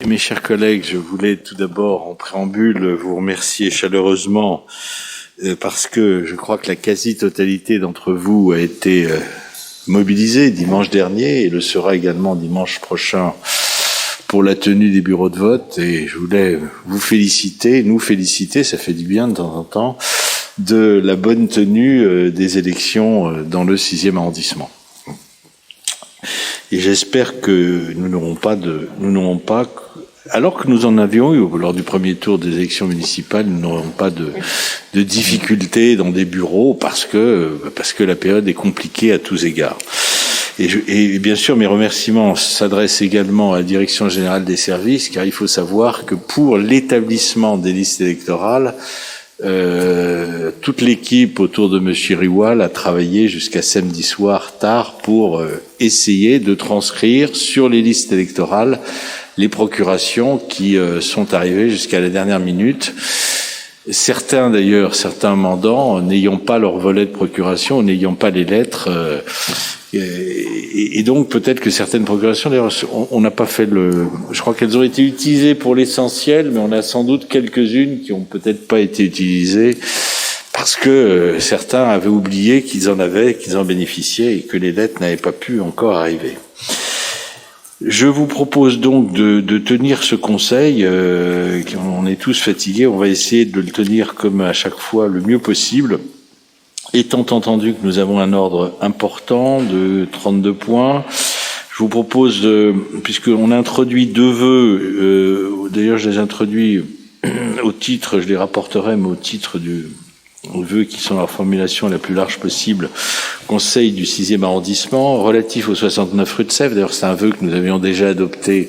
Mes chers collègues, je voulais tout d'abord, en préambule, vous remercier chaleureusement parce que je crois que la quasi-totalité d'entre vous a été mobilisée dimanche dernier et le sera également dimanche prochain pour la tenue des bureaux de vote. Et je voulais vous féliciter, nous féliciter, ça fait du bien de temps en temps, de la bonne tenue des élections dans le 6e arrondissement. Et j'espère que nous n'aurons pas, alors que nous en avions eu lors du premier tour des élections municipales, nous n'aurons pas de difficultés dans des bureaux parce que la période est compliquée à tous égards. Et bien sûr, mes remerciements s'adressent également à la Direction générale des services, car il faut savoir que pour l'établissement des listes électorales, toute l'équipe autour de Monsieur Riwal a travaillé jusqu'à samedi soir tard pour essayer de transcrire sur les listes électorales les procurations qui sont arrivées jusqu'à la dernière minute. Certains mandants n'ayant pas leur volet de procuration, n'ayant pas les lettres, et donc peut-être que certaines procurations, d'ailleurs, on n'a pas fait je crois qu'elles ont été utilisées pour l'essentiel, mais on a sans doute quelques-unes qui ont peut-être pas été utilisées parce que certains avaient oublié qu'ils en bénéficiaient et que les lettres n'avaient pas pu encore arriver. Je vous propose donc de tenir ce conseil. On est tous fatigués, on va essayer de le tenir comme à chaque fois le mieux possible. Étant entendu que nous avons un ordre important de 32 points, je vous propose, puisqu'on a introduit 2 vœux, d'ailleurs je les introduis au titre, je les rapporterai, mais au titre du vœux qui sont leur formulation la plus large possible, conseil du 6e arrondissement, relatif au 69 rue de Sèvres. D'ailleurs, c'est un vœu que nous avions déjà adopté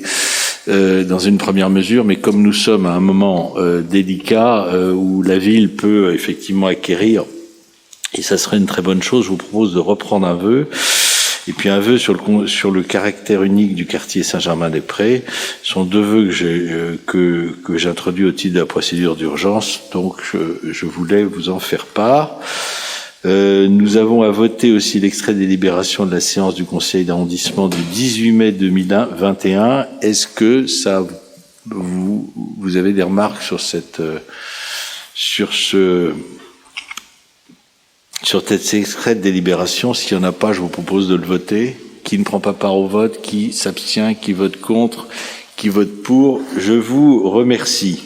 dans une première mesure, mais comme nous sommes à un moment délicat où la ville peut effectivement acquérir, et ça serait une très bonne chose, je vous propose de reprendre un vœu. Et puis un vœu sur le caractère unique du quartier Saint-Germain-des-Prés. Ce sont 2 vœux que j'introduis au titre de la procédure d'urgence, donc je voulais vous en faire part. Nous avons à voter aussi l'extrait des délibérations de la séance du conseil d'arrondissement du 18 mai 2021. Est-ce que vous avez des remarques sur cet extrait de délibération? S'il n'y en a pas, je vous propose de le voter. Qui ne prend pas part au vote, qui s'abstient, qui vote contre, qui vote pour, je vous remercie.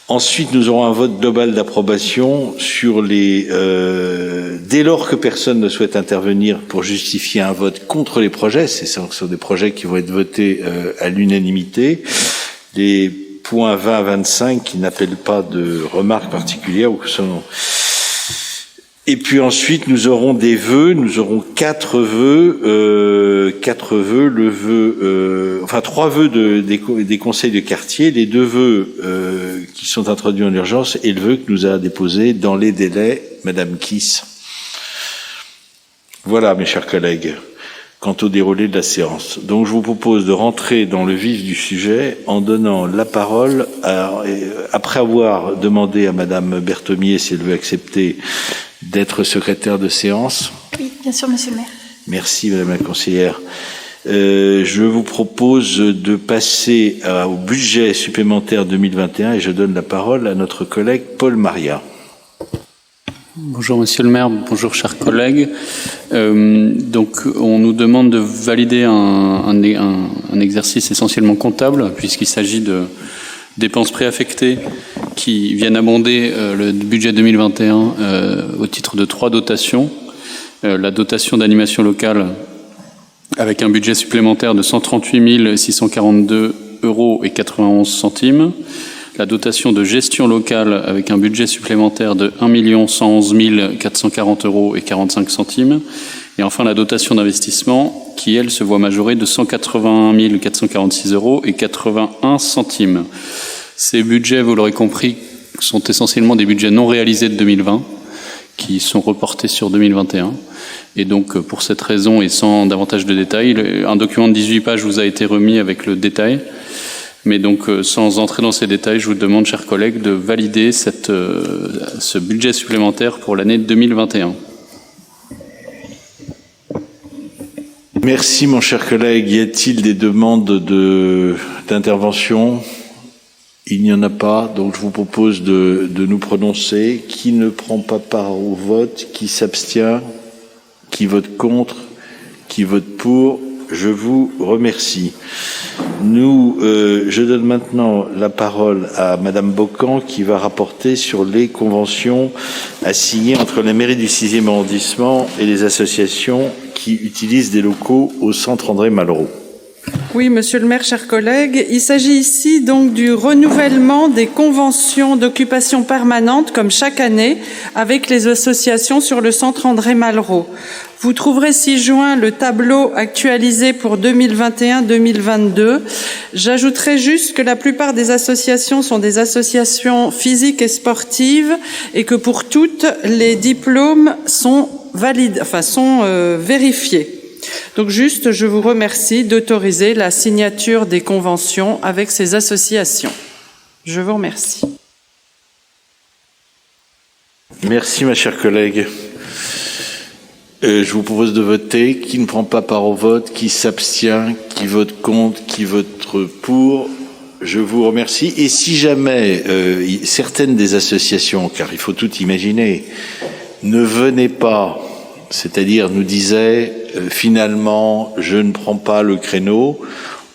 Ensuite, nous aurons un vote global d'approbation sur dès lors que personne ne souhaite intervenir pour justifier un vote contre les projets, ce sont des projets qui vont être votés à l'unanimité, les points 20 à 25 qui n'appellent pas de remarques particulières ou que sont... Et puis ensuite, nous aurons des vœux, nous aurons 4 vœux, trois vœux des conseils de quartier, les 2 vœux qui sont introduits en urgence et le vœu que nous a déposé dans les délais Madame Kiss. Voilà, mes chers collègues, quant au déroulé de la séance. Donc je vous propose de rentrer dans le vif du sujet en donnant la parole, après avoir demandé à Madame Berthomier si elle veut accepter d'être secrétaire de séance. Oui, bien sûr, monsieur le maire. Merci, madame la conseillère. Je vous propose de passer au budget supplémentaire 2021 et je donne la parole à notre collègue Paul Maria. Bonjour monsieur le maire, bonjour chers collègues. Donc on nous demande de valider un exercice essentiellement comptable puisqu'il s'agit de dépenses préaffectées qui viennent abonder le budget 2021 au titre de 3 dotations. La dotation d'animation locale avec un budget supplémentaire de 138 642 € et 91 centimes. La dotation de gestion locale avec un budget supplémentaire de 1 111 440 € et 45 centimes. Et enfin la dotation d'investissement qui, elle, se voit majorée de 181 446 € et 81 centimes. Ces budgets, vous l'aurez compris, sont essentiellement des budgets non réalisés de 2020 qui sont reportés sur 2021. Et donc, pour cette raison et sans davantage de détails, un document de 18 pages vous a été remis avec le détail. Mais donc, sans entrer dans ces détails, je vous demande, chers collègues, de valider ce budget supplémentaire pour l'année 2021. Merci, mon cher collègue. Y a-t-il des demandes d'intervention? Il n'y en a pas, donc je vous propose de nous prononcer. Qui ne prend pas part au vote? Qui s'abstient? Qui vote contre? Qui vote pour? Je vous remercie. Je donne maintenant la parole à Madame Bocan qui va rapporter sur les conventions à signer entre la mairie du 6e arrondissement et les associations qui utilisent des locaux au centre André Malraux. Oui, monsieur le maire, chers collègues, il s'agit ici donc du renouvellement des conventions d'occupation permanente, comme chaque année, avec les associations sur le centre André Malraux. Vous trouverez ci-joint le tableau actualisé pour 2021-2022. J'ajouterai juste que la plupart des associations sont des associations physiques et sportives et que pour toutes, les diplômes sont valides, vérifiés. Donc juste, je vous remercie d'autoriser la signature des conventions avec ces associations. Je vous remercie. Merci, ma chère collègue. Je vous propose de voter. Qui ne prend pas part au vote? Qui s'abstient? Qui vote contre? Qui vote pour? Je vous remercie. Et si jamais certaines des associations, car il faut tout imaginer, ne venaient pas, c'est-à-dire nous disaient finalement je ne prends pas le créneau,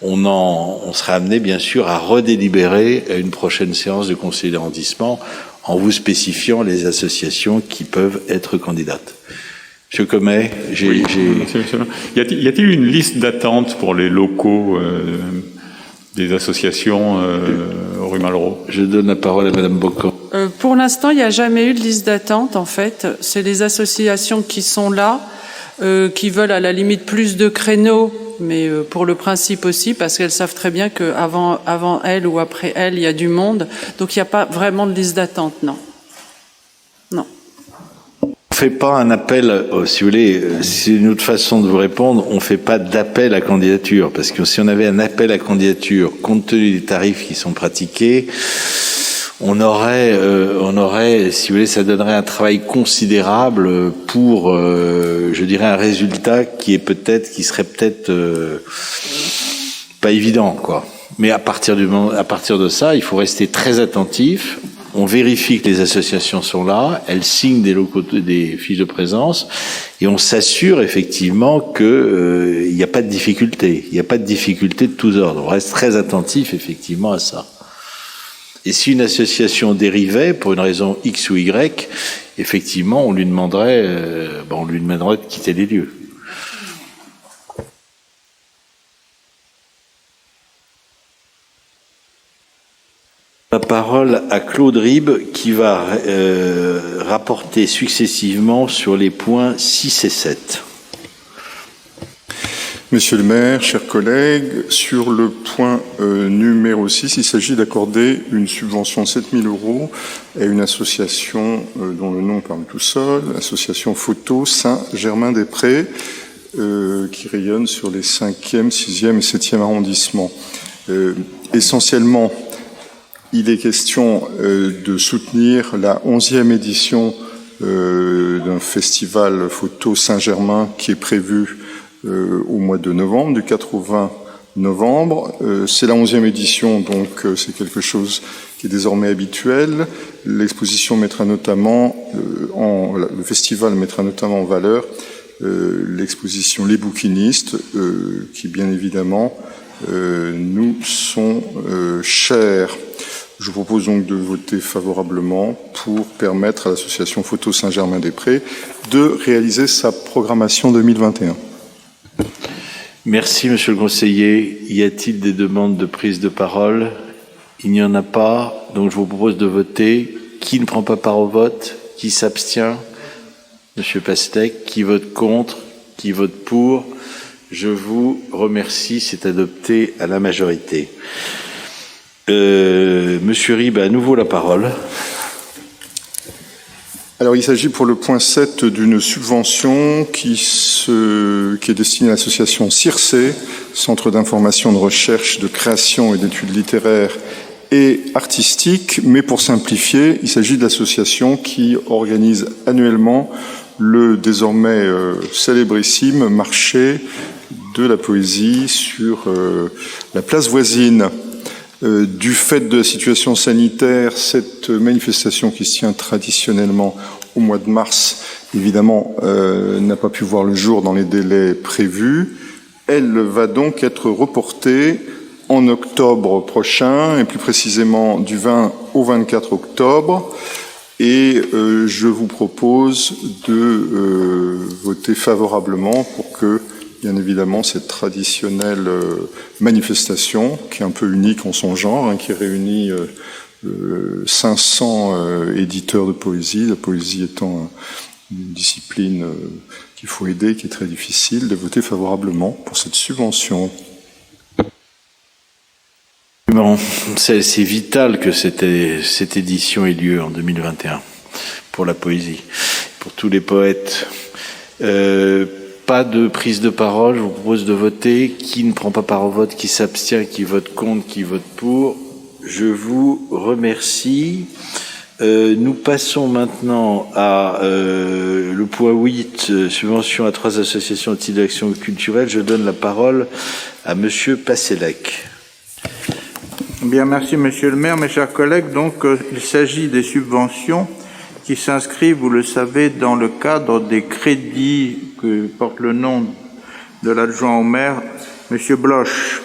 on serait amené bien sûr à redélibérer à une prochaine séance de conseil d'arrondissement en vous spécifiant les associations qui peuvent être candidates. Monsieur Comet, Oui, y a-t-il une liste d'attente pour les locaux des associations rue Malraux? Je donne la parole à Madame Bocan. Pour l'instant, il n'y a jamais eu de liste d'attente, en fait. C'est les associations qui sont là, qui veulent à la limite plus de créneaux, mais pour le principe aussi, parce qu'elles savent très bien qu'avant elles ou après elles, il y a du monde. Donc il n'y a pas vraiment de liste d'attente, non. Non. On fait pas un appel, si vous voulez, c'est une autre façon de vous répondre, on fait pas d'appel à candidature, parce que si on avait un appel à candidature, compte tenu des tarifs qui sont pratiqués, on aurait, si vous voulez, ça donnerait un travail considérable pour, je dirais, un résultat qui serait peut-être pas évident, quoi. Mais à partir de ça, il faut rester très attentif. On vérifie que les associations sont là, elles signent des fiches de présence, et on s'assure effectivement que il n'y a pas de difficulté. Il n'y a pas de difficulté de tous ordres. On reste très attentif effectivement à ça. Et si une association dérivait pour une raison X ou Y, effectivement, on lui demanderait de quitter les lieux. La parole à Claude Ribes qui va rapporter successivement sur les points 6 et 7. Monsieur le maire, chers collègues, sur le point numéro 6, il s'agit d'accorder une subvention de 7 000 € à une association dont le nom parle tout seul, l'association Photo Saint-Germain-des-Prés, qui rayonne sur les 5e, 6e et 7e arrondissements. Essentiellement, il est question de soutenir la 11e édition d'un festival Photo Saint-Germain qui est prévu au mois de novembre, du 4 au 20 novembre. C'est la 11e édition, donc c'est quelque chose qui est désormais habituel. L'exposition mettra notamment, le festival mettra notamment en valeur l'exposition Les Bouquinistes, qui bien évidemment nous sont chers. Je vous propose donc de voter favorablement pour permettre à l'association Photo Saint-Germain-des-Prés de réaliser sa programmation 2021. Merci, monsieur le conseiller. Y a-t-il des demandes de prise de parole? Il n'y en a pas, donc je vous propose de voter. Qui ne prend pas part au vote? Qui s'abstient? Monsieur Pastèque. Qui vote contre? Qui vote pour? Je vous remercie, c'est adopté à la majorité. Monsieur Ribes a à nouveau la parole. Alors, il s'agit pour le point 7 d'une subvention qui est destinée à l'association CIRCE, Centre d'information, de recherche, de création et d'études littéraires et artistiques. Mais pour simplifier, il s'agit de l'association qui organise annuellement le désormais célébrissime marché de la poésie sur la place voisine. Du fait de la situation sanitaire, cette manifestation qui se tient traditionnellement au mois de mars, évidemment, n'a pas pu voir le jour dans les délais prévus. Elle va donc être reportée en octobre prochain, et plus précisément du 20 au 24 octobre. Et je vous propose de voter favorablement pour que, bien évidemment, cette traditionnelle manifestation, qui est un peu unique en son genre, qui réunit 500 éditeurs de poésie, la poésie étant une discipline qu'il faut aider, qui est très difficile, de voter favorablement pour cette subvention. Bon, c'est vital que cette édition ait lieu en 2021 pour la poésie, pour tous les poètes. Pas de prise de parole, je vous propose de voter. Qui ne prend pas part au vote, qui s'abstient, qui vote contre, qui vote pour. Je vous remercie. Nous passons maintenant à le point 8, subvention à 3 associations au titre d'action culturelle. Je donne la parole à Monsieur Passelec. Bien, merci Monsieur le maire, mes chers collègues. Donc, il s'agit des subventions qui s'inscrivent, vous le savez, dans le cadre des crédits que porte le nom de l'adjoint au maire, Monsieur Bloch.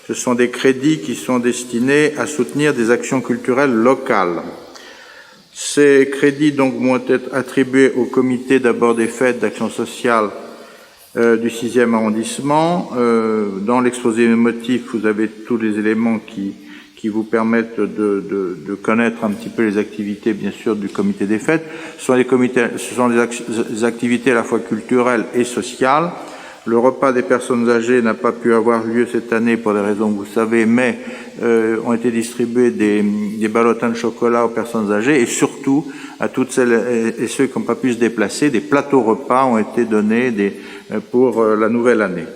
Ce sont des crédits qui sont destinés à soutenir des actions culturelles locales. Ces crédits donc vont être attribués au comité d'abord des fêtes d'action sociale du 6e arrondissement. Dans l'exposé des motifs, vous avez tous les éléments qui vous permettent de connaître un petit peu les activités, bien sûr, du comité des fêtes. Ce sont des activités à la fois culturelles et sociales. Le repas des personnes âgées n'a pas pu avoir lieu cette année pour des raisons que vous savez, mais ont été distribués des ballotins de chocolat aux personnes âgées et surtout à toutes celles et ceux qui n'ont pas pu se déplacer, des plateaux repas ont été donnés pour la nouvelle année.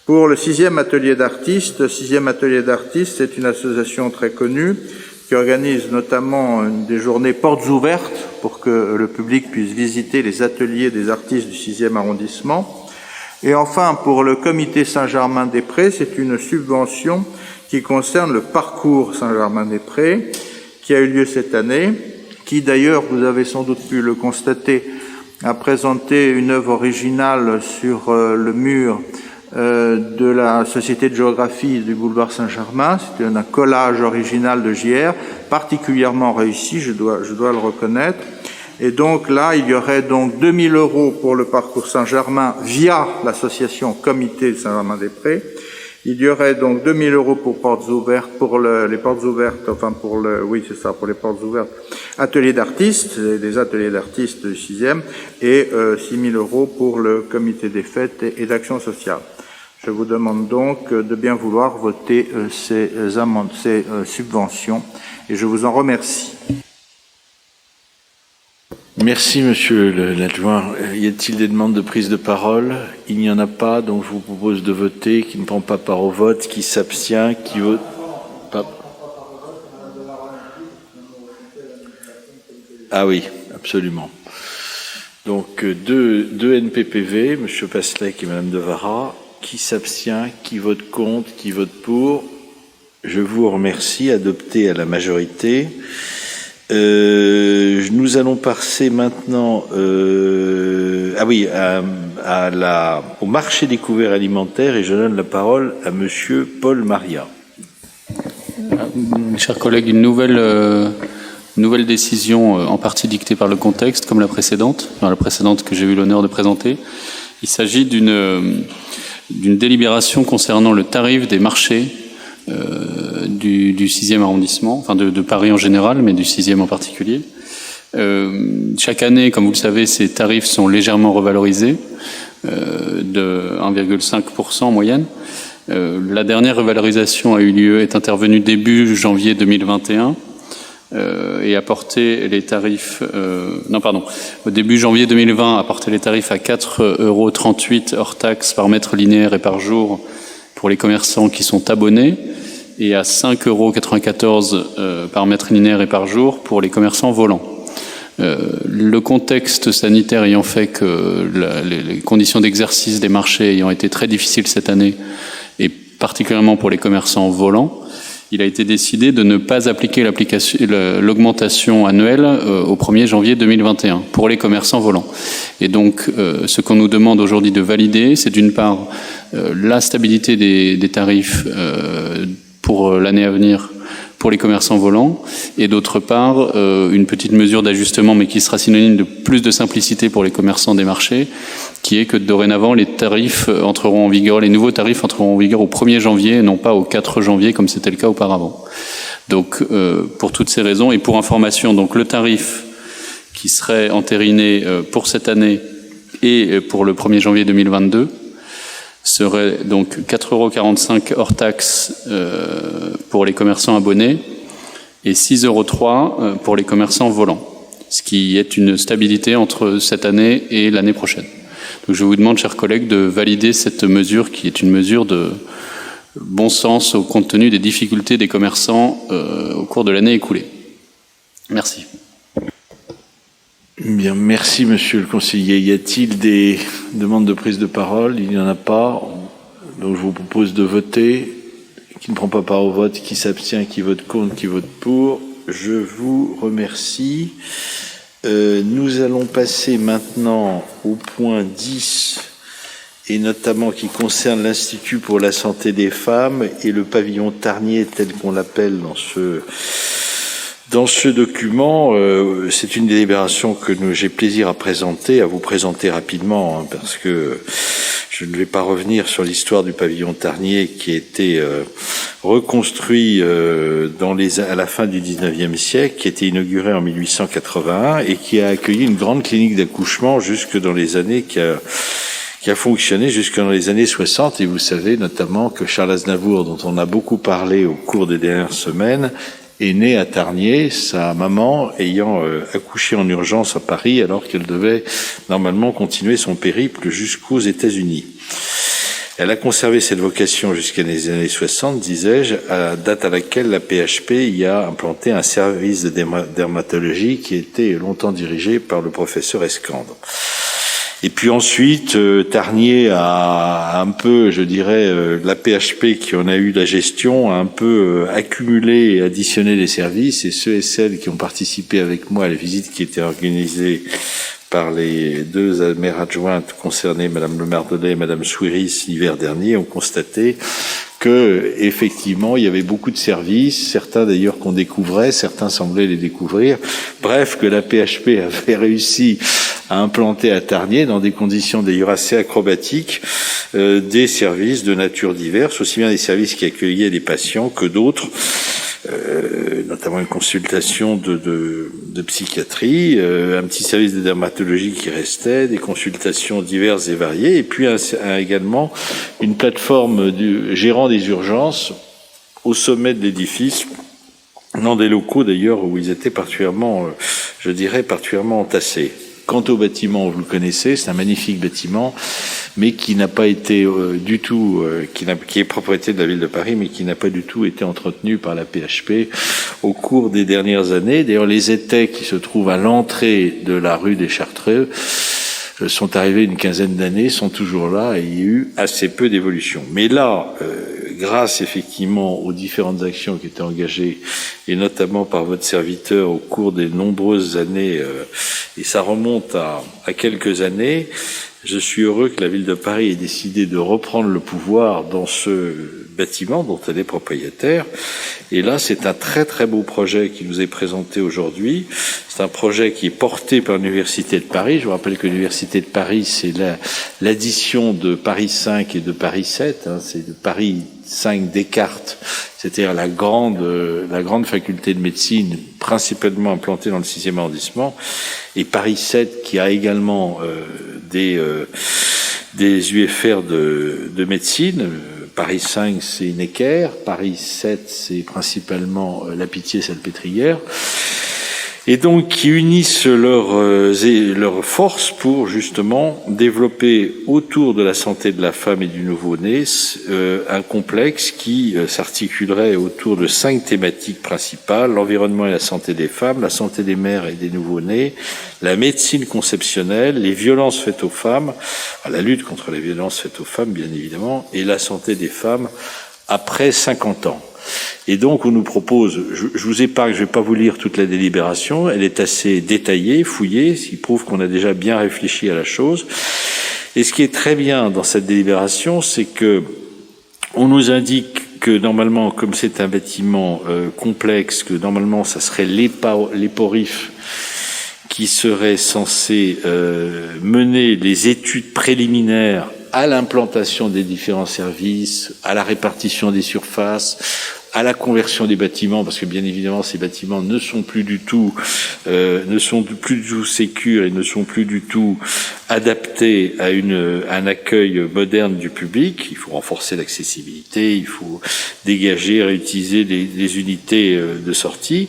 Pour le 6e atelier d'artistes, c'est une association très connue qui organise notamment des journées portes ouvertes pour que le public puisse visiter les ateliers des artistes du 6e arrondissement. Et enfin, pour le comité Saint-Germain-des-Prés, c'est une subvention qui concerne le parcours Saint-Germain-des-Prés qui a eu lieu cette année, qui d'ailleurs, vous avez sans doute pu le constater, a présenté une œuvre originale sur le mur de la Société de géographie du boulevard Saint-Germain. C'était un collage original de JR, particulièrement réussi, je dois le reconnaître. Et donc là, il y aurait donc 2 000 € pour le parcours Saint-Germain via l'association Comité Saint-Germain-des-Prés. Il y aurait donc 2 000 € pour portes ouvertes, pour les portes ouvertes, pour les portes ouvertes, ateliers d'artistes, les ateliers d'artistes du 6e, et 6 000 € pour le comité des fêtes et d'action sociale. Je vous demande donc de bien vouloir voter ces subventions, et je vous en remercie. Merci, monsieur l'adjoint. Y a-t-il des demandes de prise de parole? Il n'y en a pas, donc je vous propose de voter. Qui ne prend pas part au vote, qui s'abstient, qui vote pas. Ah oui, absolument. Donc, deux NPPV, monsieur Passelec et madame Devara. Qui s'abstient, qui vote contre, qui vote pour. Je vous remercie, adopté à la majorité. Nous allons passer maintenant au marché découvert alimentaire et je donne la parole à monsieur Paul Maria. Mes chers collègues, une nouvelle décision en partie dictée par le contexte, comme la précédente que j'ai eu l'honneur de présenter. Il s'agit d'une délibération concernant le tarif des marchés du 6e arrondissement, enfin de Paris en général, mais du 6e en particulier. Chaque année, comme vous le savez, ces tarifs sont légèrement revalorisés de 1,5% en moyenne. La dernière revalorisation est intervenue début janvier 2021 et a porté les tarifs... au début janvier 2020, a porté les tarifs à 4,38 € hors taxes par mètre linéaire et par jour pour les commerçants qui sont abonnés, et à 5,94 € par mètre linéaire et par jour pour les commerçants volants. Le contexte sanitaire ayant fait que les conditions d'exercice des marchés ayant été très difficiles cette année, et particulièrement pour les commerçants volants, il a été décidé de ne pas appliquer l'augmentation annuelle au 1er janvier 2021 pour les commerçants volants. Et donc, ce qu'on nous demande aujourd'hui de valider, c'est d'une part la stabilité des tarifs pour l'année à venir pour les commerçants volants, et d'autre part, une petite mesure d'ajustement, mais qui sera synonyme de plus de simplicité pour les commerçants des marchés, qui est que dorénavant, les tarifs entreront en vigueur, les nouveaux tarifs entreront en vigueur au 1er janvier, et non pas au 4 janvier, comme c'était le cas auparavant. Donc, pour toutes ces raisons, et pour information, donc le tarif qui serait entériné pour cette année et pour le 1er janvier 2022, serait donc 4,45 € hors taxe pour les commerçants abonnés et 6,03 € pour les commerçants volants, ce qui est une stabilité entre cette année et l'année prochaine. Donc je vous demande, chers collègues, de valider cette mesure qui est une mesure de bon sens au compte tenu des difficultés des commerçants au cours de l'année écoulée. Merci. Bien, merci Monsieur le conseiller. Y a-t-il des demandes de prise de parole? Il n'y en a pas. Donc je vous propose de voter. Qui ne prend pas part au vote, qui s'abstient, qui vote contre, qui vote pour. Je vous remercie. Nous allons passer maintenant au point 10, et notamment qui concerne l'Institut pour la santé des femmes et le pavillon Tarnier tel qu'on l'appelle dans ce document. C'est une délibération que j'ai plaisir à vous présenter rapidement, hein, parce que je ne vais pas revenir sur l'histoire du pavillon Tarnier qui a été reconstruit à la fin du 19e siècle, qui a été inauguré en 1881 et qui a accueilli une grande clinique d'accouchement jusque dans les années qui a fonctionné jusque dans les années 60. Et vous savez notamment que Charles Aznavour, dont on a beaucoup parlé au cours des dernières semaines, est né à Tarnier, sa maman ayant accouché en urgence à Paris alors qu'elle devait normalement continuer son périple jusqu'aux États-Unis. Elle a conservé cette vocation jusqu'à les années 60, disais-je, à date à laquelle la PHP y a implanté un service de dermatologie qui était longtemps dirigé par le professeur Escandre. Et puis ensuite, Tarnier a un peu, je dirais, la PHP qui en a eu la gestion, a un peu accumulé et additionné les services, et ceux et celles qui ont participé avec moi à la visite qui était organisée par les deux maires adjointes concernées, Madame Le Mardelet et Madame Souiris, l'hiver dernier, ont constaté que, effectivement, il y avait beaucoup de services, certains d'ailleurs qu'on découvrait, certains semblaient les découvrir. Bref, que la PHP avait réussi à implanter à Tarnier, dans des conditions d'ailleurs assez acrobatiques, des services de nature diverse, aussi bien des services qui accueillaient les patients que d'autres, notamment une consultation de psychiatrie, un petit service de dermatologie qui restait, des consultations diverses et variées, et puis également une plateforme du gérant des urgences au sommet de l'édifice, dans des locaux d'ailleurs où ils étaient particulièrement, je dirais, particulièrement entassés. Quant au bâtiment, vous le connaissez, c'est un magnifique bâtiment, mais qui n'a pas été du tout, qui est propriété de la ville de Paris, mais qui n'a pas du tout été entretenu par la PHP au cours des dernières années. D'ailleurs, les étais qui se trouvent à l'entrée de la rue des Chartreux sont arrivés une quinzaine d'années, sont toujours là, et il y a eu assez peu d'évolution. Mais là, grâce effectivement aux différentes actions qui étaient engagées, et notamment par votre serviteur au cours des nombreuses années, et ça remonte à quelques années, je suis heureux que la ville de Paris ait décidé de reprendre le pouvoir dans ce bâtiment dont elle est propriétaire. Et là, c'est un très très beau projet qui nous est présenté aujourd'hui. C'est un projet qui est porté par l'Université de Paris. Je vous rappelle que l'Université de Paris, c'est l'addition de Paris 5 et de Paris 7. Hein, c'est de Paris 5 Descartes, c'est-à-dire la grande faculté de médecine, principalement implantée dans le 6e arrondissement, et Paris 7 qui a également des UFR de médecine. Paris 5, c'est Necker. Paris 7, c'est principalement la Pitié-Salpêtrière. et donc qui unissent leurs forces pour justement développer autour de la santé de la femme et du nouveau-né un complexe qui s'articulerait autour de 5 thématiques principales: l'environnement et la santé des femmes, la santé des mères et des nouveau-nés, la médecine conceptionnelle, les violences faites aux femmes, la lutte contre les violences faites aux femmes bien évidemment, et la santé des femmes après 50 ans. Et donc, on nous propose, je vous épargne, je ne vais pas vous lire toute la délibération, elle est assez détaillée, fouillée, ce qui prouve qu'on a déjà bien réfléchi à la chose. Et ce qui est très bien dans cette délibération, c'est que on nous indique que normalement, comme c'est un bâtiment complexe, que normalement, ça serait l'EPORIF qui serait censé mener les études préliminaires à l'implantation des différents services, à la répartition des surfaces, à la conversion des bâtiments, parce que bien évidemment ces bâtiments ne sont plus du tout sécures et ne sont plus du tout adaptés à un accueil moderne du public. Il faut renforcer l'accessibilité, il faut dégager, réutiliser des unités de sortie.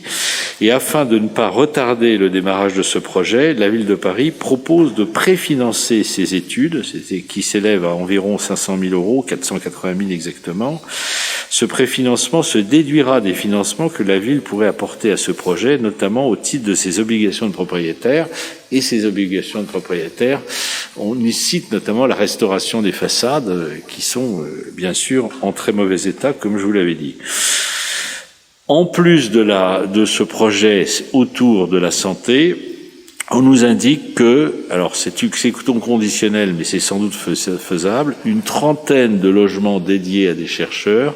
Et afin de ne pas retarder le démarrage de ce projet, la ville de Paris propose de préfinancer ces études, qui s'élèvent à environ 500 000 €, 480 000 exactement. Ce préfinancement se déduira des financements que la ville pourrait apporter à ce projet, notamment au titre de ses obligations de propriétaire. Et ces obligations de propriétaire, on y cite notamment la restauration des façades, qui sont bien sûr en très mauvais état, comme je vous l'avais dit. En plus de ce projet autour de la santé, on nous indique que, alors c'est non conditionnel, mais c'est sans doute faisable, une trentaine de logements dédiés à des chercheurs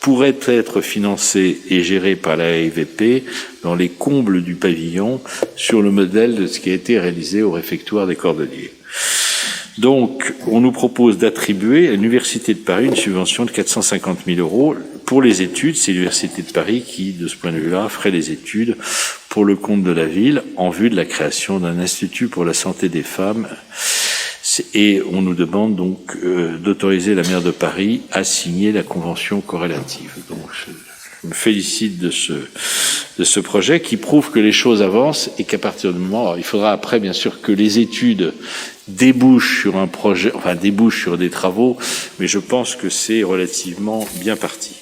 pourraient être financés et gérés par la AIVP dans les combles du pavillon, sur le modèle de ce qui a été réalisé au réfectoire des Cordeliers. Donc, on nous propose d'attribuer à l'Université de Paris une subvention de 450 000 € pour les études. C'est l'Université de Paris qui, de ce point de vue-là, ferait les études pour le compte de la ville en vue de la création d'un institut pour la santé des femmes. Et on nous demande donc d'autoriser la maire de Paris à signer la convention corrélative. Donc, je me félicite de ce projet qui prouve que les choses avancent et qu'à partir du moment, alors il faudra après bien sûr que les études débouchent sur un projet, enfin débouchent sur des travaux, mais je pense que c'est relativement bien parti.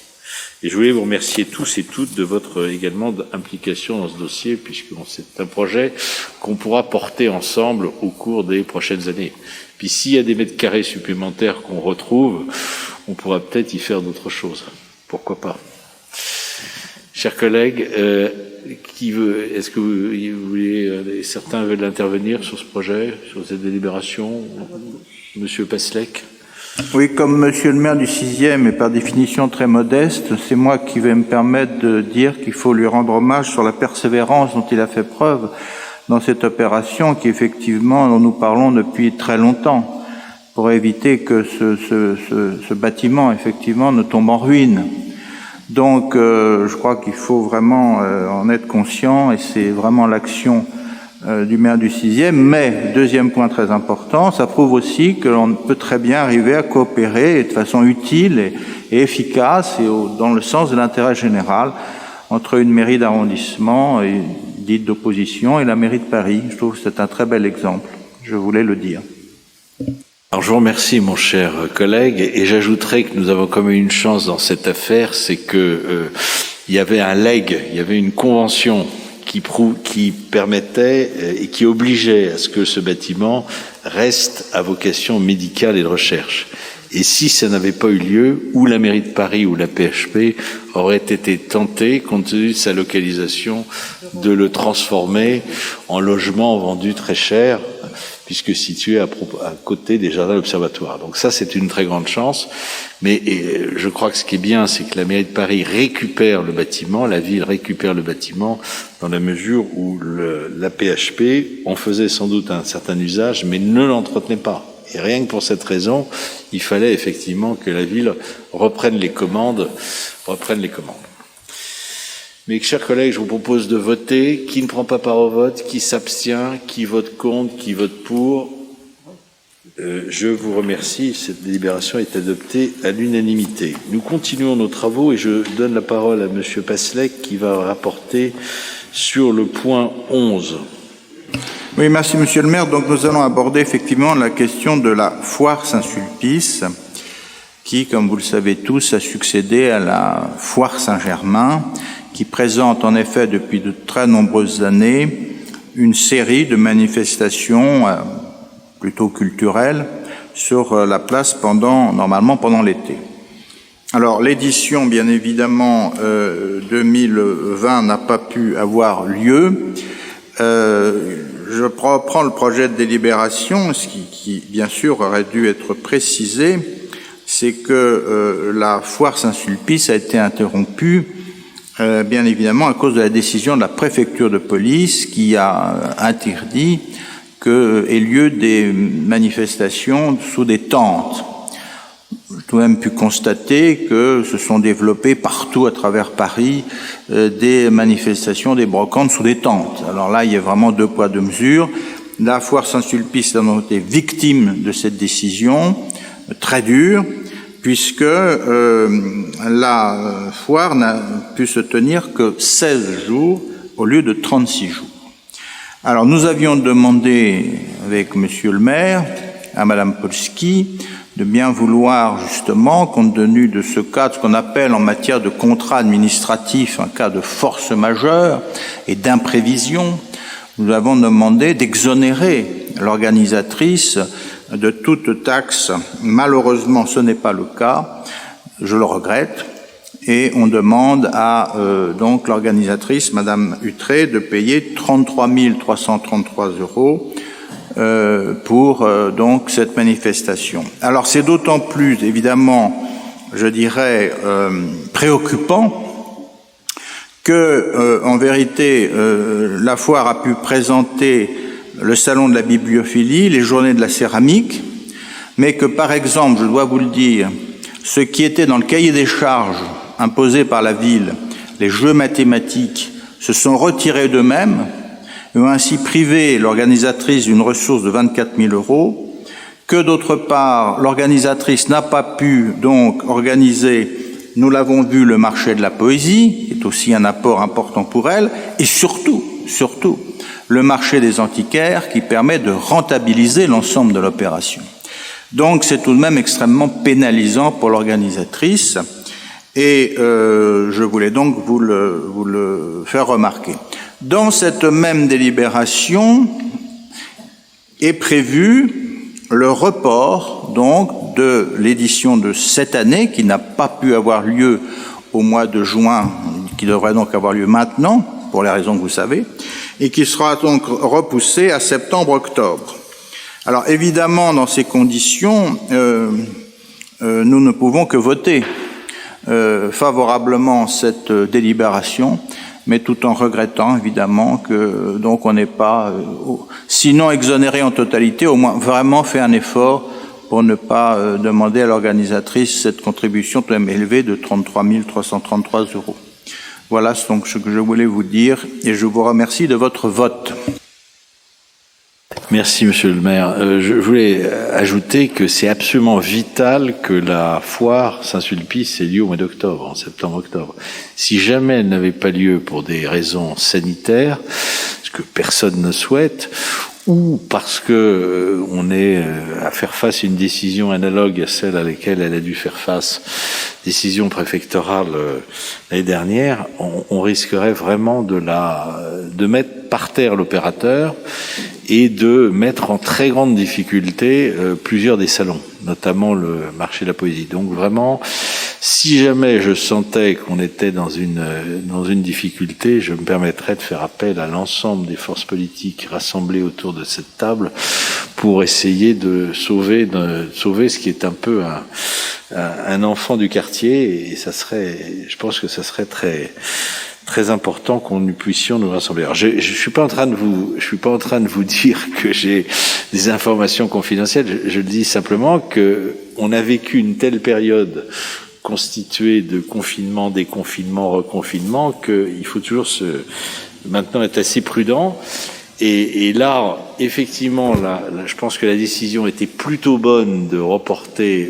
Et je voulais vous remercier tous et toutes de votre également implication dans ce dossier, puisque c'est un projet qu'on pourra porter ensemble au cours des prochaines années. Puis s'il y a des mètres carrés supplémentaires qu'on retrouve, on pourra peut-être y faire d'autres choses. Pourquoi pas? Chers collègues, est-ce que vous voulez, certains veulent intervenir sur ce projet, sur cette délibération? Monsieur Passlec. Oui, comme monsieur le maire du 6e est par définition très modeste, c'est moi qui vais me permettre de dire qu'il faut lui rendre hommage sur la persévérance dont il a fait preuve dans cette opération qui, effectivement, dont nous parlons depuis très longtemps, pour éviter que ce bâtiment, effectivement, ne tombe en ruine. Donc, je crois qu'il faut vraiment en être conscient, et c'est vraiment l'action du maire du 6e. Mais, deuxième point très important, ça prouve aussi que l'on peut très bien arriver à coopérer de façon utile et efficace et dans le sens de l'intérêt général entre une mairie d'arrondissement dite d'opposition et la mairie de Paris. Je trouve que c'est un très bel exemple. Je voulais le dire. Alors je vous remercie, mon cher collègue, et j'ajouterai que nous avons quand même une chance dans cette affaire, c'est que il y avait un legs, il y avait une convention qui permettait et qui obligeait à ce que ce bâtiment reste à vocation médicale et de recherche. Et si ça n'avait pas eu lieu, ou la mairie de Paris ou la PHP auraient été tentés, compte tenu de sa localisation, de le transformer en logement vendu très cher, puisque situé à côté des jardins d'observatoire. Donc ça, c'est une très grande chance. Mais je crois que ce qui est bien, c'est que la mairie de Paris récupère le bâtiment, la ville récupère le bâtiment, dans la mesure où la PHP en faisait sans doute un certain usage, mais ne l'entretenait pas. Et rien que pour cette raison, il fallait effectivement que la ville reprenne les commandes. Mais chers collègues, je vous propose de voter. Qui ne prend pas part au vote, qui s'abstient, qui vote contre, qui vote pour. Je vous remercie. Cette délibération est adoptée à l'unanimité. Nous continuons nos travaux et je donne la parole à Monsieur Passelec qui va rapporter sur le point 11. Oui, merci Monsieur le maire. Donc nous allons aborder effectivement la question de la foire Saint-Sulpice qui, comme vous le savez tous, a succédé à la foire Saint-Germain qui présente en effet depuis de très nombreuses années une série de manifestations plutôt culturelles sur la place normalement pendant l'été. Alors l'édition, bien évidemment, 2020 n'a pas pu avoir lieu. Je reprends le projet de délibération, ce qui bien sûr aurait dû être précisé, c'est que la foire Saint-Sulpice a été interrompue bien évidemment à cause de la décision de la préfecture de police qui a interdit qu'aient lieu des manifestations sous des tentes. J'ai tout de même pu constater que se sont développées partout à travers Paris des manifestations, des brocantes sous des tentes. Alors là, il y a vraiment deux poids, deux mesures. La foire Saint-Sulpice a donc été victime de cette décision très dure, puisque la foire n'a pu se tenir que 16 jours au lieu de 36 jours. Alors nous avions demandé avec Monsieur le maire à Madame Polski de bien vouloir justement, compte tenu de ce cas, de ce qu'on appelle en matière de contrat administratif un cas de force majeure et d'imprévision, nous avons demandé d'exonérer l'organisatrice de toute taxe. Malheureusement, ce n'est pas le cas, je le regrette, et on demande à donc l'organisatrice, Madame Hutré, de payer 33 333 € pour donc cette manifestation. Alors c'est d'autant plus évidemment, je dirais, préoccupant que en vérité la foire a pu présenter le salon de la bibliophilie, les journées de la céramique, mais que par exemple, je dois vous le dire, ce qui était dans le cahier des charges imposé par la ville, les jeux mathématiques, se sont retirés d'eux-mêmes et ont ainsi privé l'organisatrice d'une ressource de 24 000 €, que d'autre part, l'organisatrice n'a pas pu donc organiser, nous l'avons vu, le marché de la poésie, qui est aussi un apport important pour elle, et surtout, le marché des antiquaires qui permet de rentabiliser l'ensemble de l'opération. Donc c'est tout de même extrêmement pénalisant pour l'organisatrice et je voulais donc vous le faire remarquer. Dans cette même délibération est prévu le report donc de l'édition de cette année qui n'a pas pu avoir lieu au mois de juin, qui devrait donc avoir lieu maintenant pour les raisons que vous savez, et qui sera donc repoussée à septembre-octobre. Alors évidemment, dans ces conditions, nous ne pouvons que voter favorablement cette délibération, mais tout en regrettant évidemment que donc on n'ait pas, sinon exonéré en totalité, au moins vraiment fait un effort pour ne pas demander à l'organisatrice cette contribution tout de même élevée de 33 333 €. Voilà donc ce que je voulais vous dire et je vous remercie de votre vote. Merci, Monsieur le maire. Je voulais ajouter que c'est absolument vital que la foire Saint-Sulpice ait lieu au mois d'octobre, en septembre-octobre. Si jamais elle n'avait pas lieu pour des raisons sanitaires, ce que personne ne souhaite, ou parce que on est à faire face à une décision analogue à celle à laquelle elle a dû faire face, décision préfectorale l'année dernière, on risquerait vraiment de mettre par terre l'opérateur et de mettre en très grande difficulté plusieurs des salons, notamment le marché de la poésie. Donc vraiment, si jamais je sentais qu'on était dans une difficulté, je me permettrais de faire appel à l'ensemble des forces politiques rassemblées autour de cette table pour essayer de sauver ce qui est un peu un enfant du quartier, et je pense que ça serait très important qu'on nous puissions nous rassembler. Alors, je suis pas en train de vous dire que j'ai des informations confidentielles. Je dis simplement que on a vécu une telle période constituée de confinement, déconfinement, reconfinement, qu'il faut toujours maintenant être assez prudent. Et là, effectivement, je pense que la décision était plutôt bonne de reporter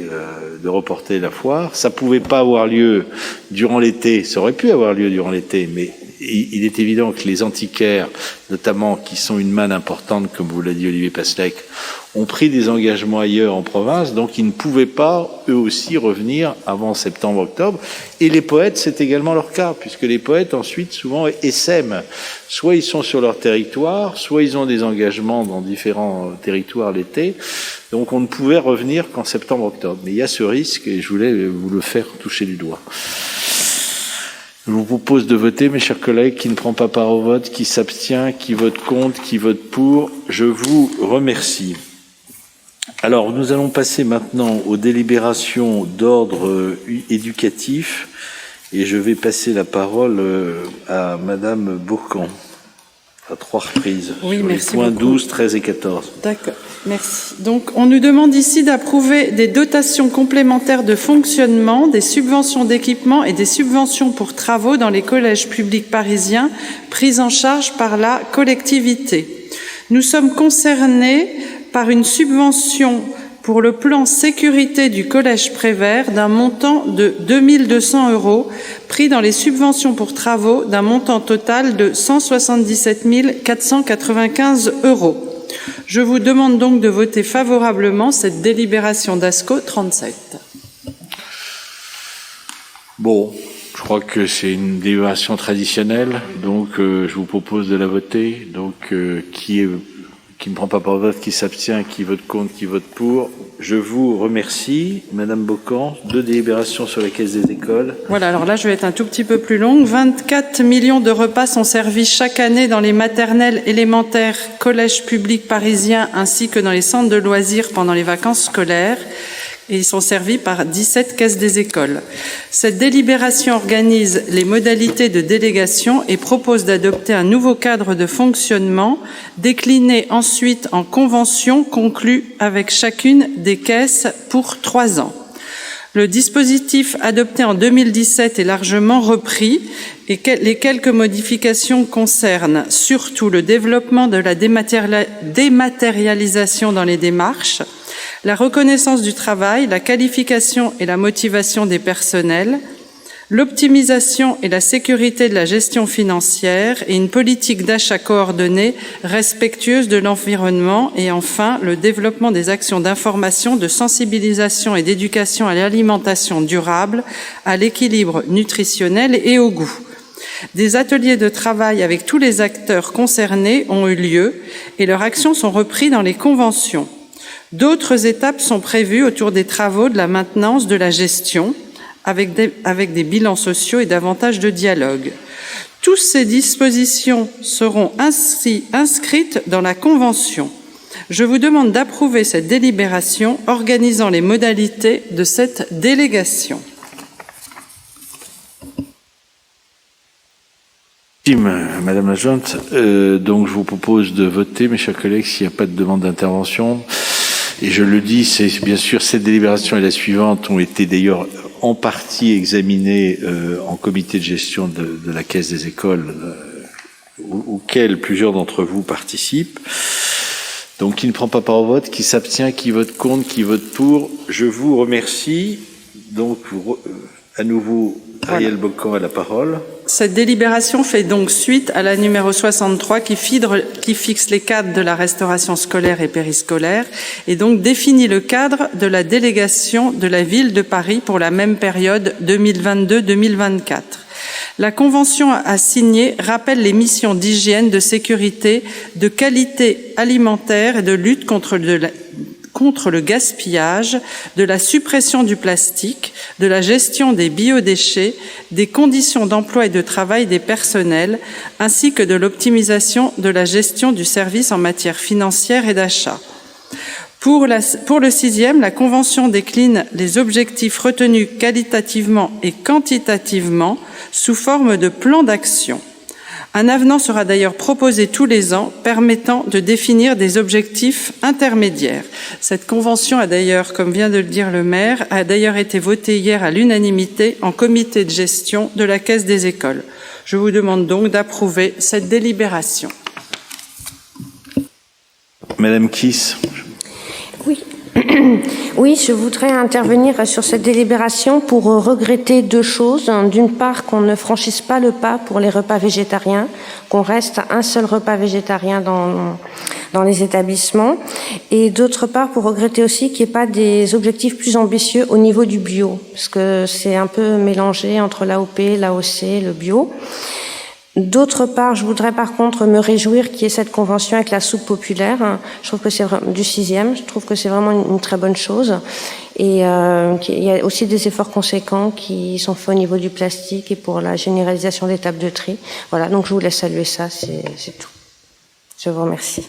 la foire. Ça pouvait pas avoir lieu durant l'été. Ça aurait pu avoir lieu durant l'été, mais il est évident que les antiquaires, notamment, qui sont une manne importante, comme vous l'a dit Olivier Passlec, ont pris des engagements ailleurs en province, donc ils ne pouvaient pas, eux aussi, revenir avant septembre-octobre. Et les poètes, c'est également leur cas, puisque les poètes, ensuite, souvent, essaiment. Soit ils sont sur leur territoire, soit ils ont des engagements dans différents territoires l'été. Donc on ne pouvait revenir qu'en septembre-octobre. Mais il y a ce risque, et je voulais vous le faire toucher du doigt. Je vous propose de voter, mes chers collègues. Qui ne prend pas part au vote, qui s'abstient, qui vote contre, qui vote pour, je vous remercie. Alors, nous allons passer maintenant aux délibérations d'ordre éducatif, et je vais passer la parole à Madame Beaucamp, à 3 reprises, oui, sur les points 12, 13 et 14. D'accord, merci. Donc, on nous demande ici d'approuver des dotations complémentaires de fonctionnement, des subventions d'équipement et des subventions pour travaux dans les collèges publics parisiens prises en charge par la collectivité. Nous sommes concernés par une subvention pour le plan sécurité du collège Prévert d'un montant de 2200 € pris dans les subventions pour travaux d'un montant total de 177 495 €. Je vous demande donc de voter favorablement cette délibération d'ASCO 37. Bon, je crois que c'est une délibération traditionnelle, donc je vous propose de la voter. Donc qui ne prend pas part au vote, qui s'abstient, qui vote contre, qui vote pour. Je vous remercie. Madame Beaucamp, 2 délibérations sur la caisse des écoles. Voilà, alors là, je vais être un tout petit peu plus longue. 24 millions de repas sont servis chaque année dans les maternelles, élémentaires, collèges publics parisiens, ainsi que dans les centres de loisirs pendant les vacances scolaires. Et ils sont servis par 17 caisses des écoles. Cette délibération organise les modalités de délégation et propose d'adopter un nouveau cadre de fonctionnement, décliné ensuite en convention conclue avec chacune des caisses pour 3 ans. Le dispositif adopté en 2017 est largement repris et les quelques modifications concernent surtout le développement de la dématérialisation dans les démarches, la reconnaissance du travail, la qualification et la motivation des personnels, l'optimisation et la sécurité de la gestion financière et une politique d'achat coordonnée respectueuse de l'environnement et enfin le développement des actions d'information, de sensibilisation et d'éducation à l'alimentation durable, à l'équilibre nutritionnel et au goût. Des ateliers de travail avec tous les acteurs concernés ont eu lieu et leurs actions sont reprises dans les conventions. D'autres étapes sont prévues autour des travaux de la maintenance de la gestion, avec des bilans sociaux et davantage de dialogue. Toutes ces dispositions seront ainsi inscrites dans la Convention. Je vous demande d'approuver cette délibération organisant les modalités de cette délégation. Madame la Jointe, donc je vous propose de voter, mes chers collègues, s'il n'y a pas de demande d'intervention. Et je le dis, c'est bien sûr, cette délibération et la suivante ont été d'ailleurs en partie examinées en comité de gestion de la Caisse des écoles, auquel plusieurs d'entre vous participent. Donc, qui ne prend pas part au vote, qui s'abstient, qui vote contre, qui vote pour, je vous remercie. Donc, à nouveau, Ariel Beaucamp a la parole. Cette délibération fait donc suite à la numéro 63 qui fixe les cadres de la restauration scolaire et périscolaire et donc définit le cadre de la délégation de la ville de Paris pour la même période 2022-2024. La convention à signer rappelle les missions d'hygiène, de sécurité, de qualité alimentaire et de lutte contre le gaspillage, de la suppression du plastique, de la gestion des biodéchets, des conditions d'emploi et de travail des personnels, ainsi que de l'optimisation de la gestion du service en matière financière et d'achat. Pour le 6e, la Convention décline les objectifs retenus qualitativement et quantitativement sous forme de plan d'action. Un avenant sera d'ailleurs proposé tous les ans, permettant de définir des objectifs intermédiaires. Cette convention a d'ailleurs, comme vient de le dire le maire, a d'ailleurs été votée hier à l'unanimité en comité de gestion de la Caisse des écoles. Je vous demande donc d'approuver cette délibération. Madame Kiss. Oui. Oui, je voudrais intervenir sur cette délibération pour regretter deux choses. D'une part, qu'on ne franchisse pas le pas pour les repas végétariens, qu'on reste à un seul repas végétarien dans les établissements. Et d'autre part, pour regretter aussi qu'il n'y ait pas des objectifs plus ambitieux au niveau du bio, parce que c'est un peu mélangé entre l'AOP, l'AOC, le bio. D'autre part, je voudrais par contre me réjouir qu'il y ait cette convention avec la soupe populaire. Je trouve que c'est du 6e. Je trouve que c'est vraiment une très bonne chose. Et il y a aussi des efforts conséquents qui sont faits au niveau du plastique et pour la généralisation des tables de tri. Voilà, donc je voulais saluer ça, c'est tout. Je vous remercie.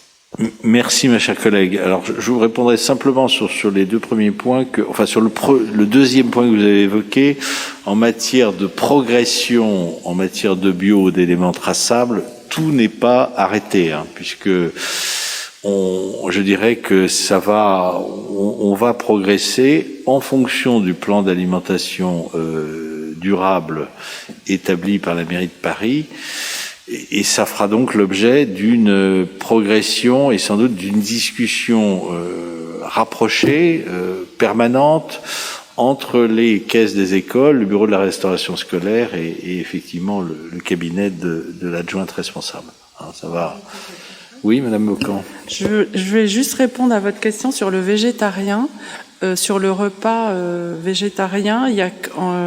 Merci, ma chère collègue. Alors, je vous répondrai simplement sur les deux premiers points, sur le deuxième point que vous avez évoqué, en matière de progression, en matière de bio, d'éléments traçables, tout n'est pas arrêté, puisque je dirais que on va progresser en fonction du plan d'alimentation durable établi par la mairie de Paris. Et ça fera donc l'objet d'une progression et sans doute d'une discussion rapprochée, permanente, entre les caisses des écoles, le bureau de la restauration scolaire et effectivement le cabinet de l'adjointe responsable. Ça va. Oui, Madame Mocan. Je vais juste répondre à votre question sur le végétarien. Sur le repas végétarien,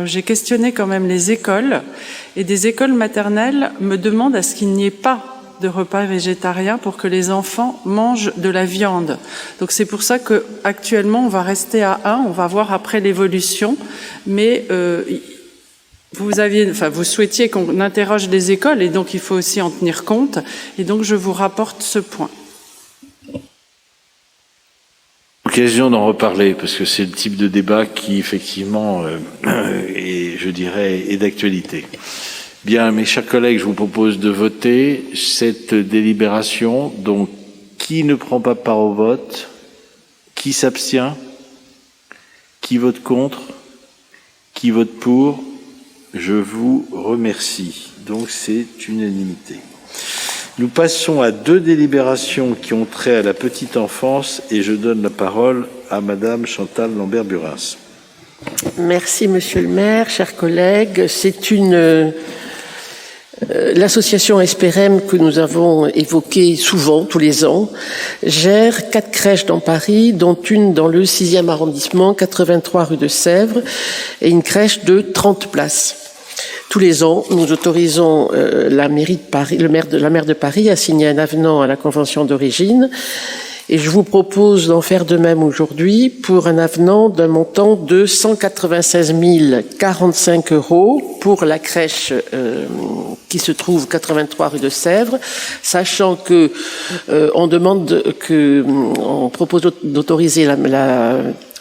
j'ai questionné quand même les écoles, et des écoles maternelles me demandent à ce qu'il n'y ait pas de repas végétarien pour que les enfants mangent de la viande. Donc c'est pour ça que actuellement on va rester à 1, on va voir après l'évolution, mais vous souhaitiez qu'on interroge les écoles et donc il faut aussi en tenir compte, et donc je vous rapporte ce point. Occasion d'en reparler parce que c'est le type de débat qui effectivement est d'actualité. Bien, mes chers collègues, je vous propose de voter cette délibération. Donc, qui ne prend pas part au vote? Qui s'abstient? Qui vote contre? Qui vote pour? Je vous remercie. Donc, c'est unanimité. Nous passons à deux délibérations qui ont trait à la petite enfance et je donne la parole à Madame Chantal Lambert-Buras. Merci Monsieur le maire, chers collègues. C'est l'association Espérem que nous avons évoquée souvent, tous les ans, gère 4 crèches dans Paris, dont une dans le 6e arrondissement, 83 rue de Sèvres, et une crèche de 30 places. Tous les ans, nous autorisons la mairie de Paris, la maire de Paris à signer un avenant à la convention d'origine. Et je vous propose d'en faire de même aujourd'hui pour un avenant d'un montant de 196 045 € pour la crèche qui se trouve 83 rue de Sèvres, sachant que on propose d'autoriser la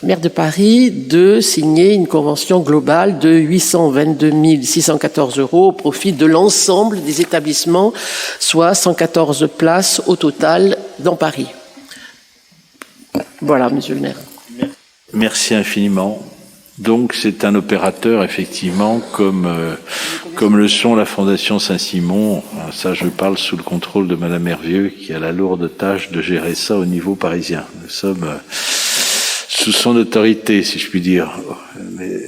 maire de Paris de signer une convention globale de 822 614 € au profit de l'ensemble des établissements, soit 114 places au total dans Paris. Voilà, Monsieur le maire. Merci infiniment. Donc, c'est un opérateur, effectivement, comme le sont la Fondation Saint-Simon. Ça, je parle sous le contrôle de Madame Hervieux, qui a la lourde tâche de gérer ça au niveau parisien. Nous sommes sous son autorité, si je puis dire. Mais,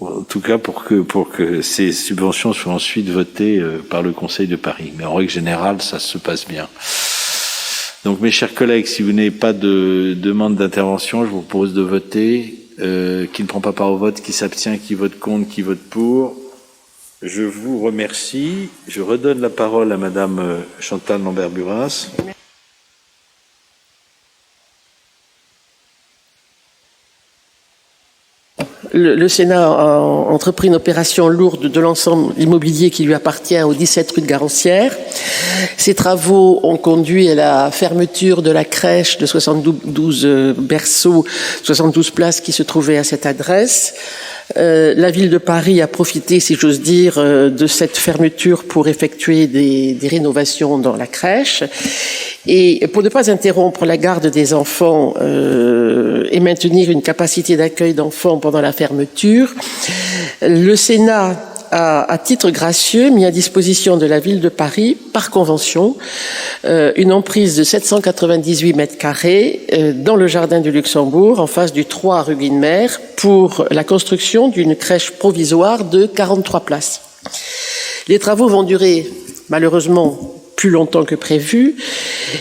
en tout cas, pour que ces subventions soient ensuite votées par le Conseil de Paris. Mais en règle générale, ça se passe bien. Donc, mes chers collègues, si vous n'avez pas de demande d'intervention, je vous propose de voter. Qui ne prend pas part au vote, qui s'abstient, qui vote contre, qui vote pour. Je vous remercie. Je redonne la parole à Madame Chantal Lambert-Buras. Le Sénat a entrepris une opération lourde de l'ensemble immobilier qui lui appartient au 17 rue de Garancière. Ces travaux ont conduit à la fermeture de la crèche de 72 berceaux, 72 places qui se trouvaient à cette adresse. La ville de Paris a profité, si j'ose dire, de cette fermeture pour effectuer des rénovations dans la crèche. Et pour ne pas interrompre la garde des enfants et maintenir une capacité d'accueil d'enfants pendant la fermeture, le Sénat à titre gracieux mis à disposition de la ville de Paris, par convention, une emprise de 798 mètres carrés dans le jardin du Luxembourg, en face du 3 rue Guinemer, pour la construction d'une crèche provisoire de 43 places. Les travaux vont durer, malheureusement, plus longtemps que prévu.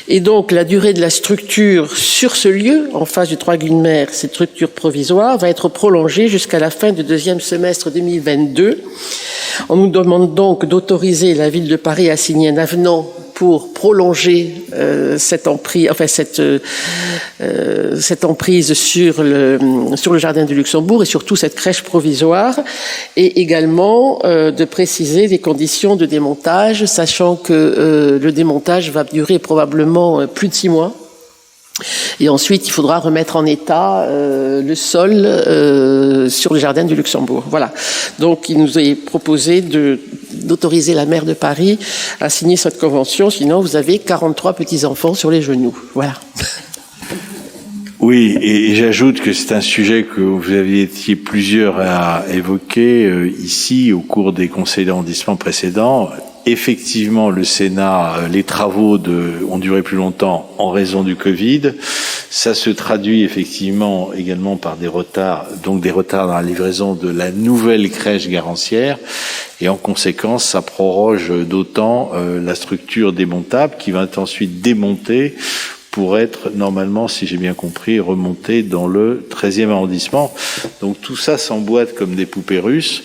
Et donc, la durée de la structure sur ce lieu, en face du 3 Guinemer, cette structure provisoire, va être prolongée jusqu'à la fin du deuxième semestre 2022. On nous demande donc d'autoriser la ville de Paris à signer un avenant pour prolonger cette emprise sur le jardin du Luxembourg et surtout cette crèche provisoire, et également de préciser les conditions de démontage, sachant que le démontage va durer probablement plus de 6 mois. Et ensuite, il faudra remettre en état le sol sur le jardin du Luxembourg. Voilà. Donc, il nous est proposé d'autoriser la maire de Paris à signer cette convention. Sinon, vous avez 43 petits-enfants sur les genoux. Voilà. Oui, et j'ajoute que c'est un sujet que vous aviez été plusieurs à évoquer ici au cours des conseils d'arrondissement précédents. Effectivement, le Sénat, les travaux ont duré plus longtemps en raison du Covid. Ça se traduit effectivement également par des retards dans la livraison de la nouvelle crèche garancière. Et en conséquence, ça proroge d'autant la structure démontable qui va être ensuite démontée pour être normalement, si j'ai bien compris, remontée dans le 13e arrondissement. Donc tout ça s'emboîte comme des poupées russes.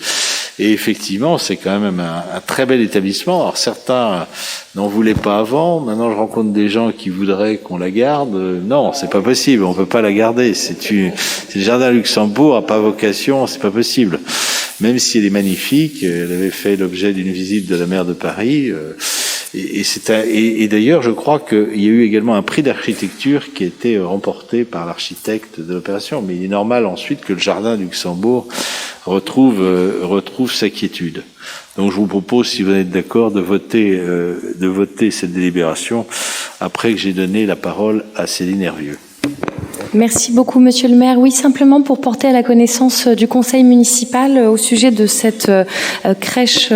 Et effectivement, c'est quand même un très bel établissement. Alors certains n'en voulaient pas avant. Maintenant, je rencontre des gens qui voudraient qu'on la garde. Non, c'est pas possible. On peut pas la garder. C'est le jardin Luxembourg a pas vocation. C'est pas possible. Même si elle est magnifique, elle avait fait l'objet d'une visite de la maire de Paris. Et d'ailleurs, je crois qu'il y a eu également un prix d'architecture qui a été remporté par l'architecte de l'opération. Mais il est normal ensuite que le jardin du Luxembourg retrouve sa quiétude. Donc je vous propose, si vous êtes d'accord, de voter cette délibération après que j'ai donné la parole à Céline Hervieux. Merci beaucoup, Monsieur le maire. Oui, simplement pour porter à la connaissance du conseil municipal au sujet de cette crèche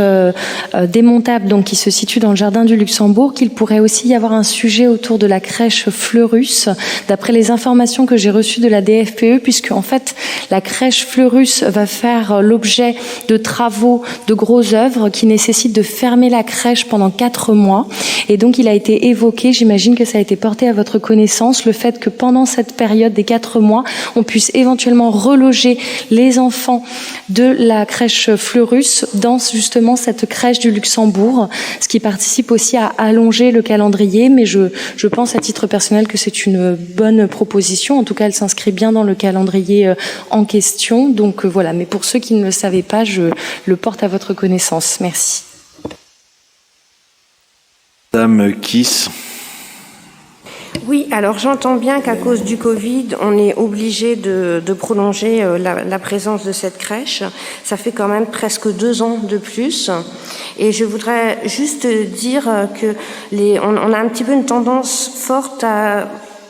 démontable, donc qui se situe dans le jardin du Luxembourg, qu'il pourrait aussi y avoir un sujet autour de la crèche Fleurus, d'après les informations que j'ai reçues de la DFPE, puisque en fait la crèche Fleurus va faire l'objet de travaux, de grosses œuvres qui nécessitent de fermer la crèche pendant 4 mois. Et donc il a été évoqué, j'imagine que ça a été porté à votre connaissance, le fait que pendant cette période des 4 mois, on puisse éventuellement reloger les enfants de la crèche Fleurus dans justement cette crèche du Luxembourg, ce qui participe aussi à allonger le calendrier, mais je pense à titre personnel que c'est une bonne proposition. En tout cas, elle s'inscrit bien dans le calendrier en question. Donc voilà, mais pour ceux qui ne le savaient pas, je le porte à votre connaissance. Merci. Madame Kiss. Oui, alors j'entends bien qu'à cause du Covid, on est obligé de prolonger la présence de cette crèche. Ça fait quand même presque 2 ans de plus. Et je voudrais juste dire que on a un petit peu une tendance forte à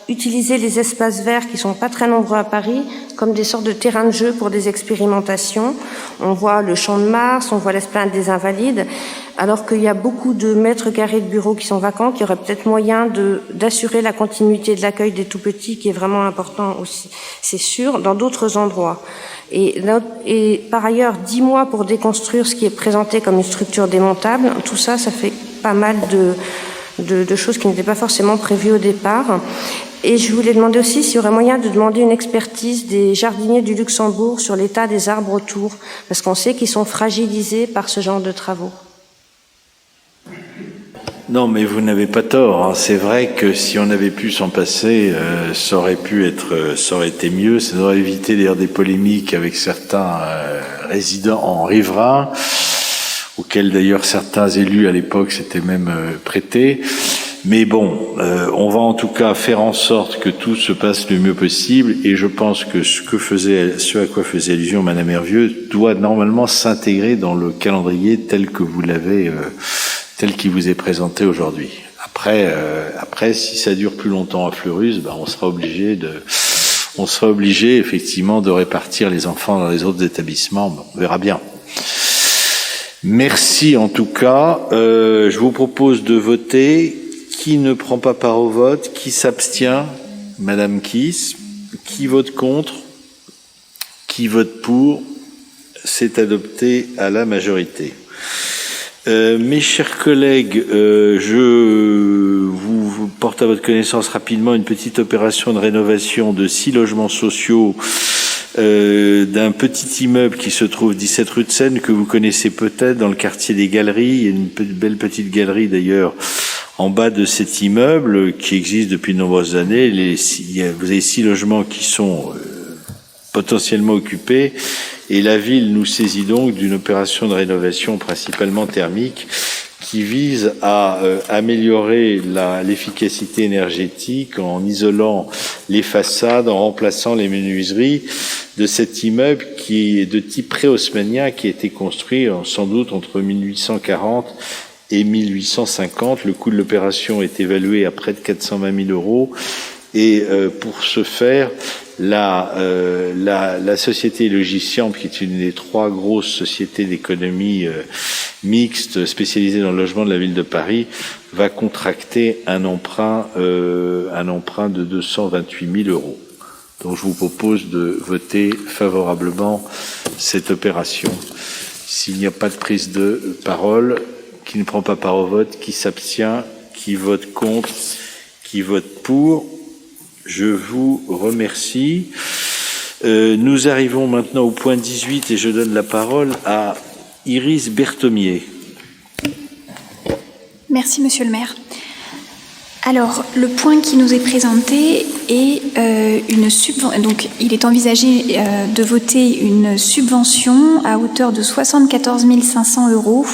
utiliser les espaces verts qui sont pas très nombreux à Paris comme des sortes de terrains de jeu pour des expérimentations. On voit le Champ de Mars, on voit l'Esplanade des Invalides, alors qu'il y a beaucoup de mètres carrés de bureaux qui sont vacants, qu'il y aurait peut-être moyen d'assurer la continuité de l'accueil des tout-petits, qui est vraiment important aussi, c'est sûr, dans d'autres endroits. Et par ailleurs, 10 mois pour déconstruire ce qui est présenté comme une structure démontable, tout ça, ça fait pas mal de choses qui n'étaient pas forcément prévues au départ. Et je voulais demander aussi s'il y aurait moyen de demander une expertise des jardiniers du Luxembourg sur l'état des arbres autour, parce qu'on sait qu'ils sont fragilisés par ce genre de travaux. Non, mais vous n'avez pas tort. C'est vrai que si on avait pu s'en passer, ça aurait été mieux. Ça aurait évité d'ailleurs des polémiques avec certains résidents en riverains, auxquels d'ailleurs certains élus à l'époque s'étaient même prêtés. Mais bon, on va en tout cas faire en sorte que tout se passe le mieux possible, et je pense que ce à quoi faisait allusion Madame Hervieux doit normalement s'intégrer dans le calendrier tel que vous l'avez, tel qui vous est présenté aujourd'hui. Après, si ça dure plus longtemps à Fleurus, on sera obligé effectivement de répartir les enfants dans les autres établissements. On verra bien. Merci en tout cas. Je vous propose de voter. Qui ne prend pas part au vote? Qui s'abstient? Madame Kiss. Qui vote contre? Qui vote pour? C'est adopté à la majorité. Mes chers collègues, je vous porte à votre connaissance rapidement une petite opération de rénovation de 6 logements sociaux d'un petit immeuble qui se trouve 17 rue de Seine, que vous connaissez peut-être, dans le quartier des Galeries. Il y a une belle petite galerie d'ailleurs en bas de cet immeuble qui existe depuis de nombreuses années. Vous avez 6 logements qui sont potentiellement occupés, et la ville nous saisit donc d'une opération de rénovation principalement thermique qui vise à améliorer l'efficacité énergétique en isolant les façades, en remplaçant les menuiseries de cet immeuble qui est de type pré-haussmannien, qui a été construit sans doute entre 1840 et 1850. Le coût de l'opération est évalué à près de 420 000 €. Et pour ce faire, la société Logiciamp, qui est une des 3 grosses sociétés d'économie mixte spécialisée dans le logement de la ville de Paris, va contracter un emprunt de 228 000 €. Donc je vous propose de voter favorablement cette opération. S'il n'y a pas de prise de parole, qui ne prend pas part au vote, qui s'abstient, qui vote contre, qui vote pour, je vous remercie. Nous arrivons maintenant au point 18 et je donne la parole à Iris Berthomier. Merci, Monsieur le maire. Alors, le point qui nous est présenté est une subvention. Donc, il est envisagé de voter une subvention à hauteur de 74 500 €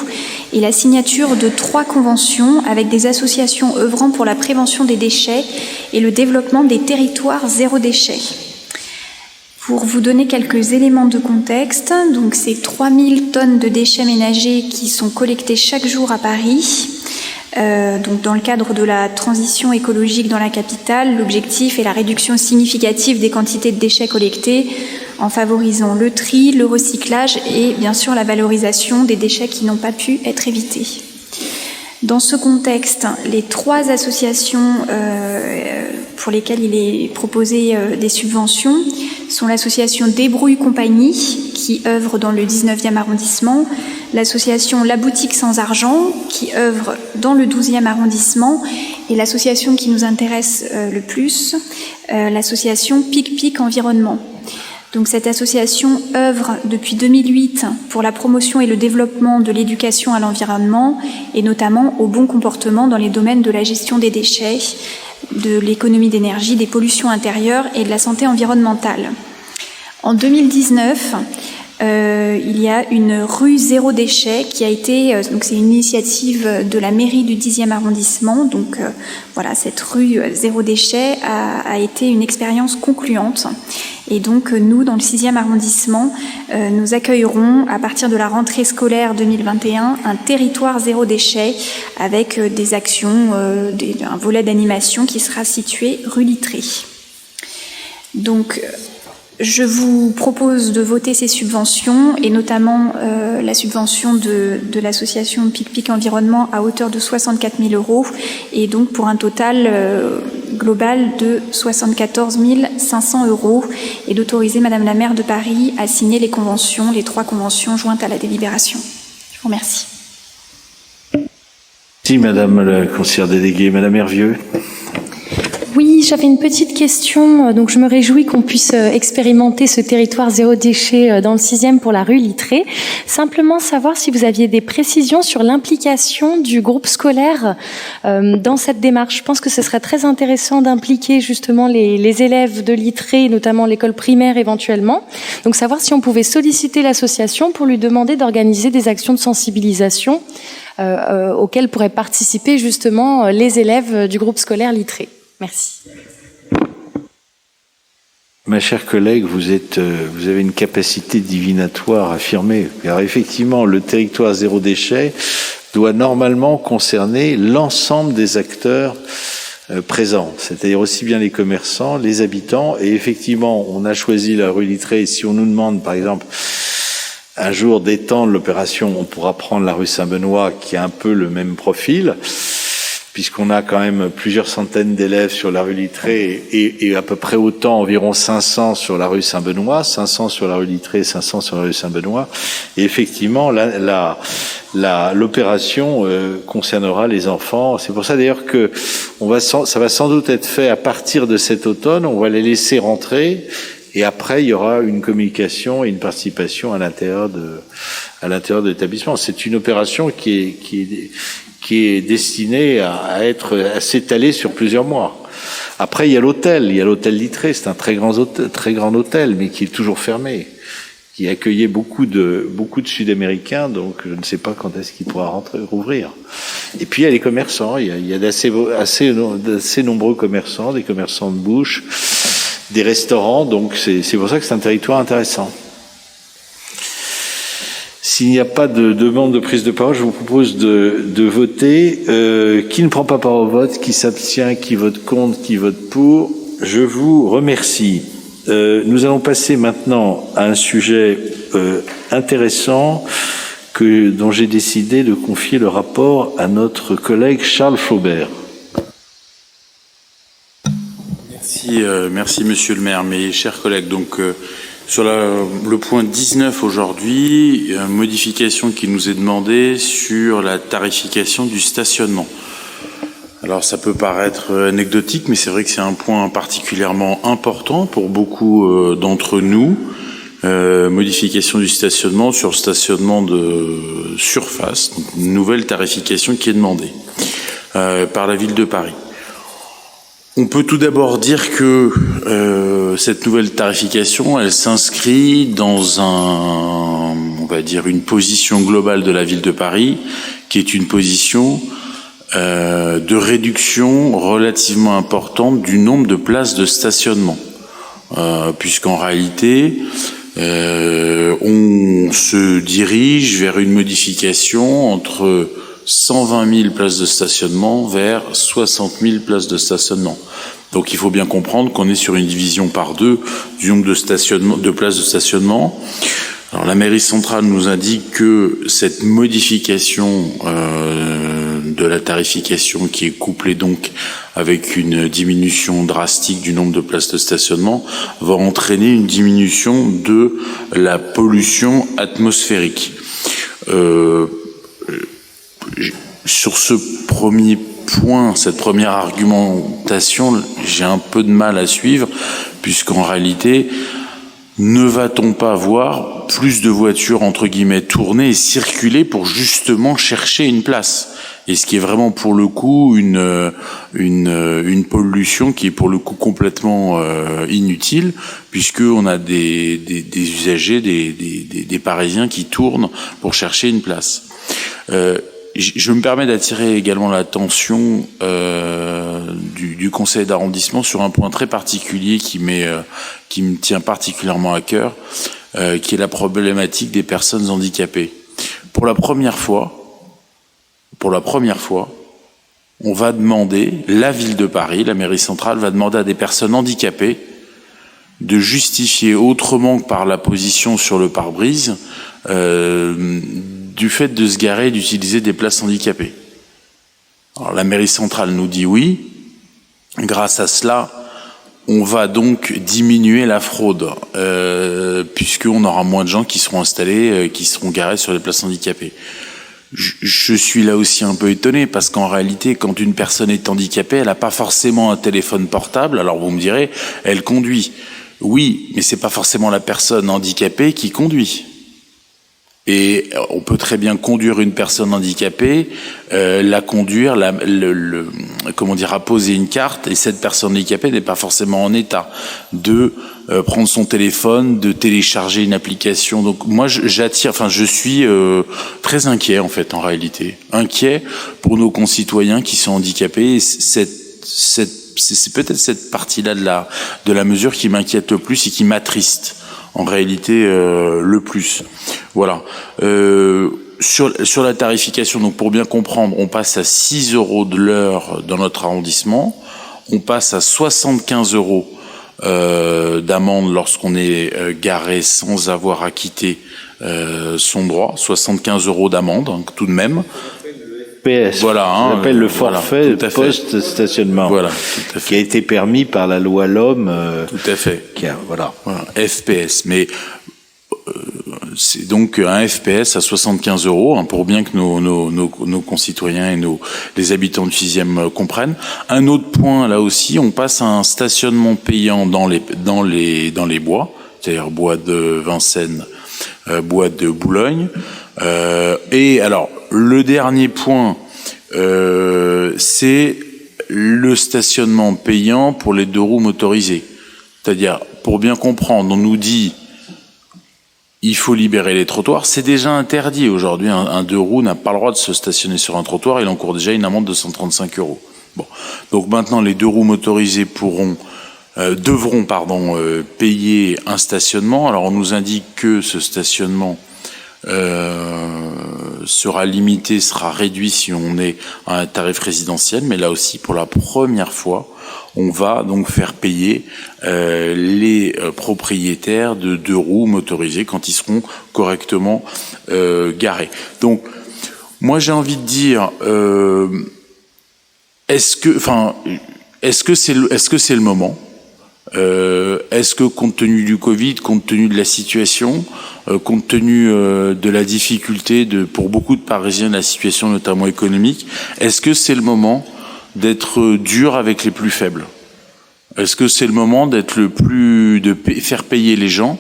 et la signature de 3 conventions avec des associations œuvrant pour la prévention des déchets et le développement des territoires zéro déchet. Pour vous donner quelques éléments de contexte, donc c'est 3000 tonnes de déchets ménagers qui sont collectés chaque jour à Paris. Donc dans le cadre de la transition écologique dans la capitale, l'objectif est la réduction significative des quantités de déchets collectés en favorisant le tri, le recyclage et bien sûr la valorisation des déchets qui n'ont pas pu être évités. Dans ce contexte, les 3 associations pour lesquelles il est proposé des subventions sont l'association Débrouille Compagnie, qui œuvre dans le 19e arrondissement, l'association La Boutique Sans Argent, qui œuvre dans le 12e arrondissement, et l'association qui nous intéresse le plus, l'association Pic Environnement. Donc cette association œuvre depuis 2008 pour la promotion et le développement de l'éducation à l'environnement et notamment au bon comportement dans les domaines de la gestion des déchets, de l'économie d'énergie, des pollutions intérieures et de la santé environnementale. En 2019, il y a une rue zéro déchet qui a été, donc c'est une initiative de la mairie du 10e arrondissement. Donc voilà, cette rue zéro déchet a été une expérience concluante. Et donc nous, dans le 6e arrondissement, nous accueillerons à partir de la rentrée scolaire 2021 un territoire zéro déchet avec des actions, un volet d'animation qui sera situé rue Littré. Donc je vous propose de voter ces subventions et notamment la subvention de l'association Pic Environnement à hauteur de 64 000 € et donc pour un total global de 74 500 € et d'autoriser Madame la maire de Paris à signer les 3 conventions jointes à la délibération. Je vous remercie. Merci Madame la conseillère déléguée. Madame Hervieux. Oui, j'avais une petite question. Donc, je me réjouis qu'on puisse expérimenter ce territoire zéro déchet dans le 6e pour la rue Littré. Simplement savoir si vous aviez des précisions sur l'implication du groupe scolaire dans cette démarche. Je pense que ce serait très intéressant d'impliquer justement les élèves de Littré, notamment l'école primaire éventuellement. Donc, savoir si on pouvait solliciter l'association pour lui demander d'organiser des actions de sensibilisation auxquelles pourraient participer justement les élèves du groupe scolaire Littré. Merci. Ma chère collègue, vous avez une capacité divinatoire affirmée. Car effectivement, le territoire zéro déchet doit normalement concerner l'ensemble des acteurs présents, c'est-à-dire aussi bien les commerçants, les habitants. Et effectivement, on a choisi la rue Littré. Et si on nous demande, par exemple, un jour d'étendre l'opération, on pourra prendre la rue Saint-Benoît, qui a un peu le même profil, puisqu'on a quand même plusieurs centaines d'élèves sur la rue Littré et à peu près autant, environ 500 sur la rue Saint-Benoît, 500 sur la rue Littré, 500 sur la rue Saint-Benoît. Et effectivement, l'opération concernera les enfants. C'est pour ça d'ailleurs que ça va sans doute être fait à partir de cet automne. On va les laisser rentrer. Et après, il y aura une communication et une participation à l'intérieur de l'établissement. C'est une opération qui est destinée à s'étaler sur plusieurs mois. Après, il y a l'hôtel Littré. C'est un très grand hôtel, mais qui est toujours fermé, qui accueillait beaucoup de Sud-Américains. Donc, je ne sais pas quand est-ce qu'il pourra rouvrir. Et puis, il y a les commerçants. Il y a d'assez nombreux commerçants, des commerçants de bouche, des restaurants, donc c'est pour ça que c'est un territoire intéressant. S'il n'y a pas de demande de prise de parole, je vous propose de voter. Qui ne prend pas part au vote, qui s'abstient, qui vote contre, qui vote pour, je vous remercie. Nous allons passer maintenant à un sujet intéressant dont j'ai décidé de confier le rapport à notre collègue Charles Faubert. Merci Monsieur le maire, mes chers collègues. Donc sur le point 19 aujourd'hui, modification qui nous est demandée sur la tarification du stationnement. Alors ça peut paraître anecdotique, mais c'est vrai que c'est un point particulièrement important pour beaucoup d'entre nous. Modification du stationnement sur le stationnement de surface, donc une nouvelle tarification qui est demandée par la ville de Paris. On peut tout d'abord dire que cette nouvelle tarification, elle s'inscrit dans on va dire une position globale de la ville de Paris, qui est une position de réduction relativement importante du nombre de places de stationnement, puisqu'en réalité, on se dirige vers une modification entre 120 000 places de stationnement vers 60 000 places de stationnement. Donc il faut bien comprendre qu'on est sur une division par deux du nombre de places de stationnement. Alors la mairie centrale nous indique que cette modification de la tarification, qui est couplée donc avec une diminution drastique du nombre de places de stationnement, va entraîner une diminution de la pollution atmosphérique. Sur ce premier point, cette première argumentation, j'ai un peu de mal à suivre, puisqu'en réalité, ne va-t-on pas voir plus de voitures, entre guillemets, tourner et circuler pour justement chercher une place? Et ce qui est vraiment pour le coup une pollution qui est pour le coup complètement inutile, puisqu'on a des usagers, des Parisiens qui tournent pour chercher une place. Je me permets d'attirer également l'attention du conseil d'arrondissement sur un point très particulier qui me tient particulièrement à cœur, qui est la problématique des personnes handicapées. Pour la première fois, on va demander, la ville de Paris, la mairie centrale, va demander à des personnes handicapées de justifier autrement que par la position sur le pare-brise du fait de se garer et d'utiliser des places handicapées. Alors la mairie centrale nous dit oui. Grâce à cela, on va donc diminuer la fraude, puisqu'on aura moins de gens qui seront installés, qui seront garés sur les places handicapées. Je suis là aussi un peu étonné, parce qu'en réalité, quand une personne est handicapée, elle n'a pas forcément un téléphone portable. Alors vous me direz, elle conduit. Oui, mais c'est pas forcément la personne handicapée qui conduit. Et on peut très bien conduire une personne handicapée, la conduire, apposer une carte, et cette personne handicapée n'est pas forcément en état de prendre son téléphone, de télécharger une application. Donc moi, je suis très inquiet en fait, en réalité, inquiet pour nos concitoyens qui sont handicapés. Et c'est peut-être cette partie-là de la mesure qui m'inquiète le plus et qui m'attriste. En réalité, le plus. Voilà. Sur la tarification, donc pour bien comprendre, on passe à 6 € de l'heure dans notre arrondissement. On passe à 75 € d'amende lorsqu'on est garé sans avoir acquitté son droit, 75 € d'amende, hein, tout de même. PS, voilà, on appelle le forfait post-stationnement, voilà, tout à fait. Qui a été permis par la loi L'Homme. Tout à fait. Voilà. FPS, mais c'est donc un FPS à 75 € hein, pour bien que nos concitoyens et les habitants du 6e comprennent. Un autre point là aussi, on passe à un stationnement payant dans les bois, c'est-à-dire bois de Vincennes, bois de Boulogne. Et alors le dernier point, c'est le stationnement payant pour les 2 roues motorisées. C'est-à-dire, pour bien comprendre, on nous dit il faut libérer les trottoirs. C'est déjà interdit aujourd'hui. Un 2 roues n'a pas le droit de se stationner sur un trottoir. Il encourt déjà une amende de 135 €. Bon. Donc maintenant, les 2 roues motorisées devront payer un stationnement. Alors on nous indique que ce stationnement sera limité, sera réduit si on est à un tarif résidentiel. Mais là aussi, pour la première fois, on va donc faire payer les propriétaires de 2 roues motorisées quand ils seront correctement garés. Donc, moi j'ai envie de dire, est-ce que c'est le moment? Est-ce que compte tenu du Covid, compte tenu de la situation, compte tenu de la difficulté pour beaucoup de Parisiens, de la situation notamment économique, est-ce que c'est le moment d'être dur avec les plus faibles? Est-ce que c'est le moment de faire payer les gens?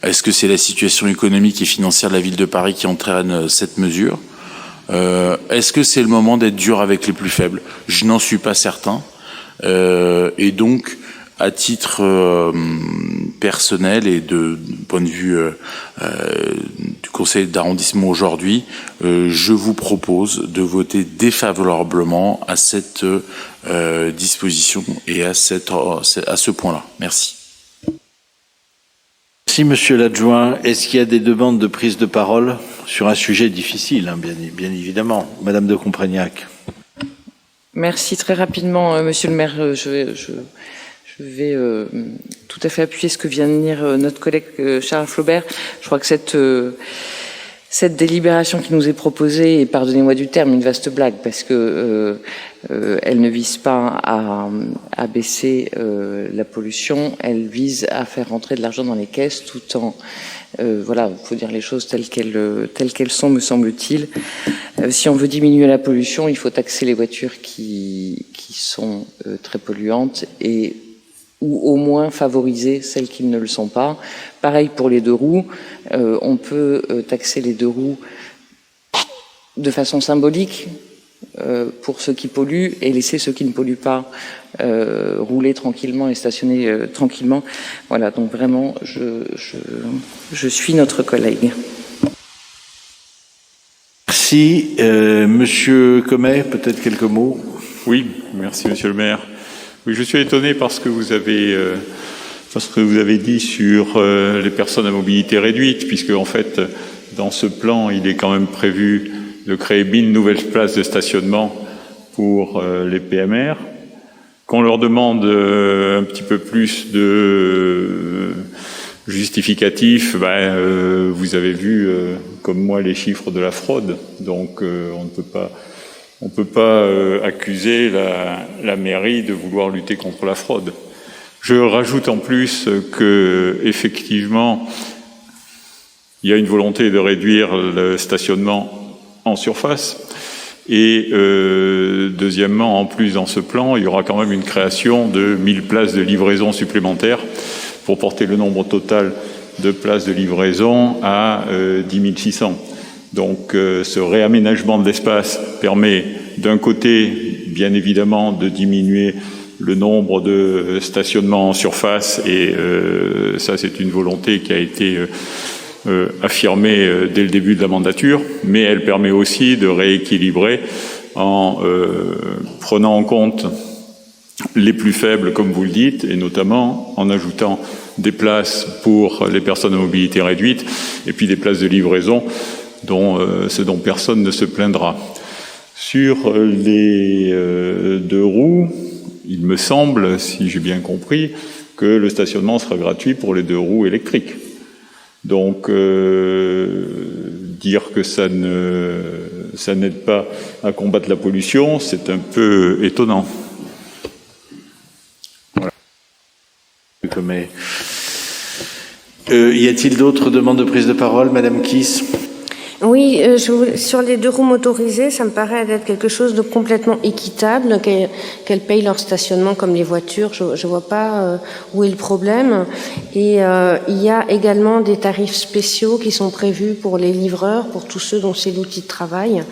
Est-ce que c'est la situation économique et financière de la ville de Paris qui entraîne cette mesure? Est-ce que c'est le moment d'être dur avec les plus faibles? Je n'en suis pas certain. Et donc, à titre personnel et de point de vue du conseil d'arrondissement aujourd'hui, je vous propose de voter défavorablement à cette disposition et à ce point-là. Merci. Merci, monsieur l'adjoint. Est-ce qu'il y a des demandes de prise de parole sur un sujet difficile, hein, bien évidemment? Madame de Comprignac. Merci. Très rapidement, monsieur le maire, je vais tout à fait appuyer ce que vient de dire notre collègue Charles Flaubert. Je crois que cette délibération qui nous est proposée, et pardonnez-moi du terme, une vaste blague, parce que elle ne vise pas à baisser la pollution, elle vise à faire rentrer de l'argent dans les caisses tout en... voilà, il faut dire les choses telles qu'elles sont, me semble-t-il. Si on veut diminuer la pollution, il faut taxer les voitures qui sont très polluantes ou au moins favoriser celles qui ne le sont pas. Pareil pour les 2 roues, on peut taxer les 2 roues de façon symbolique pour ceux qui polluent et laisser ceux qui ne polluent pas rouler tranquillement et stationner tranquillement. Voilà, donc vraiment, je suis notre collègue. Merci. Monsieur Comet, peut-être quelques mots? Oui, merci monsieur le maire. Oui, je suis étonné par ce que vous avez dit sur les personnes à mobilité réduite, puisque en fait, dans ce plan, il est quand même prévu de créer 1000 nouvelles places de stationnement pour les PMR. Qu'on leur demande un petit peu plus de justificatifs, vous avez vu, comme moi, les chiffres de la fraude, donc on ne peut pas accuser la mairie de vouloir lutter contre la fraude. Je rajoute en plus que effectivement, il y a une volonté de réduire le stationnement en surface. Et deuxièmement, en plus dans ce plan, il y aura quand même une création de 1000 places de livraison supplémentaires pour porter le nombre total de places de livraison à 10 600. Donc ce réaménagement de l'espace permet d'un côté, bien évidemment, de diminuer le nombre de stationnements en surface et ça c'est une volonté qui a été affirmée dès le début de la mandature, mais elle permet aussi de rééquilibrer en prenant en compte les plus faibles, comme vous le dites, et notamment en ajoutant des places pour les personnes à mobilité réduite et puis des places de livraison ce dont personne ne se plaindra. Sur les 2 roues, il me semble, si j'ai bien compris, que le stationnement sera gratuit pour les 2 roues électriques. Donc, dire que ça n'aide pas à combattre la pollution, c'est un peu étonnant. Voilà. Y a-t-il d'autres demandes de prise de parole, Madame Kiss? Oui, sur les 2 roues motorisées, ça me paraît être quelque chose de complètement équitable, qu'elles payent leur stationnement comme les voitures. Je vois pas où est le problème. Et il y a également des tarifs spéciaux qui sont prévus pour les livreurs, pour tous ceux dont c'est l'outil de travail.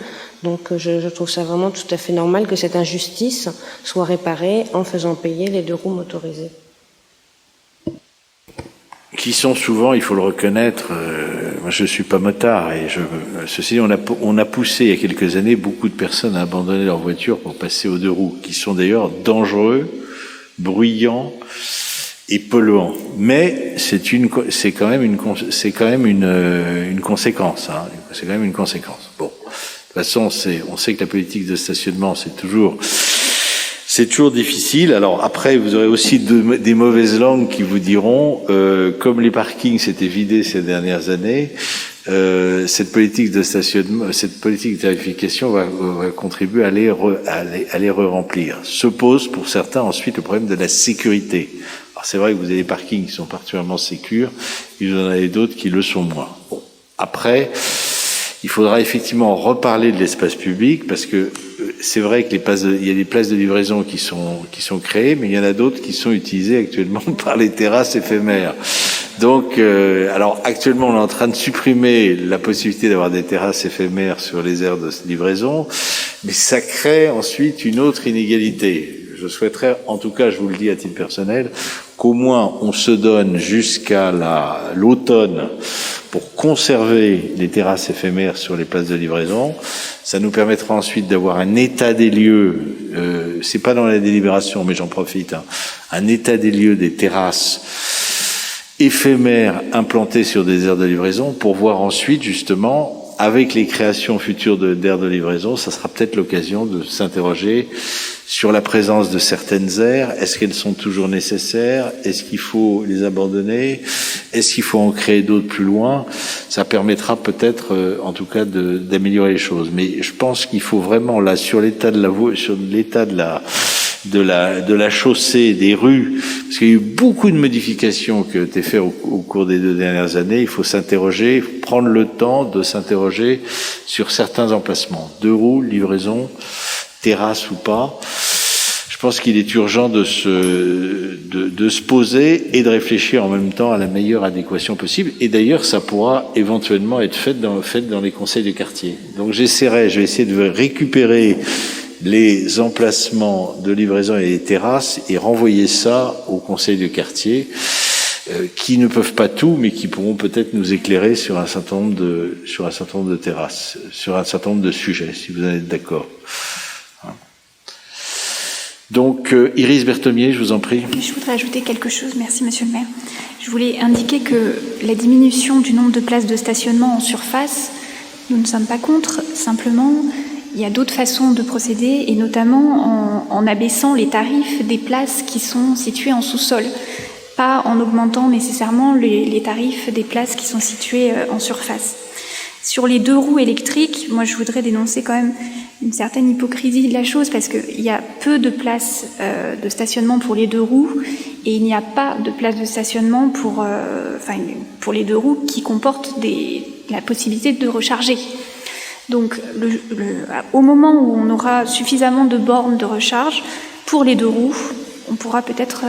Donc je trouve ça vraiment tout à fait normal que cette injustice soit réparée en faisant payer les 2 roues motorisées. Qui sont souvent, il faut le reconnaître, moi je suis pas motard, et ceci dit, on a poussé il y a quelques années beaucoup de personnes à abandonner leur voiture pour passer aux 2 roues, qui sont d'ailleurs dangereux, bruyants et polluants. Mais c'est quand même une conséquence, hein. C'est quand même une conséquence. Bon, de toute façon, on sait que la politique de stationnement, c'est toujours difficile. Alors après, vous aurez aussi des mauvaises langues qui vous diront, comme les parkings s'étaient vidés ces dernières années, cette politique de stationnement, cette politique de tarification va contribuer à les re-remplir. Se pose pour certains ensuite le problème de la sécurité. Alors c'est vrai que vous avez des parkings qui sont particulièrement sécures, il y en a d'autres qui le sont moins. Bon. Après, il faudra effectivement reparler de l'espace public, parce que c'est vrai que il y a des places de livraison qui sont créées, mais il y en a d'autres qui sont utilisées actuellement par les terrasses éphémères. Donc, alors actuellement, on est en train de supprimer la possibilité d'avoir des terrasses éphémères sur les aires de livraison, mais ça crée ensuite une autre inégalité. Je souhaiterais, en tout cas, je vous le dis à titre personnel, qu'au moins on se donne jusqu'à l'automne pour conserver les terrasses éphémères sur les places de livraison. Ça nous permettra ensuite d'avoir un état des lieux, c'est pas dans la délibération, mais j'en profite, hein, un état des lieux des terrasses éphémères implantées sur des aires de livraison, pour voir ensuite, justement, avec les créations futures d'aires de livraison, ça sera peut-être l'occasion de s'interroger sur la présence de certaines aires. Est-ce qu'elles sont toujours nécessaires? Est-ce qu'il faut les abandonner? Est-ce qu'il faut en créer d'autres plus loin? Ça permettra peut-être, en tout cas, d'améliorer les choses. Mais je pense qu'il faut vraiment, là, sur l'état de la chaussée, des rues, parce qu'il y a eu beaucoup de modifications qui ont été faites au cours des 2 dernières années. Il faut s'interroger, prendre le temps de s'interroger sur certains emplacements. 2 roues, livraison, terrasse ou pas. Je pense qu'il est urgent de se poser et de réfléchir en même temps à la meilleure adéquation possible. Et d'ailleurs, ça pourra éventuellement être fait dans les conseils de quartier. Donc je vais essayer de récupérer les emplacements de livraison et les terrasses et renvoyer ça au conseil de quartier, qui ne peuvent pas tout, mais qui pourront peut-être nous éclairer sur un certain nombre de terrasses, sur un certain nombre de sujets, si vous en êtes d'accord. Donc, Iris Berthomier, je vous en prie. Je voudrais ajouter quelque chose. Merci, Monsieur le maire. Je voulais indiquer que la diminution du nombre de places de stationnement en surface, nous ne sommes pas contre. Simplement, il y a d'autres façons de procéder, et notamment en abaissant les tarifs des places qui sont situées en sous-sol, pas en augmentant nécessairement les tarifs des places qui sont situées en surface. Sur les 2 roues électriques, moi je voudrais dénoncer quand même une certaine hypocrisie de la chose, parce qu'il y a peu de places de stationnement pour les 2 roues, et il n'y a pas de place de stationnement pour les 2 roues qui comportent la possibilité de recharger. Donc au moment où on aura suffisamment de bornes de recharge pour les 2 roues, on pourra peut-être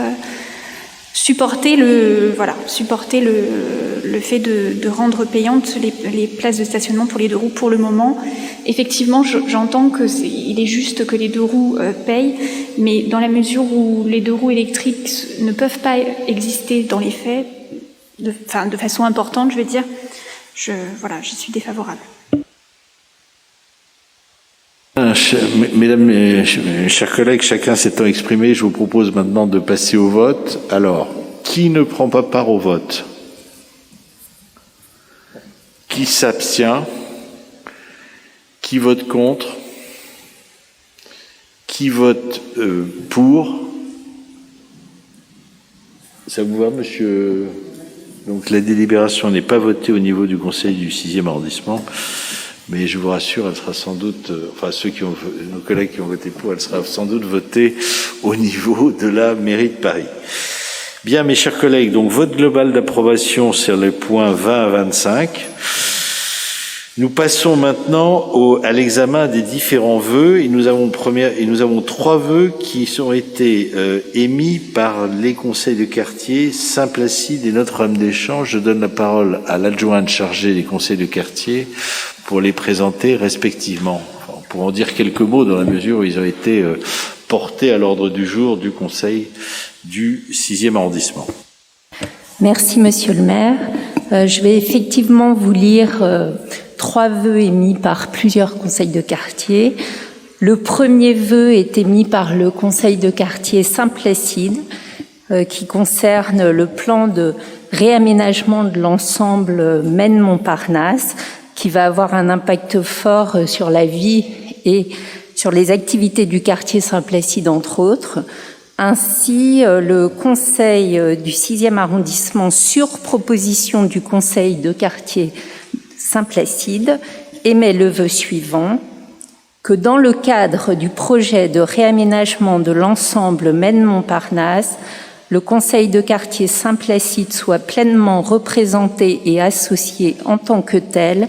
supporter le fait de rendre payantes les places de stationnement pour les 2 roues pour le moment. Effectivement, j'entends qu'il est juste que les 2 roues payent, mais dans la mesure où les 2 roues électriques ne peuvent pas exister dans les faits, de façon importante, je veux dire, j'y suis défavorable. Mesdames, mes chers collègues, chacun s'étant exprimé, je vous propose maintenant de passer au vote. Alors, qui ne prend pas part au vote? Qui s'abstient? Qui vote contre? Qui vote pour? Ça vous va, monsieur Donc la délibération n'est pas votée au niveau du conseil du 6e arrondissement, mais je vous rassure, elle sera sans doute, nos collègues qui ont voté pour, elle sera sans doute votée au niveau de la mairie de Paris. Bien, mes chers collègues, donc vote global d'approbation sur les points 20 à 25. Nous passons maintenant à l'examen des différents vœux et nous avons 3 vœux qui ont été émis par les conseils de quartier Saint-Placide et Notre-Dame-des-Champs. Je donne la parole à l'adjointe chargée des conseils de quartier pour les présenter respectivement. Enfin, pour en dire quelques mots dans la mesure où ils ont été portés à l'ordre du jour du conseil du 6e arrondissement. Merci, Monsieur le maire. Je vais effectivement vous lire 3 vœux émis par plusieurs conseils de quartier. Le premier vœu est émis par le conseil de quartier Saint-Placide, qui concerne le plan de réaménagement de l'ensemble Maine-Montparnasse, qui va avoir un impact fort sur la vie et sur les activités du quartier Saint-Placide, entre autres. Ainsi, le conseil du 6e arrondissement, sur proposition du conseil de quartier Saint-Placide, émet le vœu suivant: que dans le cadre du projet de réaménagement de l'ensemble Maine-Montparnasse, le conseil de quartier Saint-Placide soit pleinement représenté et associé en tant que tel,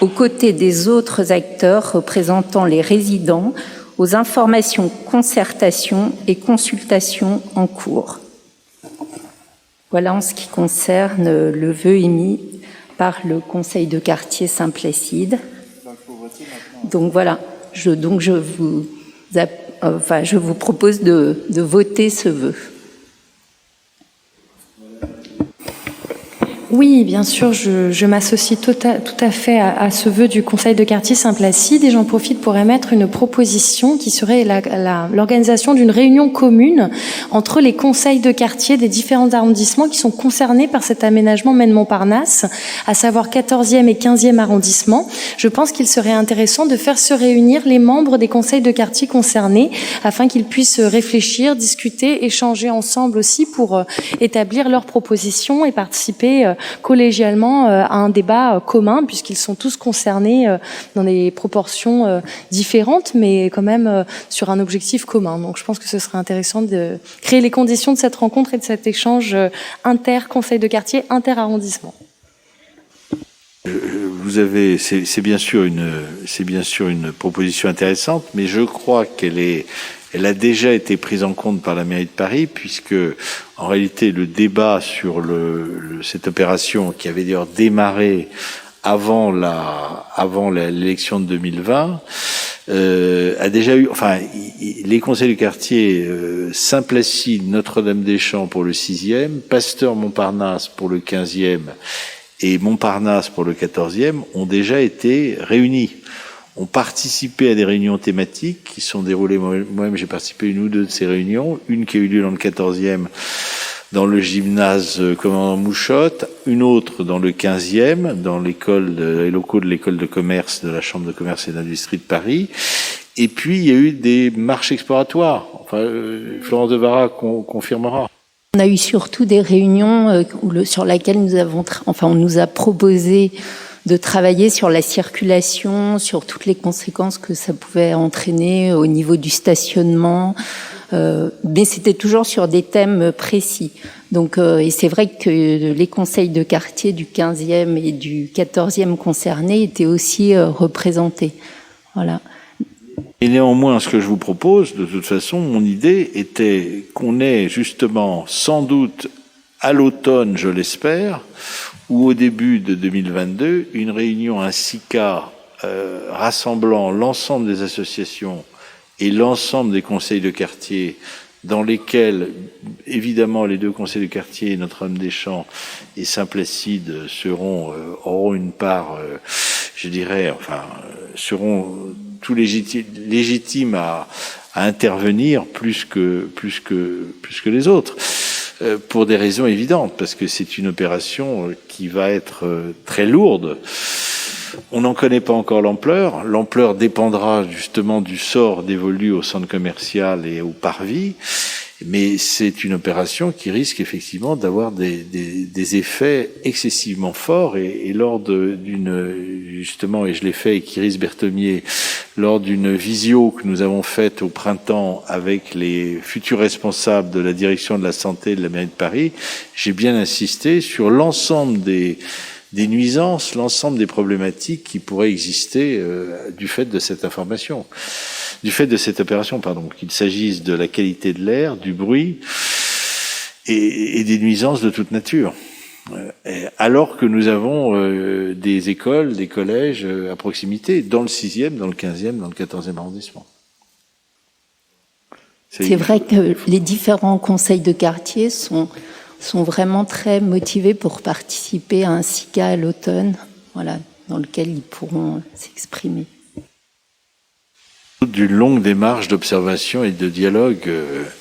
aux côtés des autres acteurs représentant les résidents, aux informations, concertations et consultations en cours. Voilà en ce qui concerne le vœu émis par le conseil de quartier Saint-Placide. Donc voilà, je vous propose de voter ce vœu. Oui, bien sûr, je m'associe tout à fait à ce vœu du conseil de quartier Saint-Placide et j'en profite pour émettre une proposition qui serait l'organisation d'une réunion commune entre les conseils de quartier des différents arrondissements qui sont concernés par cet aménagement Maine-Montparnasse, à savoir 14e et 15e arrondissement. Je pense qu'il serait intéressant de faire se réunir les membres des conseils de quartier concernés afin qu'ils puissent réfléchir, discuter, échanger ensemble aussi pour établir leurs propositions et participer collégialement à un débat commun, puisqu'ils sont tous concernés dans des proportions différentes, mais quand même sur un objectif commun. Donc je pense que ce serait intéressant de créer les conditions de cette rencontre et de cet échange inter-conseil de quartier, inter-arrondissement. C'est bien sûr une proposition intéressante, mais je crois elle a déjà été prise en compte par la mairie de Paris, puisque en réalité le débat sur cette opération qui avait d'ailleurs démarré avant l'élection de 2020 a déjà eu, les conseils du quartier Saint-Placide, Notre-Dame-des-Champs pour le 6e, Pasteur-Montparnasse pour le 15e et Montparnasse pour le 14e ont déjà été réunis. Ont participé à des réunions thématiques qui sont déroulées. Moi-même, j'ai participé à 1 ou 2 de ces réunions. Une qui a eu lieu dans le 14e, dans le gymnase Commandant Mouchotte. Une autre dans le 15e, dans les locaux de l'école de commerce de la Chambre de commerce et d'industrie de Paris. Et puis, il y a eu des marches exploratoires. Florence Devara confirmera. On a eu surtout des réunions sur lesquelles on nous a proposé de travailler sur la circulation, sur toutes les conséquences que ça pouvait entraîner au niveau du stationnement, mais c'était toujours sur des thèmes précis. Donc, et c'est vrai que les conseils de quartier du 15e et du 14e concernés étaient aussi représentés. Voilà. Et néanmoins, ce que je vous propose, de toute façon, mon idée était qu'on ait justement, sans doute, à l'automne, je l'espère, ou au début de 2022, une réunion, un SICA rassemblant l'ensemble des associations et l'ensemble des conseils de quartier, dans lesquels, évidemment, les 2 conseils de quartier, Notre-Dame-des-Champs et Saint-Placide, auront une part, seront tout légitimes à intervenir plus que les autres. Pour des raisons évidentes, parce que c'est une opération qui va être très lourde. On n'en connaît pas encore l'ampleur. L'ampleur dépendra justement du sort dévolu au centre commercial et au parvis. Mais c'est une opération qui risque effectivement d'avoir des effets excessivement forts et lors justement, et je l'ai fait avec Iris Berthemier, lors d'une visio que nous avons faite au printemps avec les futurs responsables de la direction de la santé de la mairie de Paris, j'ai bien insisté sur l'ensemble des nuisances, l'ensemble des problématiques qui pourraient exister du fait de cette opération, qu'il s'agisse de la qualité de l'air, du bruit et des nuisances de toute nature. Alors que nous avons des écoles, des collèges à proximité, dans le 6e, dans le 15e, dans le 14e arrondissement. C'est vrai que les différents conseils de quartier sont vraiment très motivés pour participer à un SICA à l'automne, voilà, dans lequel ils pourront s'exprimer. D'une longue démarche d'observation et de dialogue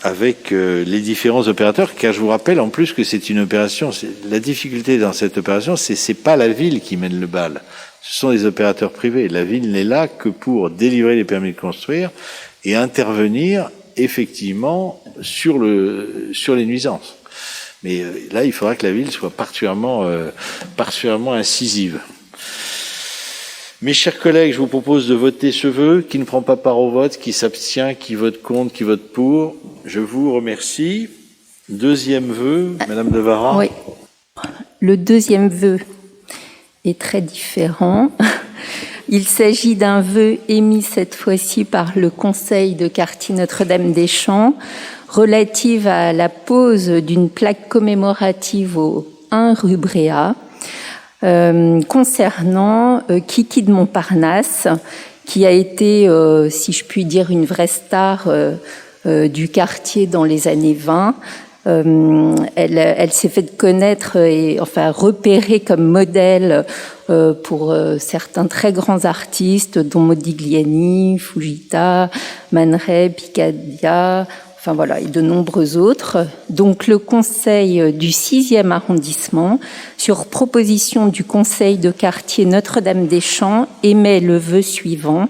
avec les différents opérateurs, car je vous rappelle en plus que c'est une opération, la difficulté dans cette opération, c'est pas la ville qui mène le bal, ce sont des opérateurs privés. La ville n'est là que pour délivrer les permis de construire et intervenir effectivement sur les nuisances. Mais là, il faudra que la ville soit particulièrement incisive. Mes chers collègues, je vous propose de voter ce vœu. Qui ne prend pas part au vote, qui s'abstient, qui vote contre, qui vote pour. Je vous remercie. Deuxième vœu, Madame de Vara. Oui. Le deuxième vœu est très différent. Il s'agit d'un vœu émis cette fois-ci par le Conseil de quartier Notre-Dame-des-Champs relative à la pose d'une plaque commémorative au 1 rue Bréa. Concernant Kiki de Montparnasse, qui a été, si je puis dire, une vraie star du quartier dans les années 20. Elle s'est fait connaître et enfin repérée comme modèle pour certains très grands artistes, dont Modigliani, Fujita, Man Ray, Picabia, enfin voilà, et de nombreux autres. Donc le conseil du 6e arrondissement, sur proposition du conseil de quartier Notre-Dame-des-Champs, émet le vœu suivant.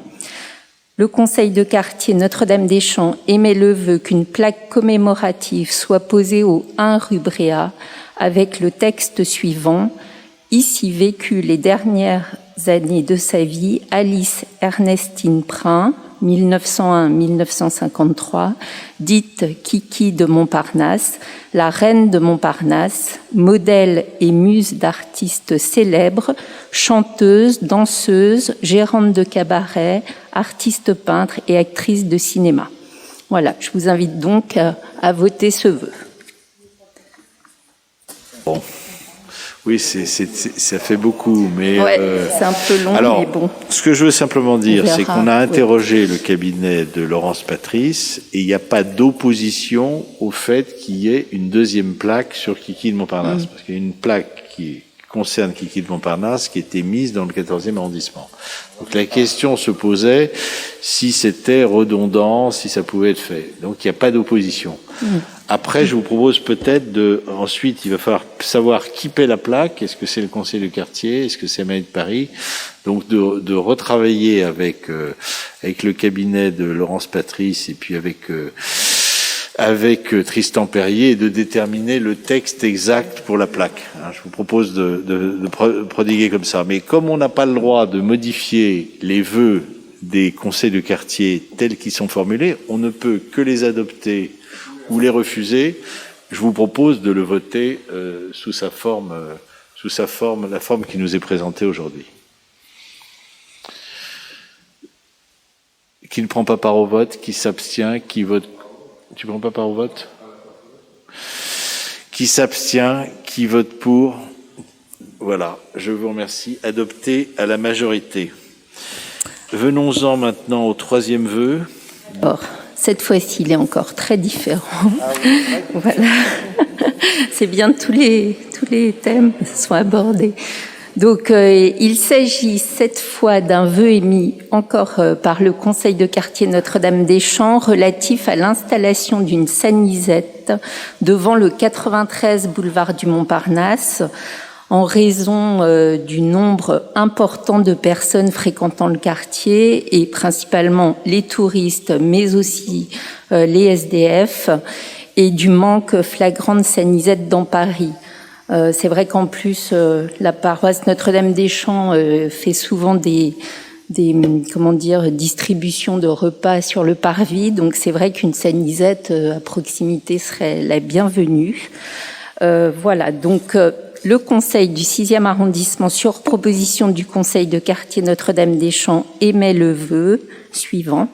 Le conseil de quartier Notre-Dame-des-Champs émet le vœu qu'une plaque commémorative soit posée au 1 rue Bréa avec le texte suivant. Ici vécut les dernières années de sa vie Alice Ernestine Prin, 1901-1953, dite Kiki de Montparnasse, la reine de Montparnasse, modèle et muse d'artistes célèbres, chanteuse, danseuse, gérante de cabaret, artiste peintre et actrice de cinéma. Voilà, je vous invite donc à voter ce vœu. Bon. Oui, ça fait beaucoup, mais ouais, c'est un peu long, alors, mais bon. Ce que je veux simplement dire, c'est qu'on a interrogé le cabinet de Laurence Patrice et il n'y a pas d'opposition au fait qu'il y ait une deuxième plaque sur Kiki de Montparnasse, parce qu'il y a une plaque qui concerne Kiki de Montparnasse qui était mise dans le 14e arrondissement. Donc la question se posait si c'était redondant, si ça pouvait être fait. Donc il n'y a pas d'opposition. Après, je vous propose peut-être ensuite, il va falloir savoir qui paie la plaque. Est-ce que c'est le conseil de quartier? Est-ce que c'est la mairie de Paris? Donc, de retravailler avec le cabinet de Laurence Patrice et puis avec Tristan Perrier et de déterminer le texte exact pour la plaque. Je vous propose de prodiguer comme ça. Mais comme on n'a pas le droit de modifier les vœux des conseils de quartier tels qu'ils sont formulés, on ne peut que les adopter ou les refuser. Je vous propose de le voter sous la forme qui nous est présentée aujourd'hui. Qui ne prend pas part au vote, qui s'abstient, qui vote. Tu prends pas part au vote? Qui s'abstient, qui vote pour? Voilà, je vous remercie. Adopté à la majorité. Venons-en maintenant au troisième vœu. Or, cette fois-ci, il est encore très différent. Voilà. C'est bien tous les thèmes sont abordés. Donc, il s'agit cette fois d'un vœu émis encore par le Conseil de quartier Notre-Dame-des-Champs relatif à l'installation d'une sanisette devant le 93 boulevard du Montparnasse en raison du nombre important de personnes fréquentant le quartier et principalement les touristes, mais aussi les SDF. et du manque flagrant de sanisettes dans Paris. C'est vrai qu'en plus, la paroisse Notre-Dame-des-Champs fait souvent des distributions de repas sur le parvis. Donc c'est vrai qu'une sanisette à proximité serait la bienvenue. Voilà, donc le conseil du 6e arrondissement, sur proposition du conseil de quartier Notre-Dame-des-Champs, émet le vœu suivant.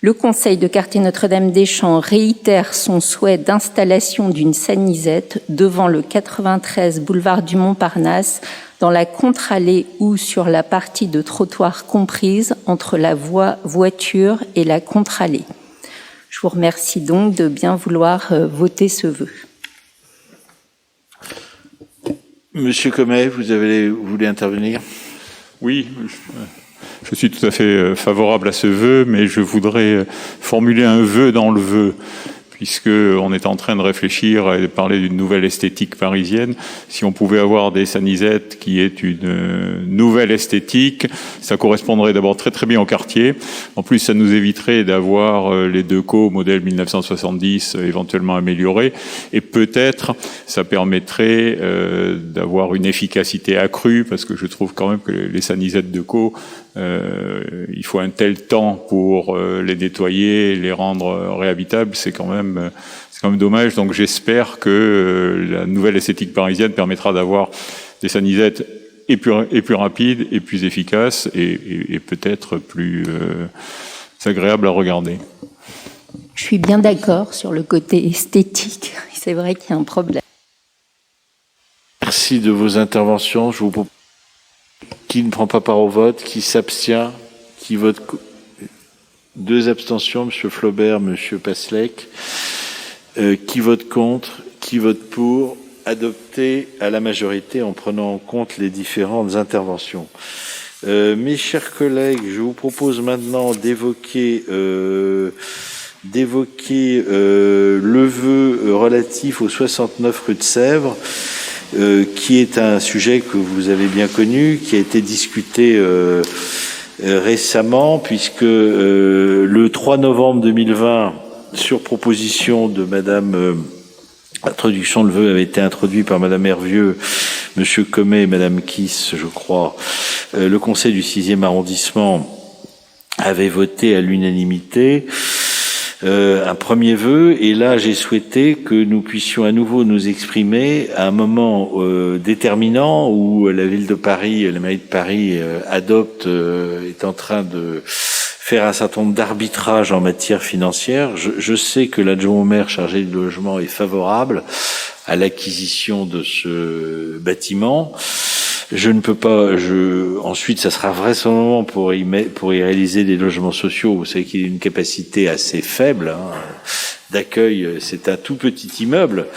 Le conseil de quartier Notre-Dame-des-Champs réitère son souhait d'installation d'une sanisette devant le 93 boulevard du Montparnasse, dans la contre-allée ou sur la partie de trottoir comprise entre la voie voiture et la contre-allée. Je vous remercie donc de bien vouloir voter ce vœu. Monsieur Comet, vous voulez intervenir? Oui, je suis tout à fait favorable à ce vœu, mais je voudrais formuler un vœu dans le vœu, puisqu'on est en train de réfléchir et de parler d'une nouvelle esthétique parisienne. Si on pouvait avoir des sanisettes qui aient une nouvelle esthétique, ça correspondrait d'abord très très bien au quartier. En plus, ça nous éviterait d'avoir les Decaux modèle 1970 éventuellement améliorés. Et peut-être, ça permettrait d'avoir une efficacité accrue, parce que je trouve quand même que les sanisettes Decaux, il faut un tel temps pour les nettoyer, les rendre réhabitables, c'est quand même dommage. Donc j'espère que la nouvelle esthétique parisienne permettra d'avoir des sanisettes et plus rapides et plus efficaces et peut-être plus agréables à regarder. Je suis bien d'accord sur le côté esthétique. C'est vrai qu'il y a un problème. Merci de vos interventions. Je vous propose qui ne prend pas part au vote, qui s'abstient, qui vote. 2 abstentions, M. Flaubert, M. Passlec. Qui vote contre, qui vote pour, adopté à la majorité en prenant en compte les différentes interventions. Mes chers collègues, je vous propose maintenant d'évoquer le vœu relatif au 69 rue de Sèvres, qui est un sujet que vous avez bien connu, qui a été discuté récemment, puisque le 3 novembre 2020, sur proposition de Madame, l'introduction de vœu avait été introduite par Madame Hervieux, Monsieur Comet et Madame Kiss, je crois. Le Conseil du 6e arrondissement avait voté à l'unanimité un premier vœu, et là j'ai souhaité que nous puissions à nouveau nous exprimer à un moment déterminant où la ville de Paris, la mairie de Paris est en train de faire un certain nombre d'arbitrages en matière financière. Je sais que l'adjoint au maire chargé du logement est favorable à l'acquisition de ce bâtiment. Je ne peux pas. Ensuite, ça sera vraisemblablement pour y réaliser des logements sociaux. Vous savez qu'il y a une capacité assez faible d'accueil. C'est un tout petit immeuble,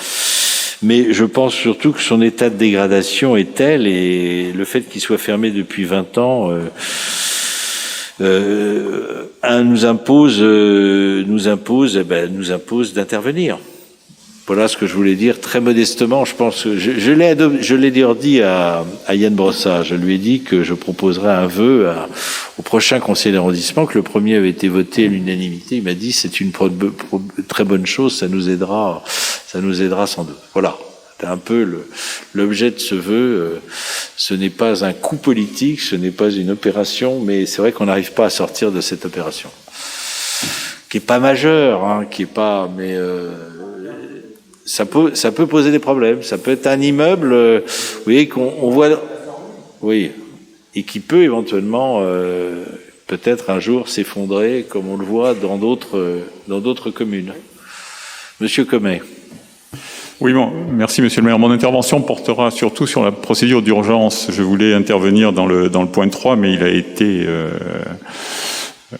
mais je pense surtout que son état de dégradation est tel, et le fait qu'il soit fermé depuis 20 ans nous impose d'intervenir. Voilà ce que je voulais dire très modestement. Je pense que je l'ai dit à Yann Brossard. Je lui ai dit que je proposerais un vœu au prochain conseil d'arrondissement, que le premier avait été voté à l'unanimité. Il m'a dit c'est une très bonne chose, ça nous aidera sans doute. Voilà. C'est un peu l'objet de ce vœu. Ce n'est pas un coup politique, ce n'est pas une opération, mais c'est vrai qu'on n'arrive pas à sortir de cette opération, qui est pas majeure, mais ça peut poser des problèmes. Ça peut être un immeuble, vous voyez, qu'on voit, oui, et qui peut éventuellement peut-être un jour s'effondrer, comme on le voit dans d'autres communes. Monsieur Comet. Oui, bon, merci Monsieur le maire. Mon intervention portera surtout sur la procédure d'urgence. Je voulais intervenir dans le point 3, mais il a été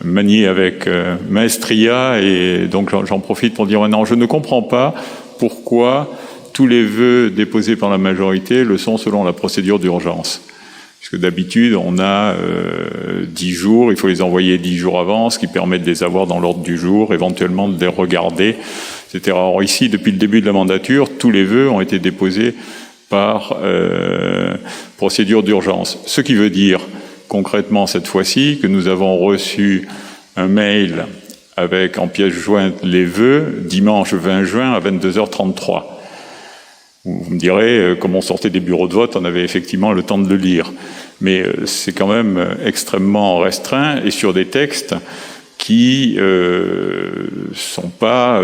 manié avec maestria, et donc j'en profite pour dire maintenant, je ne comprends pas pourquoi tous les vœux déposés par la majorité le sont selon la procédure d'urgence. Puisque d'habitude, on a 10 jours, il faut les envoyer 10 jours avant, ce qui permet de les avoir dans l'ordre du jour, éventuellement de les regarder, etc. Or ici, depuis le début de la mandature, tous les vœux ont été déposés par procédure d'urgence. Ce qui veut dire concrètement cette fois-ci que nous avons reçu un mail avec en pièce jointe les vœux, dimanche 20 juin à 22h33. Vous me direz, comme on sortait des bureaux de vote, on avait effectivement le temps de le lire. Mais c'est quand même extrêmement restreint et sur des textes qui sont pas...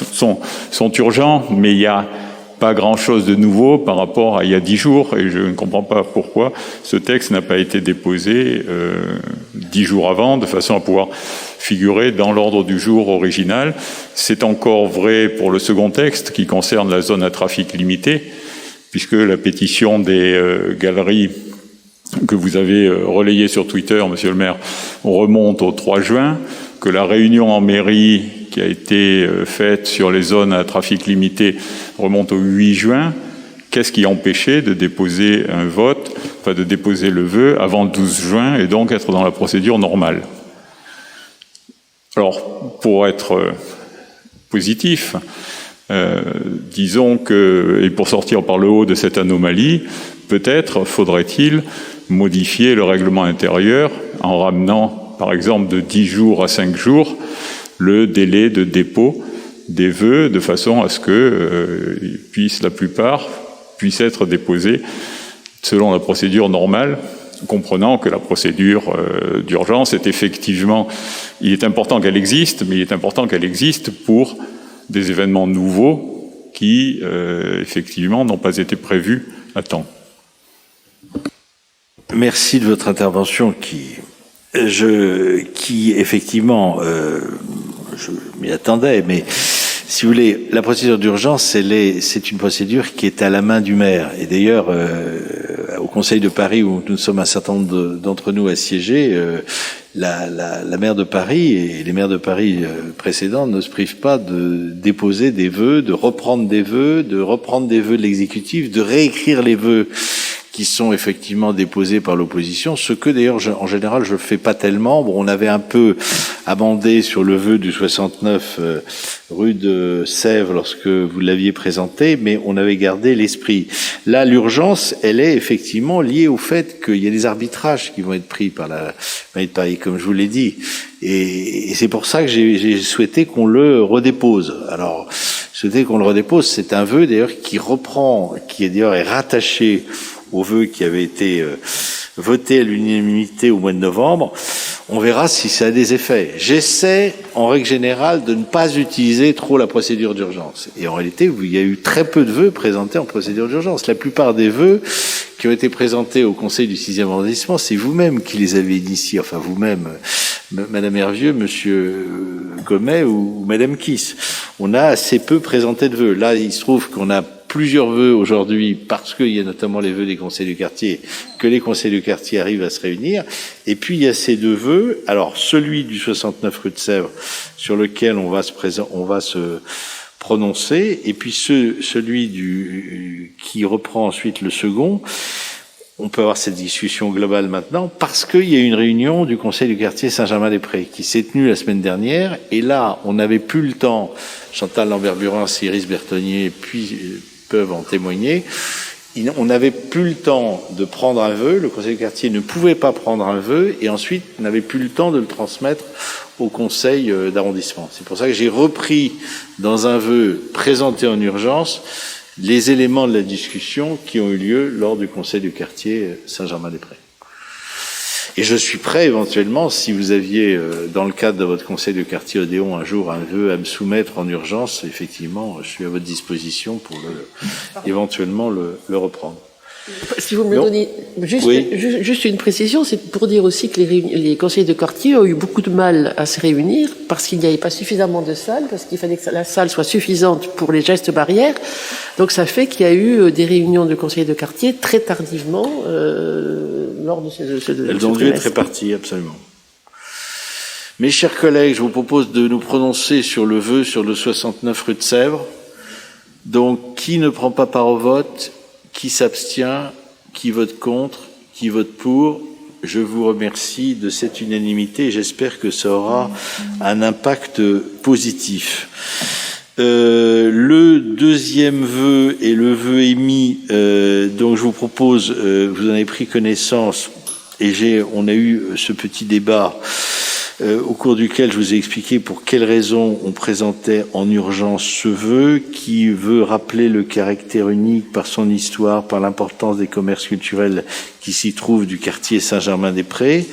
sont urgents, mais il n'y a pas grand-chose de nouveau par rapport à il y a 10 jours, et je ne comprends pas pourquoi ce texte n'a pas été déposé 10 jours avant, de façon à pouvoir figurer dans l'ordre du jour original. C'est encore vrai pour le second texte, qui concerne la zone à trafic limité, puisque la pétition des galeries que vous avez relayée sur Twitter, Monsieur le maire, remonte au 3 juin, que la réunion en mairie qui a été faite sur les zones à trafic limité remonte au 8 juin. Qu'est-ce qui empêchait de déposer un vote, enfin de déposer le vœu avant le 12 juin et donc être dans la procédure normale? Alors, pour être positif, disons que, et pour sortir par le haut de cette anomalie, peut-être faudrait-il modifier le règlement intérieur en ramenant, par exemple, de 10 jours à 5 jours, le délai de dépôt des vœux, de façon à ce que la plupart puissent être déposés selon la procédure normale, comprenant que la procédure d'urgence est effectivement... Il est important qu'elle existe, mais il est important qu'elle existe pour des événements nouveaux qui, effectivement, n'ont pas été prévus à temps. Merci de votre intervention qui effectivement, je m'y attendais, mais si vous voulez, la procédure d'urgence, c'est une procédure qui est à la main du maire. Et d'ailleurs, au Conseil de Paris, où nous sommes un certain nombre d'entre nous à siéger, la maire de Paris et les maires de Paris précédents ne se privent pas de déposer des vœux, de reprendre des vœux de l'exécutif, de réécrire les vœux qui sont effectivement déposés par l'opposition, ce que d'ailleurs en général je fais pas tellement. Bon, on avait un peu amendé sur le vœu du 69 rue de Sèvres lorsque vous l'aviez présenté, mais on avait gardé l'esprit. Là, l'urgence, elle est effectivement liée au fait qu'il y a des arbitrages qui vont être pris par la mairie de Paris, comme je vous l'ai dit, et c'est pour ça que j'ai souhaité qu'on le redépose. Alors, souhaiter qu'on le redépose, c'est un vœu d'ailleurs qui reprend, qui d'ailleurs est rattaché au vœu qui avait été voté à l'unanimité au mois de novembre. On verra si ça a des effets. J'essaie, en règle générale, de ne pas utiliser trop la procédure d'urgence. Et en réalité, il y a eu très peu de vœux présentés en procédure d'urgence. La plupart des vœux qui ont été présentés au Conseil du 6e arrondissement, c'est vous-même qui les avez initiés. Enfin, vous-même, Madame Hervieux, Monsieur Gomet ou Madame Kiss. On a assez peu présenté de vœux. Là, il se trouve qu'on a plusieurs vœux aujourd'hui, parce qu'il y a notamment les vœux des conseils du quartier, que les conseils du quartier arrivent à se réunir. Et puis il y a ces deux vœux. Alors celui du 69 rue de Sèvres, sur lequel on va se prononcer, et puis celui qui reprend ensuite le second. On peut avoir cette discussion globale maintenant parce qu'il y a une réunion du conseil du quartier Saint-Germain-des-Prés qui s'est tenue la semaine dernière, et là on n'avait plus le temps. Chantal Lambert-Burin, Iris Bertonnier peuvent en témoigner. On n'avait plus le temps de prendre un vœu, le conseil du quartier ne pouvait pas prendre un vœu, et ensuite n'avait plus le temps de le transmettre au conseil d'arrondissement. C'est pour ça que j'ai repris dans un vœu présenté en urgence les éléments de la discussion qui ont eu lieu lors du conseil du quartier Saint-Germain-des-Prés. Et je suis prêt éventuellement, si vous aviez dans le cadre de votre conseil de quartier Odéon un jour un vœu à me soumettre en urgence, effectivement, je suis à votre disposition pour éventuellement le reprendre. Si vous me donnez juste une précision, c'est pour dire aussi que les conseillers de quartier ont eu beaucoup de mal à se réunir parce qu'il n'y avait pas suffisamment de salles, parce qu'il fallait que la salle soit suffisante pour les gestes barrières. Donc ça fait qu'il y a eu des réunions de conseillers de quartier très tardivement lors de ce Elles ont dû être réparties, absolument. Mes chers collègues, je vous propose de nous prononcer sur le vœu sur le 69 rue de Sèvres. Donc, qui ne prend pas part au vote ? Qui s'abstient? Qui vote contre? Qui vote pour? Je vous remercie de cette unanimité et j'espère que ça aura un impact positif. Le deuxième vœu est le vœu émis, donc je vous propose, vous en avez pris connaissance et on a eu ce petit débat au cours duquel je vous ai expliqué pour quelles raisons on présentait en urgence ce vœu, qui veut rappeler le caractère unique par son histoire, par l'importance des commerces culturels qui s'y trouvent du quartier Saint-Germain-des-Prés.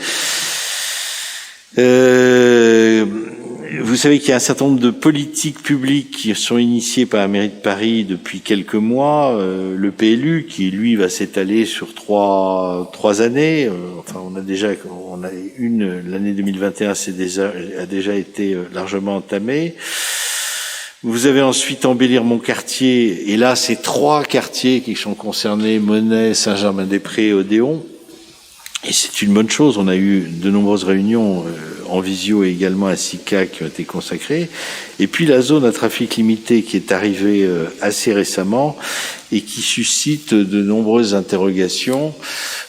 Vous savez qu'il y a un certain nombre de politiques publiques qui sont initiées par la mairie de Paris depuis quelques mois. Le PLU, qui lui va s'étaler sur trois années. Enfin, l'année 2021 a déjà été largement entamée. Vous avez ensuite Embellir mon quartier, et là, c'est 3 quartiers qui sont concernés: Monnet, Saint-Germain-des-Prés et Odéon. Et c'est une bonne chose. On a eu de nombreuses réunions en visio et également à SICA qui ont été consacrées. Et puis la zone à trafic limité qui est arrivée assez récemment et qui suscite de nombreuses interrogations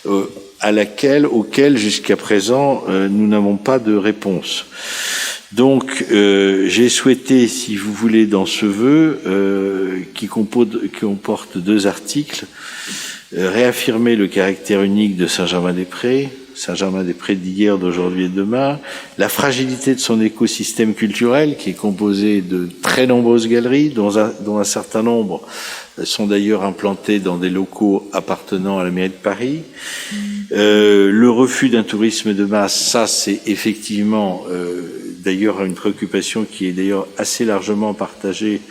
auxquelles jusqu'à présent nous n'avons pas de réponse. Donc j'ai souhaité, si vous voulez, dans ce vœu qui comporte 2 articles, réaffirmer le caractère unique de Saint-Germain-des-Prés d'hier, d'aujourd'hui et de demain, la fragilité de son écosystème culturel qui est composé de très nombreuses galeries, dont un certain nombre sont d'ailleurs implantées dans des locaux appartenant à la mairie de Paris. Le refus d'un tourisme de masse, ça c'est effectivement d'ailleurs une préoccupation qui est d'ailleurs assez largement partagée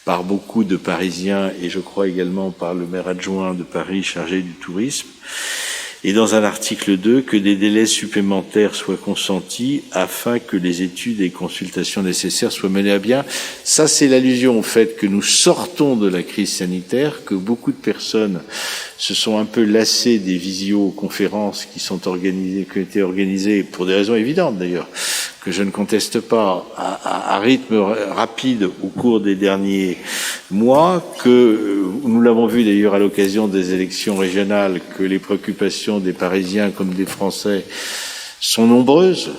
par beaucoup de Parisiens et je crois également par le maire adjoint de Paris chargé du tourisme. Et dans un article 2, que des délais supplémentaires soient consentis afin que les études et consultations nécessaires soient menées à bien. Ça, c'est l'allusion au fait que nous sortons de la crise sanitaire, que beaucoup de personnes se sont un peu lassées des visioconférences qui ont été organisées pour des raisons évidentes d'ailleurs, que je ne conteste pas, à rythme rapide au cours des derniers mois, que nous l'avons vu d'ailleurs à l'occasion des élections régionales, que les préoccupations des Parisiens comme des Français sont nombreuses.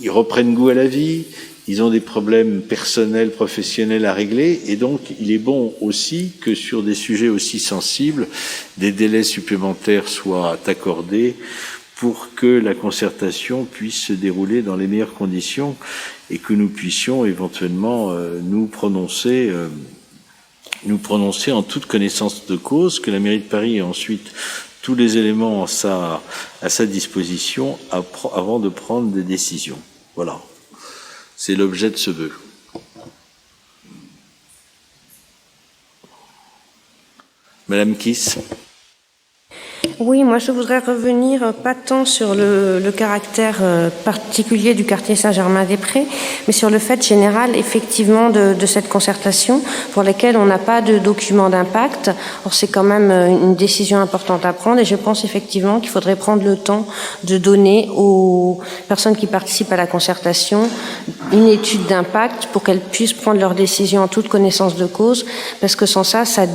Ils reprennent goût à la vie, ils ont des problèmes personnels, professionnels à régler, et donc il est bon aussi que sur des sujets aussi sensibles, des délais supplémentaires soient accordés pour que la concertation puisse se dérouler dans les meilleures conditions et que nous puissions éventuellement nous prononcer en toute connaissance de cause, que la mairie de Paris ait ensuite tous les éléments à sa disposition avant de prendre des décisions. Voilà. C'est l'objet de ce vœu. Madame Kiss. Oui, moi je voudrais revenir pas tant sur le caractère particulier du quartier Saint-Germain-des-Prés, mais sur le fait général effectivement de cette concertation pour laquelle on n'a pas de document d'impact. Or c'est quand même une décision importante à prendre et je pense effectivement qu'il faudrait prendre le temps de donner aux personnes qui participent à la concertation une étude d'impact pour qu'elles puissent prendre leurs décisions en toute connaissance de cause, parce que sans ça, ça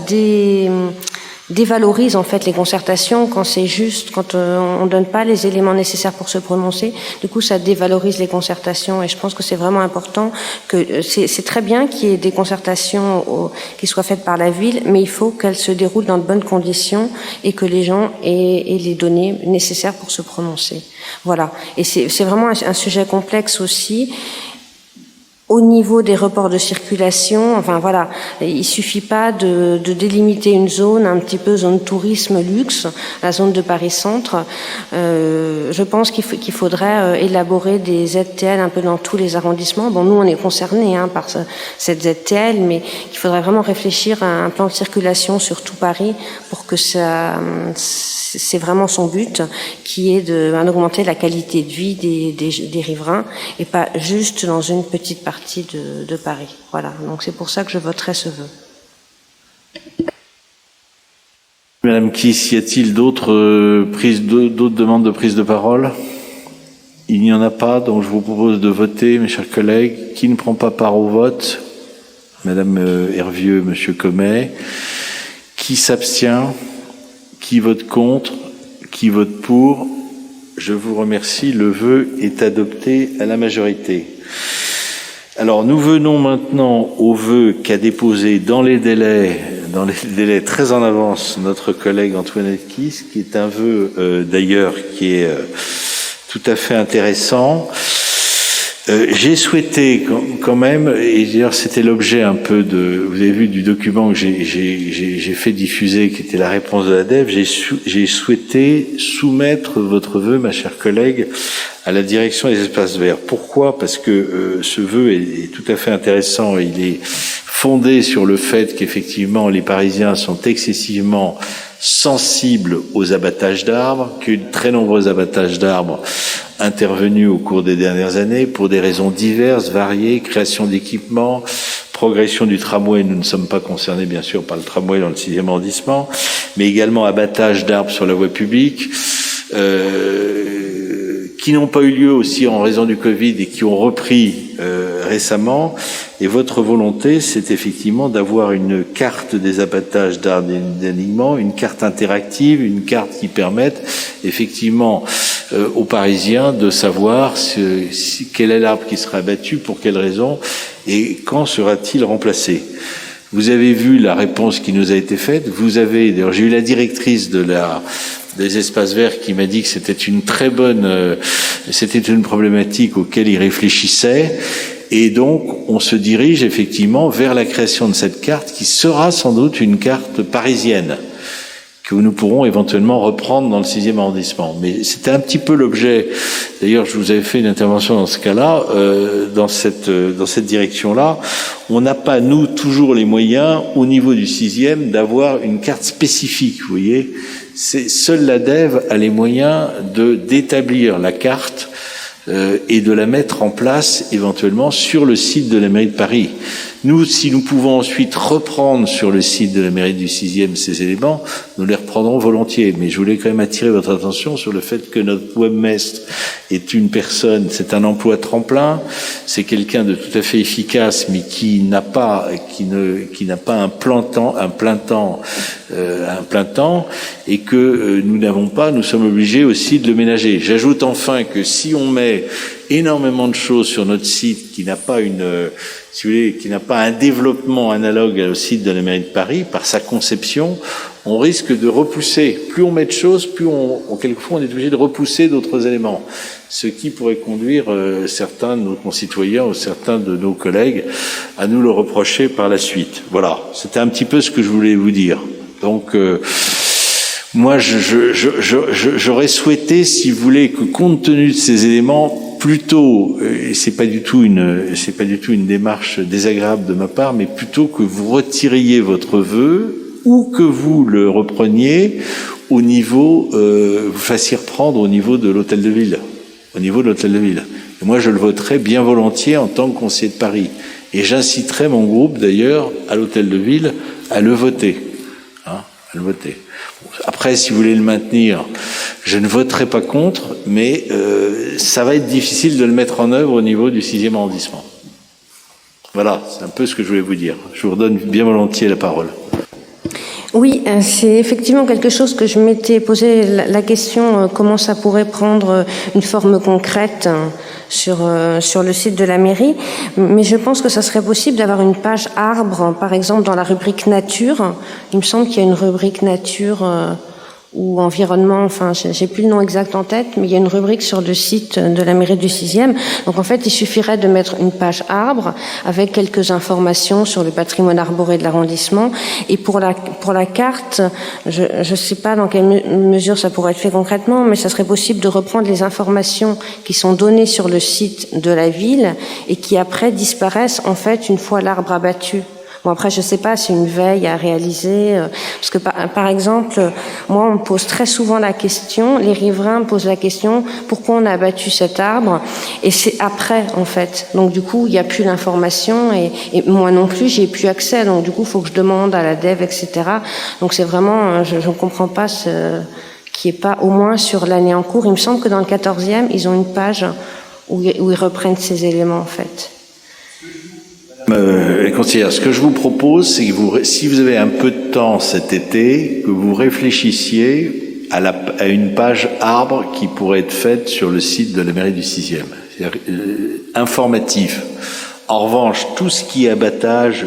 dévalorise en fait les concertations quand c'est juste, quand on donne pas les éléments nécessaires pour se prononcer. Du coup, ça dévalorise les concertations et je pense que c'est vraiment important que c'est très bien qu'il y ait des concertations qui soient faites par la ville, mais il faut qu'elles se déroulent dans de bonnes conditions et que les gens aient les données nécessaires pour se prononcer. Voilà. Et c'est vraiment un sujet complexe aussi. Au niveau des reports de circulation, enfin voilà, il suffit pas de délimiter une zone, un petit peu zone tourisme luxe, la zone de Paris-Centre. Je pense qu'il faudrait élaborer des ZTL un peu dans tous les arrondissements. Bon, nous on est concernés par cette ZTL, mais il faudrait vraiment réfléchir à un plan de circulation sur tout Paris pour que c'est vraiment son but, qui est d'augmenter la qualité de vie des riverains et pas juste dans une petite partie de Paris. Voilà, donc c'est pour ça que je voterai ce vœu. Madame Kiss, y a-t-il d'autres demandes de prise de parole? Il n'y en a pas, donc je vous propose de voter, mes chers collègues. Qui ne prend pas part au vote? Madame Hervieux, Monsieur Comet. Qui s'abstient? Qui vote contre? Qui vote pour? Je vous remercie. Le vœu est adopté à la majorité. Alors, nous venons maintenant au vœu qu'a déposé dans les délais très en avance notre collègue Antoinette Kiss, qui est un vœu d'ailleurs qui est tout à fait intéressant. J'ai souhaité quand même, et d'ailleurs c'était l'objet un peu de, vous avez vu du document que j'ai fait diffuser, qui était la réponse de la DEV, j'ai souhaité soumettre votre vœu, ma chère collègue, à la direction des espaces verts. Pourquoi ? Parce que ce vœu est tout à fait intéressant. Il est fondé sur le fait qu'effectivement les Parisiens sont excessivement sensibles aux abattages d'arbres, qu'il y a eu de très nombreux abattages d'arbres intervenus au cours des dernières années pour des raisons diverses, variées, création d'équipements, progression du tramway. Nous ne sommes pas concernés bien sûr par le tramway dans le 6e arrondissement, mais également abattage d'arbres sur la voie publique, qui n'ont pas eu lieu aussi en raison du Covid et qui ont repris récemment. Et votre volonté, c'est effectivement d'avoir une carte des abattages d'arbres d'alignement, une carte interactive, une carte qui permette effectivement aux Parisiens de savoir quel est l'arbre qui sera abattu, pour quelles raisons et quand sera-t-il remplacé. Vous avez vu la réponse qui nous a été faite. Vous avez, d'ailleurs, j'ai eu la directrice des espaces verts qui m'a dit que c'était une très bonne, c'était une problématique auquel il réfléchissait. Et donc, on se dirige effectivement vers la création de cette carte qui sera sans doute une carte parisienne que nous pourrons éventuellement reprendre dans le 6e arrondissement. Mais c'était un petit peu l'objet. D'ailleurs, je vous avais fait une intervention dans ce cas-là, dans cette direction-là. On n'a pas, nous, toujours les moyens, au niveau du 6e, d'avoir une carte spécifique, vous voyez. Seule la DEV a les moyens d'établir la carte et de la mettre en place éventuellement sur le site de la mairie de Paris. Nous, si nous pouvons ensuite reprendre sur le site de la mairie du 6e ces éléments, nous les reprendrons volontiers. Mais je voulais quand même attirer votre attention sur le fait que notre webmestre est une personne, c'est un emploi tremplin, c'est quelqu'un de tout à fait efficace, mais qui n'a pas un plein temps, et que nous sommes obligés aussi de le ménager. J'ajoute enfin que si on met énormément de choses sur notre site qui n'a pas qui n'a pas un développement analogue au site de la mairie de Paris, par sa conception, on risque de repousser. Plus on met de choses, plus quelquefois on est obligé de repousser d'autres éléments. Ce qui pourrait conduire certains de nos concitoyens ou certains de nos collègues à nous le reprocher par la suite. Voilà. C'était un petit peu ce que je voulais vous dire. Donc, moi, j'aurais souhaité, si vous voulez, que compte tenu de ces éléments, plutôt, et c'est pas du tout une démarche désagréable de ma part, mais plutôt que vous retiriez votre vœu ou que vous le repreniez au niveau, vous fassiez reprendre au niveau de l'hôtel de ville. Au niveau de l'hôtel de ville. Et moi, je le voterai bien volontiers en tant que conseiller de Paris. Et j'inciterai mon groupe, d'ailleurs, à l'hôtel de ville, à le voter. À le voter. Après, si vous voulez le maintenir, je ne voterai pas contre, mais ça va être difficile de le mettre en œuvre au niveau du 6e arrondissement. Voilà, c'est un peu ce que je voulais vous dire. Je vous redonne bien volontiers la parole. Oui, c'est effectivement quelque chose que je m'étais posé la question, comment ça pourrait prendre une forme concrète sur le site de la mairie. Mais je pense que ça serait possible d'avoir une page arbre, par exemple dans la rubrique nature. Il me semble qu'il y a une rubrique nature ou environnement, enfin, j'ai plus le nom exact en tête, mais il y a une rubrique sur le site de la mairie du 6e. Donc, en fait, il suffirait de mettre une page arbre avec quelques informations sur le patrimoine arboré de l'arrondissement. Et pour la carte, je sais pas dans quelle mesure ça pourrait être fait concrètement, mais ça serait possible de reprendre les informations qui sont données sur le site de la ville et qui après disparaissent, en fait, une fois l'arbre abattu. Bon, après, je sais pas, c'est une veille à réaliser, parce que par exemple, moi, on me pose très souvent la question, les riverains me posent la question, pourquoi on a abattu cet arbre? Et c'est après, en fait. Donc, du coup, il n'y a plus l'information, et moi non plus, j'y ai plus accès. Donc, du coup, il faut que je demande à la DEV, etc. Donc, c'est vraiment, je ne comprends pas qui est pas au moins sur l'année en cours. Il me semble que dans le 14e, ils ont une page où ils reprennent ces éléments, en fait. Conseillère, ce que je vous propose, c'est que si vous avez un peu de temps cet été, que vous réfléchissiez à une page arbre qui pourrait être faite sur le site de la mairie du 6e, c'est-à-dire informatif. En revanche, tout ce qui est abattage,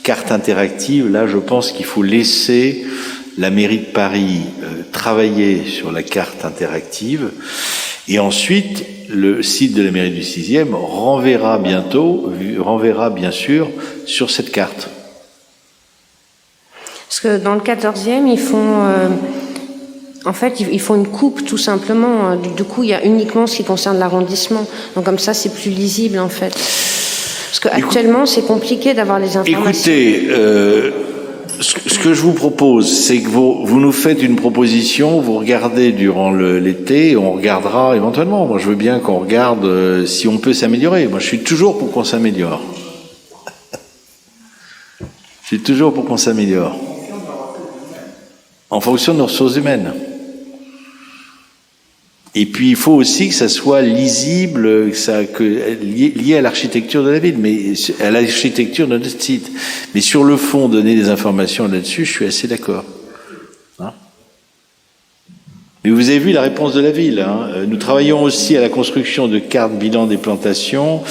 carte interactive, là, je pense qu'il faut laisser la mairie de Paris travailler sur la carte interactive. Et ensuite, le site de la mairie du 6e renverra bien sûr sur cette carte. Parce que dans le 14e, ils font... En fait, ils font une coupe, tout simplement. Du coup, il y a uniquement ce qui concerne l'arrondissement. Donc, comme ça, c'est plus lisible, en fait. Parce qu'actuellement, c'est compliqué d'avoir les informations. Écoutez, ce que je vous propose, c'est que vous nous faites une proposition, vous regardez durant l'été, et on regardera éventuellement. Moi, je veux bien qu'on regarde si on peut s'améliorer. Moi, je suis toujours pour qu'on s'améliore. Je suis toujours pour qu'on s'améliore. En fonction de nos ressources humaines. Et puis il faut aussi que ça soit lisible, lié à l'architecture de la ville, mais à l'architecture de notre site. Mais sur le fond, donner des informations là-dessus, je suis assez d'accord. Hein? Mais vous avez vu la réponse de la ville. Hein. Nous travaillons aussi à la construction de cartes bilan des plantations.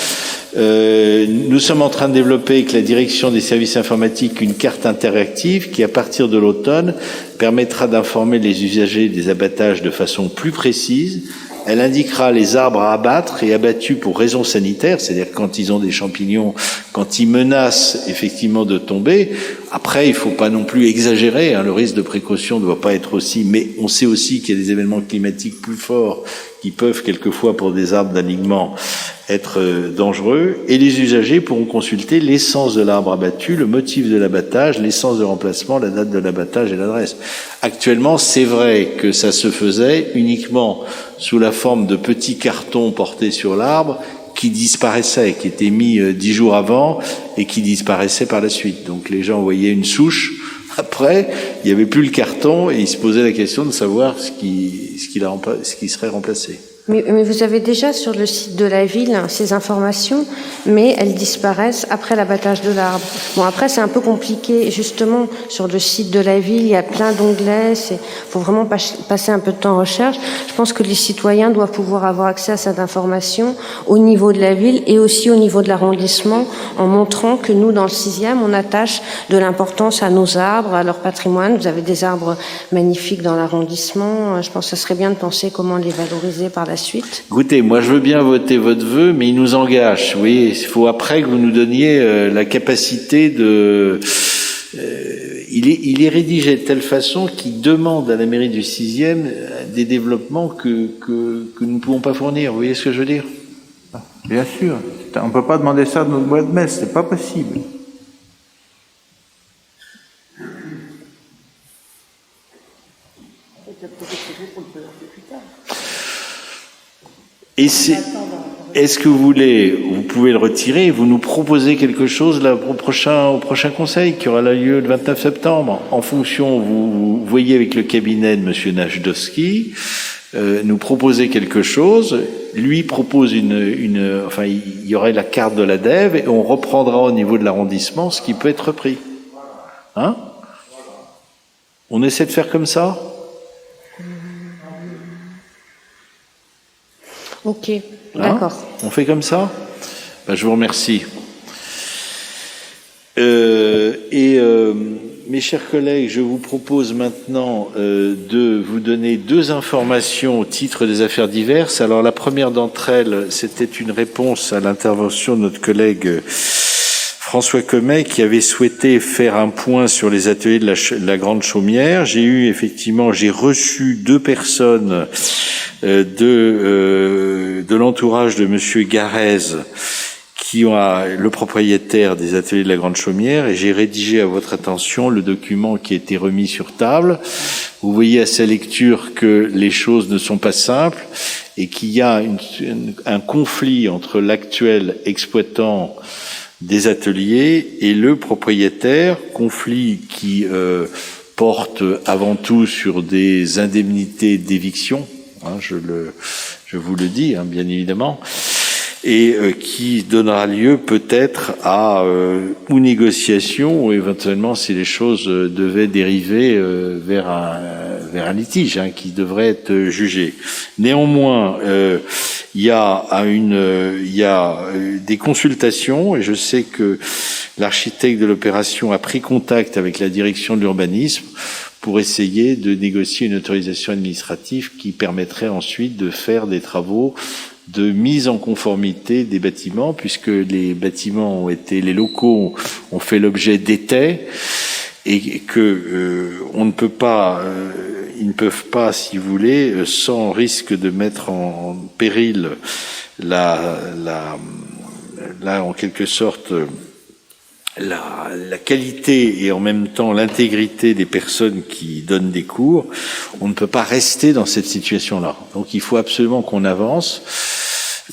Nous sommes en train de développer avec la direction des services informatiques une carte interactive qui, à partir de l'automne, permettra d'informer les usagers des abattages de façon plus précise. Elle indiquera les arbres à abattre et abattus pour raisons sanitaires, c'est-à-dire quand ils ont des champignons, quand ils menacent effectivement de tomber. Après, il ne faut pas non plus exagérer, hein, le risque de précaution ne doit pas être aussi, mais on sait aussi qu'il y a des événements climatiques plus forts qui peuvent quelquefois pour des arbres d'alignement être dangereux, et les usagers pourront consulter l'essence de l'arbre abattu, le motif de l'abattage, l'essence de remplacement, la date de l'abattage et l'adresse. Actuellement, c'est vrai que ça se faisait uniquement sous la forme de petits cartons portés sur l'arbre qui disparaissaient, qui étaient mis 10 jours avant et qui disparaissaient par la suite. Donc les gens voyaient une souche. Après, il n'y avait plus le carton et ils se posaient la question de savoir ce qui serait remplacé. Mais vous avez déjà sur le site de la ville ces informations, mais elles disparaissent après l'abattage de l'arbre. Bon, après, c'est un peu compliqué. Justement, sur le site de la ville, il y a plein d'onglets. Il faut vraiment passer un peu de temps en recherche. Je pense que les citoyens doivent pouvoir avoir accès à cette information au niveau de la ville et aussi au niveau de l'arrondissement, en montrant que nous, dans le 6e, on attache de l'importance à nos arbres, à leur patrimoine. Vous avez des arbres magnifiques dans l'arrondissement. Je pense que ce serait bien de penser comment les valoriser par la suite. Écoutez, moi je veux bien voter votre vœu, mais il nous engage. Vous voyez, il faut après que vous nous donniez la capacité de... il est rédigé de telle façon qu'il demande à la mairie du 6e des développements que nous ne pouvons pas fournir. Vous voyez ce que je veux dire? Bien sûr. On ne peut pas demander ça de notre boîte mail, c'est pas possible. Et est-ce que vous pouvez le retirer et vous nous proposez quelque chose là, au prochain conseil qui aura lieu le 29 septembre. En fonction, vous voyez avec le cabinet de M. Najdowski, nous proposer quelque chose, lui propose enfin, il y aurait la carte de la DEV et on reprendra au niveau de l'arrondissement ce qui peut être repris. Hein? On essaie de faire comme ça? Ok, d'accord. Hein? On fait comme ça? Ben, je vous remercie. Mes chers collègues, je vous propose maintenant de vous donner 2 informations au titre des affaires diverses. Alors la première d'entre elles, c'était une réponse à l'intervention de notre collègue François Comet qui avait souhaité faire un point sur les ateliers de la Grande Chaumière. J'ai reçu 2 personnes de l'entourage de Monsieur Garez, qui ont le propriétaire des ateliers de la Grande Chaumière, et j'ai rédigé à votre attention le document qui a été remis sur table. Vous voyez à sa lecture que les choses ne sont pas simples et qu'il y a un conflit entre l'actuel exploitant des ateliers et le propriétaire, conflit qui porte avant tout sur des indemnités d'éviction. Hein, je vous le dis, hein, bien évidemment, et qui donnera lieu peut-être à ou négociation ou éventuellement si les choses devaient dériver vers un litige qui devrait être jugé. Néanmoins, il y a des consultations et je sais que l'architecte de l'opération a pris contact avec la direction de l'urbanisme pour essayer de négocier une autorisation administrative qui permettrait ensuite de faire des travaux de mise en conformité des bâtiments, puisque les bâtiments les locaux ont fait l'objet d'étais, et que on ne peut pas, ils ne peuvent pas, si vous voulez, sans risque de mettre en péril là en quelque sorte la qualité et en même temps l'intégrité des personnes qui donnent des cours, on ne peut pas rester dans cette situation-là. Donc il faut absolument qu'on avance.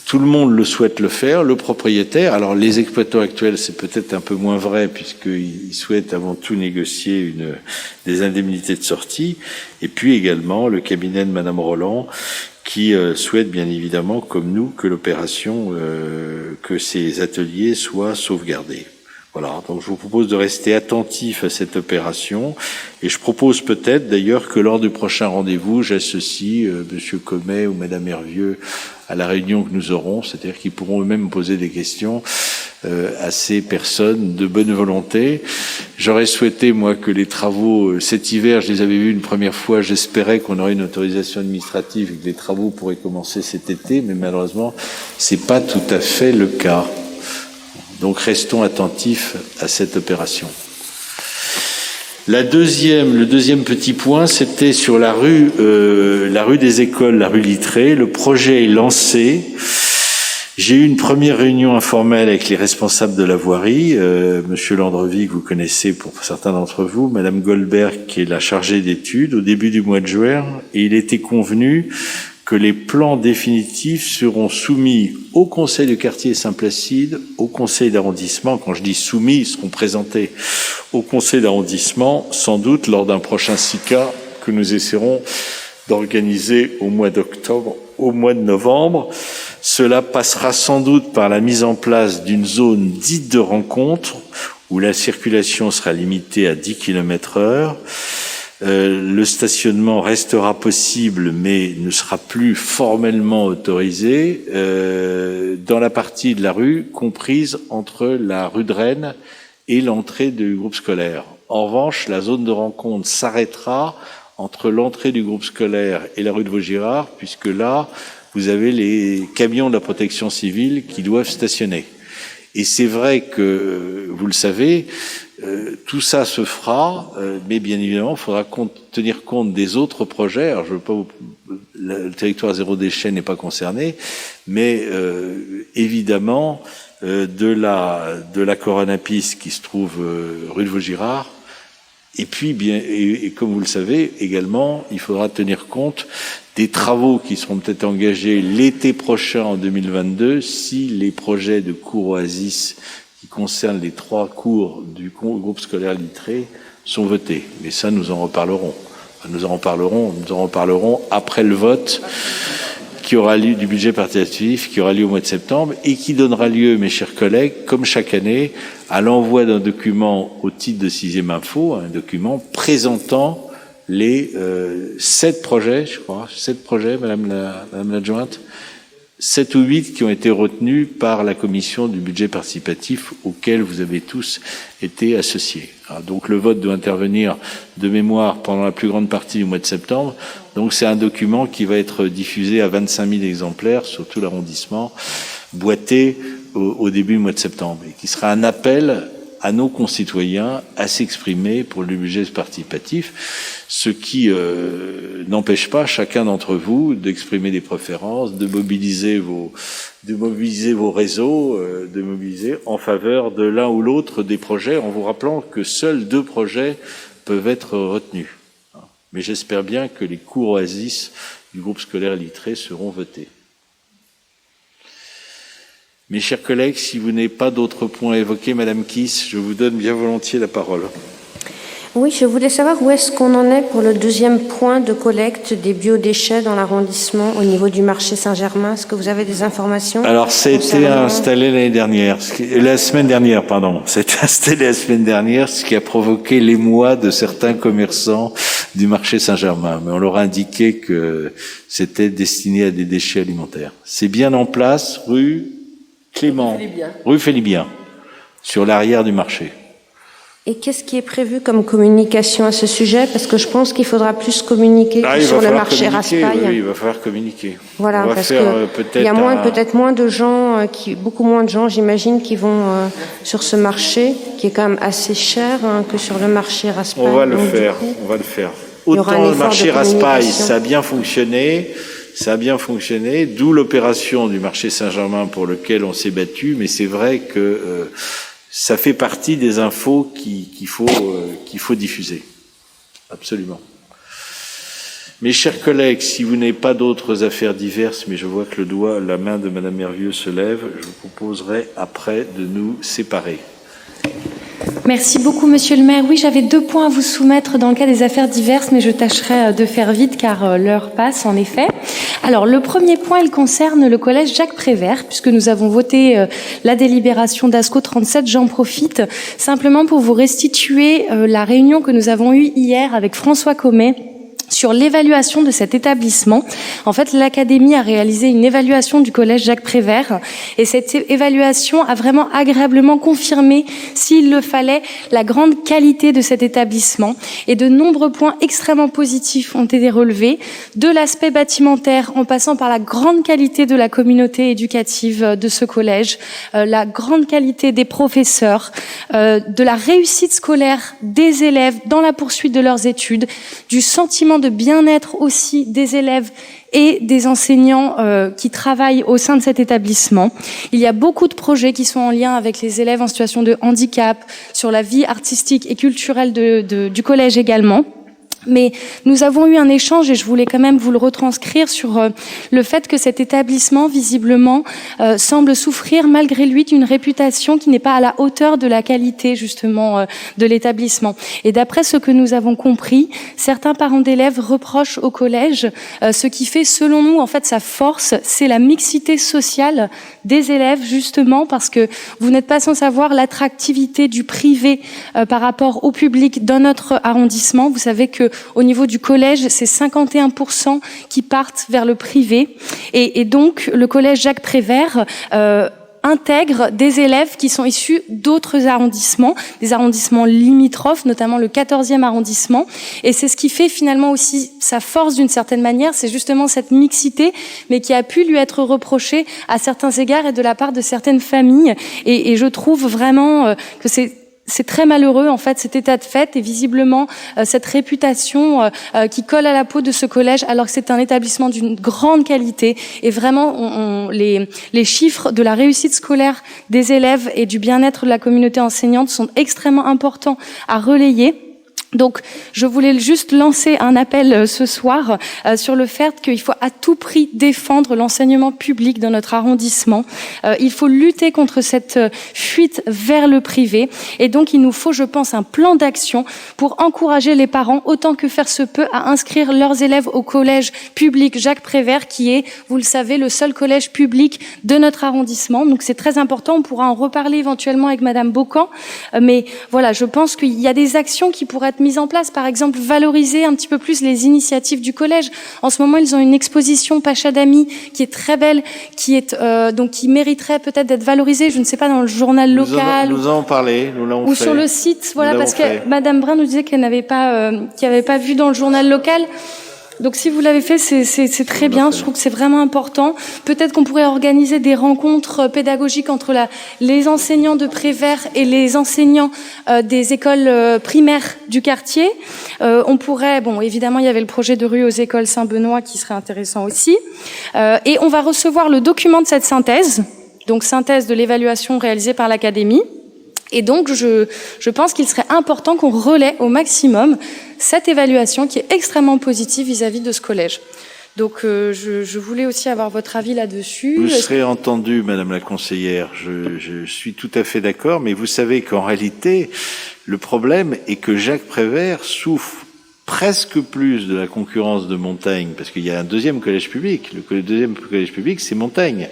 Tout le monde le souhaite le faire, le propriétaire. Alors les exploitants actuels, c'est peut-être un peu moins vrai puisqu'ils souhaitent avant tout négocier des indemnités de sortie. Et puis également le cabinet de Madame Roland qui souhaite bien évidemment, comme nous, que l'opération, que ces ateliers soient sauvegardés. Voilà, donc je vous propose de rester attentif à cette opération et je propose peut-être d'ailleurs que lors du prochain rendez-vous, j'associe Monsieur Comet ou Madame Hervieux à la réunion que nous aurons, c'est-à-dire qu'ils pourront eux-mêmes poser des questions à ces personnes de bonne volonté. J'aurais souhaité, moi, que les travaux, cet hiver, je les avais vus une première fois, j'espérais qu'on aurait une autorisation administrative et que les travaux pourraient commencer cet été, mais malheureusement, c'est pas tout à fait le cas. Donc restons attentifs à cette opération. Le deuxième petit point, c'était sur la rue des Écoles, la rue Littré. Le projet est lancé. J'ai eu une première réunion informelle avec les responsables de la voirie, Monsieur Landrevie, que vous connaissez pour certains d'entre vous, Madame Goldberg, qui est la chargée d'études, au début du mois de juin, et il était convenu que les plans définitifs seront soumis au Conseil de quartier Saint-Placide, au Conseil d'arrondissement. Quand je dis soumis, ils seront présentés au Conseil d'arrondissement, sans doute lors d'un prochain SICA que nous essaierons d'organiser au mois d'octobre, au mois de novembre. Cela passera sans doute par la mise en place d'une zone dite de rencontre, où la circulation sera limitée à 10 km/h. Le stationnement restera possible, mais ne sera plus formellement autorisé dans la partie de la rue comprise entre la rue de Rennes et l'entrée du groupe scolaire. En revanche, la zone de rencontre s'arrêtera entre l'entrée du groupe scolaire et la rue de Vaugirard, puisque là, vous avez les camions de la protection civile qui doivent stationner. Et c'est vrai que, vous le savez, tout ça se fera, mais bien évidemment, il faudra tenir compte des autres projets. Alors, je veux pas le territoire zéro déchet n'est pas concerné, mais évidemment, de la Coronapis qui se trouve rue de Vaugirard. Et puis, et comme vous le savez, également, il faudra tenir compte des travaux qui seront peut-être engagés l'été prochain en 2022 si les projets de cours Oasis qui concernent les 3 cours du groupe scolaire Littré sont votés. Mais ça, nous en reparlerons. Nous en reparlerons après le vote qui aura lieu du budget participatif qui aura lieu au mois de septembre et qui donnera lieu, mes chers collègues, comme chaque année, à l'envoi d'un document au titre de 6e info, un document présentant les 7 projets, je crois, 7 projets, Madame l'adjointe, 7 ou 8 qui ont été retenus par la commission du budget participatif auquel vous avez tous été associés. Alors, donc le vote doit intervenir de mémoire pendant la plus grande partie du mois de septembre. Donc c'est un document qui va être diffusé à 25 000 exemplaires sur tout l'arrondissement, boîté au début du mois de septembre, et qui sera un appel à nos concitoyens à s'exprimer pour le budget participatif, ce qui n'empêche pas chacun d'entre vous d'exprimer des préférences, de mobiliser vos réseaux, de mobiliser en faveur de l'un ou l'autre des projets, en vous rappelant que seuls 2 projets peuvent être retenus. Mais j'espère bien que les cours Oasis du groupe scolaire Littré seront votés. Mes chers collègues, si vous n'avez pas d'autres points à évoquer, Madame Kiss, je vous donne bien volontiers la parole. Oui, je voulais savoir où est-ce qu'on en est pour le 2e point de collecte des biodéchets dans l'arrondissement au niveau du marché Saint-Germain. Est-ce que vous avez des informations? Alors, ça a été installé la semaine dernière, C'était installé la semaine dernière, ce qui a provoqué l'émoi de certains commerçants du marché Saint-Germain. Mais on leur a indiqué que c'était destiné à des déchets alimentaires. C'est bien en place, rue Clément, rue Félibien, sur l'arrière du marché. Et qu'est-ce qui est prévu comme communication à ce sujet? Parce que je pense qu'il faudra plus communiquer sur le marché Raspail. Oui, il va falloir communiquer. Voilà, parce qu'il y a peut-être moins de gens, beaucoup moins de gens, j'imagine, qui vont sur ce marché, qui est quand même assez cher que sur le marché Raspail. On va le faire. Autant le marché Raspail, ça a bien fonctionné. D'où l'opération du marché Saint-Germain pour lequel on s'est battu, mais c'est vrai que ça fait partie des infos qu'il faut diffuser. Absolument. Mes chers collègues, si vous n'avez pas d'autres affaires diverses, mais je vois que la main de Madame Hervieux se lève, je vous proposerai après de nous séparer. Merci beaucoup, Monsieur le maire. Oui, j'avais 2 points à vous soumettre dans le cas des affaires diverses, mais je tâcherai de faire vite car l'heure passe, en effet. Alors, le premier point, il concerne le collège Jacques Prévert, puisque nous avons voté la délibération d'ASCO 37. J'en profite simplement pour vous restituer la réunion que nous avons eue hier avec François Commet sur l'évaluation de cet établissement. En fait, l'Académie a réalisé une évaluation du collège Jacques Prévert et cette évaluation a vraiment agréablement confirmé, s'il le fallait, la grande qualité de cet établissement et de nombreux points extrêmement positifs ont été relevés, de l'aspect bâtimentaire en passant par la grande qualité de la communauté éducative de ce collège, la grande qualité des professeurs, de la réussite scolaire des élèves dans la poursuite de leurs études, du sentiment de bien-être aussi des élèves et des enseignants qui travaillent au sein de cet établissement. Il y a beaucoup de projets qui sont en lien avec les élèves en situation de handicap, sur la vie artistique et culturelle du collège également. Mais nous avons eu un échange et je voulais quand même vous le retranscrire sur le fait que cet établissement, visiblement, semble souffrir malgré lui d'une réputation qui n'est pas à la hauteur de la qualité, justement, de l'établissement. Et d'après ce que nous avons compris, certains parents d'élèves reprochent au collège ce qui fait, selon nous, en fait, sa force, c'est la mixité sociale des élèves, justement, parce que vous n'êtes pas sans savoir l'attractivité du privé par rapport au public dans notre arrondissement. Vous savez que au niveau du collège, c'est 51% qui partent vers le privé. Et donc, le collège Jacques Prévert intègre des élèves qui sont issus d'autres arrondissements, des arrondissements limitrophes, notamment le 14e arrondissement. Et c'est ce qui fait finalement aussi sa force d'une certaine manière, c'est justement cette mixité, mais qui a pu lui être reprochée à certains égards et de la part de certaines familles. Et je trouve vraiment que c'est très malheureux, en fait, cet état de fait et visiblement cette réputation qui colle à la peau de ce collège, alors que c'est un établissement d'une grande qualité. Et vraiment, les chiffres de la réussite scolaire des élèves et du bien-être de la communauté enseignante sont extrêmement importants à relayer. Donc, je voulais juste lancer un appel ce soir sur le fait qu'il faut à tout prix défendre l'enseignement public dans notre arrondissement. Il faut lutter contre cette fuite vers le privé. Et donc, il nous faut, je pense, un plan d'action pour encourager les parents, autant que faire se peut, à inscrire leurs élèves au collège public Jacques Prévert, qui est, vous le savez, le seul collège public de notre arrondissement. Donc, c'est très important. On pourra en reparler éventuellement avec Madame Beaucamp. Mais voilà, je pense qu'il y a des actions qui pourraient être mises en place, par exemple valoriser un petit peu plus les initiatives du collège. En ce moment, ils ont une exposition Pacha d'Amis qui est très belle, qui mériterait peut-être d'être valorisée, je ne sais pas, dans le journal local. Nous en avons parlé, nous l'avons fait. Ou sur le site, voilà, parce que Madame Brun nous disait qu'elle n'avait pas, qu'il n'y avait pas vu dans le journal local. Donc si vous l'avez fait, c'est très bien. Je trouve que c'est vraiment important. Peut-être qu'on pourrait organiser des rencontres pédagogiques entre les enseignants de Prévert et les enseignants des écoles primaires du quartier. On pourrait, évidemment, il y avait le projet de rue aux écoles Saint-Benoît qui serait intéressant aussi. Et on va recevoir le document de cette synthèse, donc synthèse de l'évaluation réalisée par l'Académie. Et donc, je pense qu'il serait important qu'on relaie au maximum cette évaluation qui est extrêmement positive vis-à-vis de ce collège. Donc, je voulais aussi avoir votre avis là-dessus. Vous serez entendue, Madame la conseillère. Je suis tout à fait d'accord, mais vous savez qu'en réalité, le problème est que Jacques Prévert souffre presque plus de la concurrence de Montaigne, parce qu'il y a un deuxième collège public. Le deuxième collège public, c'est Montaigne,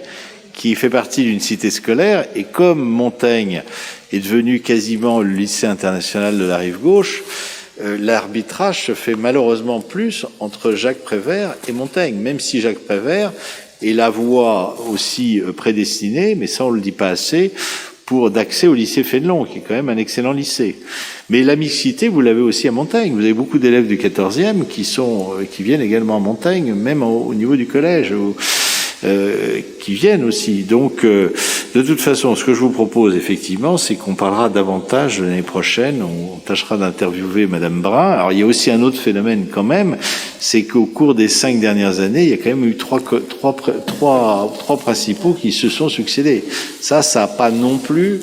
qui fait partie d'une cité scolaire, et comme Montaigne est devenu quasiment le lycée international de la rive gauche, l'arbitrage se fait malheureusement plus entre Jacques Prévert et Montaigne, même si Jacques Prévert est la voie aussi prédestinée, mais ça on le dit pas assez, d'accès au lycée Fénelon, qui est quand même un excellent lycée. Mais la mixité, vous l'avez aussi à Montaigne. Vous avez beaucoup d'élèves du 14e qui viennent également à Montaigne, même au niveau du collège, qui viennent aussi. Donc, de toute façon, ce que je vous propose, effectivement, c'est qu'on parlera davantage l'année prochaine. On tâchera d'interviewer Madame Brun. Alors, il y a aussi un autre phénomène quand même, c'est qu'au cours des 5 dernières années, il y a quand même eu trois principaux qui se sont succédés. Ça n'a pas non plus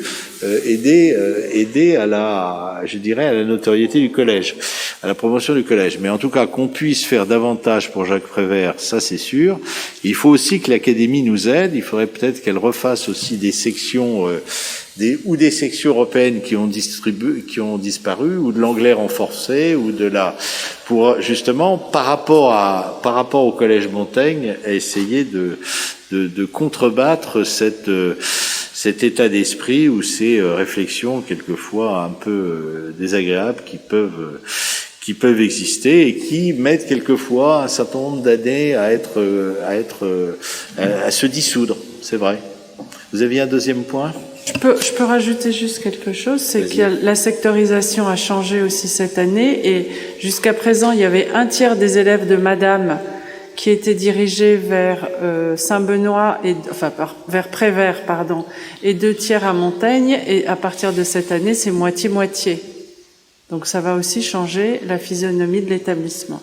aider à la notoriété du collège, à la promotion du collège. Mais en tout cas, qu'on puisse faire davantage pour Jacques Prévert, ça c'est sûr. Il faut aussi que l'Académie nous aide. Il faudrait peut-être qu'elle refasse aussi des sections, des sections européennes qui ont disparu, ou de l'anglais renforcé, ou pour justement par rapport au collège Montaigne, à essayer de contrebattre cet état d'esprit ou ces réflexions quelquefois un peu désagréables qui peuvent exister et qui mettent quelquefois un certain nombre d'années à se dissoudre. C'est vrai. Vous aviez un deuxième point? Je peux rajouter juste quelque chose, c'est que la sectorisation a changé aussi cette année et jusqu'à présent, il y avait un tiers des élèves de Madame qui étaient dirigés vers Saint-Benoît vers Prévert, et 2 tiers à Montaigne, et à partir de cette année, c'est moitié-moitié. Donc ça va aussi changer la physionomie de l'établissement.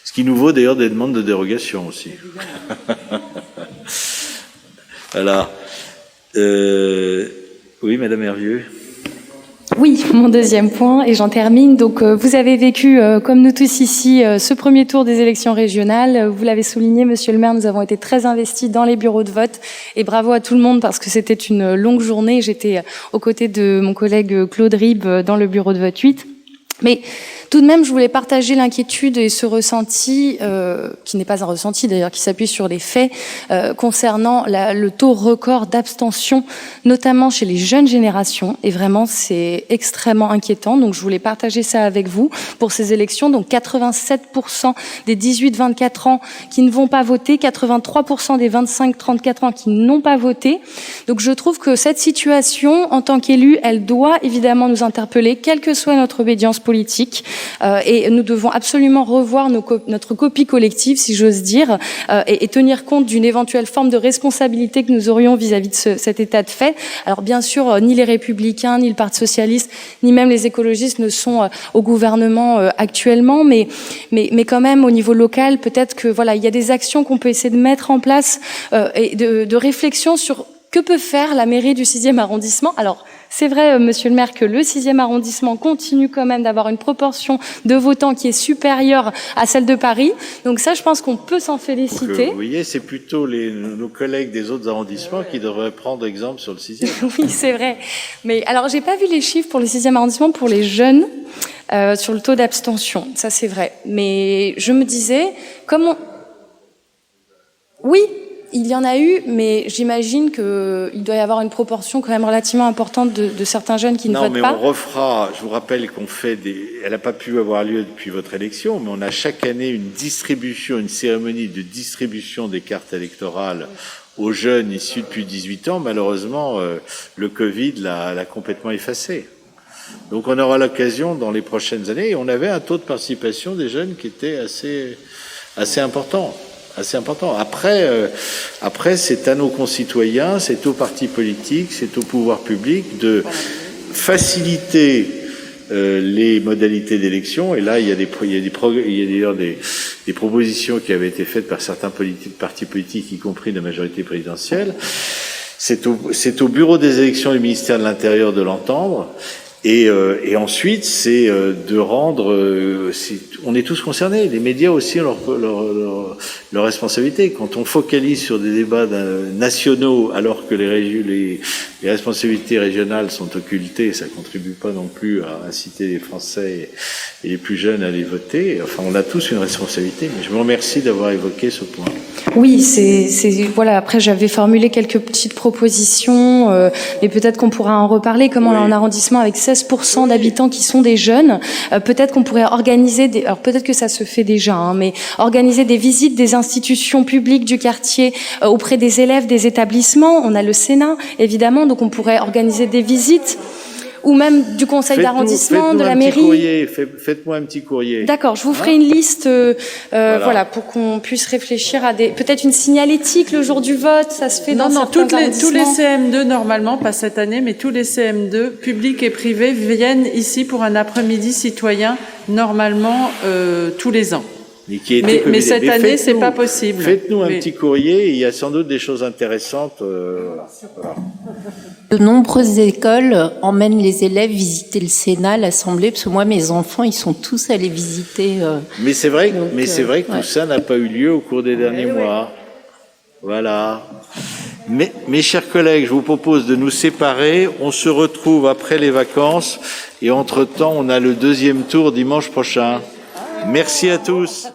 Ce qui nous vaut d'ailleurs des demandes de dérogation aussi. Voilà. Oui, Madame Hervieux. Oui, mon deuxième point, et j'en termine. Donc, vous avez vécu, comme nous tous ici, ce premier tour des élections régionales. Vous l'avez souligné, Monsieur le maire, nous avons été très investis dans les bureaux de vote. Et bravo à tout le monde parce que c'était une longue journée. J'étais aux côtés de mon collègue Claude Ribes dans le bureau de vote 8. Mais tout de même, je voulais partager l'inquiétude et ce ressenti, qui n'est pas un ressenti d'ailleurs, qui s'appuie sur les faits, concernant le taux record d'abstention, notamment chez les jeunes générations. Et vraiment, c'est extrêmement inquiétant. Donc, je voulais partager ça avec vous pour ces élections. Donc, 87% des 18-24 ans qui ne vont pas voter, 83% des 25-34 ans qui n'ont pas voté. Donc, je trouve que cette situation, en tant qu'élu, elle doit évidemment nous interpeller, quelle que soit notre obédience politique. Et nous devons absolument revoir notre copie collective, si j'ose dire, et tenir compte d'une éventuelle forme de responsabilité que nous aurions vis-à-vis de cet état de fait. Alors bien sûr, ni les Républicains, ni le Parti socialiste, ni même les écologistes ne sont au gouvernement actuellement, mais quand même au niveau local, peut-être que voilà, il y a des actions qu'on peut essayer de mettre en place et de réflexion sur que peut faire la mairie du 6e arrondissement. Alors, c'est vrai, Monsieur le maire, que le 6e arrondissement continue quand même d'avoir une proportion de votants qui est supérieure à celle de Paris. Donc ça, je pense qu'on peut s'en féliciter. Donc, vous voyez, c'est plutôt nos collègues des autres arrondissements qui devraient prendre exemple sur le 6e. Oui, c'est vrai. Mais alors, j'ai pas vu les chiffres pour le 6e arrondissement pour les jeunes sur le taux d'abstention. Ça, c'est vrai. Mais je me disais, Oui, il y en a eu, mais j'imagine qu'il doit y avoir une proportion quand même relativement importante de certains jeunes qui ne votent pas. Non, mais on refera. Je vous rappelle qu'on fait Elle n'a pas pu avoir lieu depuis votre élection, mais on a chaque année une cérémonie de distribution des cartes électorales aux jeunes issus depuis 18 ans. Malheureusement, le Covid l'a complètement effacé. Donc on aura l'occasion dans les prochaines années. Et on avait un taux de participation des jeunes qui était assez important. Après, c'est à nos concitoyens, c'est aux partis politiques, c'est au pouvoir public de faciliter les modalités d'élection. Et là, il y a d'ailleurs des propositions qui avaient été faites par certains partis politiques, y compris de la majorité présidentielle. C'est au bureau des élections du ministère de l'Intérieur de l'entendre. Et ensuite, c'est de rendre... on est tous concernés. Les médias aussi ont leur responsabilité. Quand on focalise sur des débats nationaux alors que les responsabilités régionales sont occultées, ça contribue pas non plus à inciter les Français et les plus jeunes à les voter. Enfin, on a tous une responsabilité. Mais je vous remercie d'avoir évoqué ce point. Oui, voilà. Après, j'avais formulé quelques petites propositions, mais peut-être qu'on pourra en reparler. Comment un arrondissement avec 16 13% d'habitants qui sont des jeunes. Peut-être qu'on pourrait organiser alors peut-être que ça se fait déjà, hein, mais organiser des visites des institutions publiques du quartier auprès des élèves des établissements. On a le Sénat, évidemment, donc on pourrait organiser des visites, ou même du conseil d'arrondissement, de la mairie. Faites-moi un petit courrier. D'accord, je vous ferai une liste, voilà, pour qu'on puisse réfléchir à peut-être une signalétique le jour du vote. Ça se fait dans certains tous les arrondissements. CM2 normalement, pas cette année, mais tous les CM2 publics et privés viennent ici pour un après-midi citoyen normalement tous les ans. Mais cette année, c'est pas possible. Faites-nous un petit courrier, il y a sans doute des choses intéressantes. Voilà. De nombreuses écoles emmènent les élèves visiter le Sénat, l'Assemblée, parce que moi, mes enfants, ils sont tous allés visiter. Mais c'est vrai, que tout ça n'a pas eu lieu au cours des derniers mois. Voilà. Mais, mes chers collègues, je vous propose de nous séparer. On se retrouve après les vacances et entre-temps, on a le deuxième tour dimanche prochain. Merci à tous.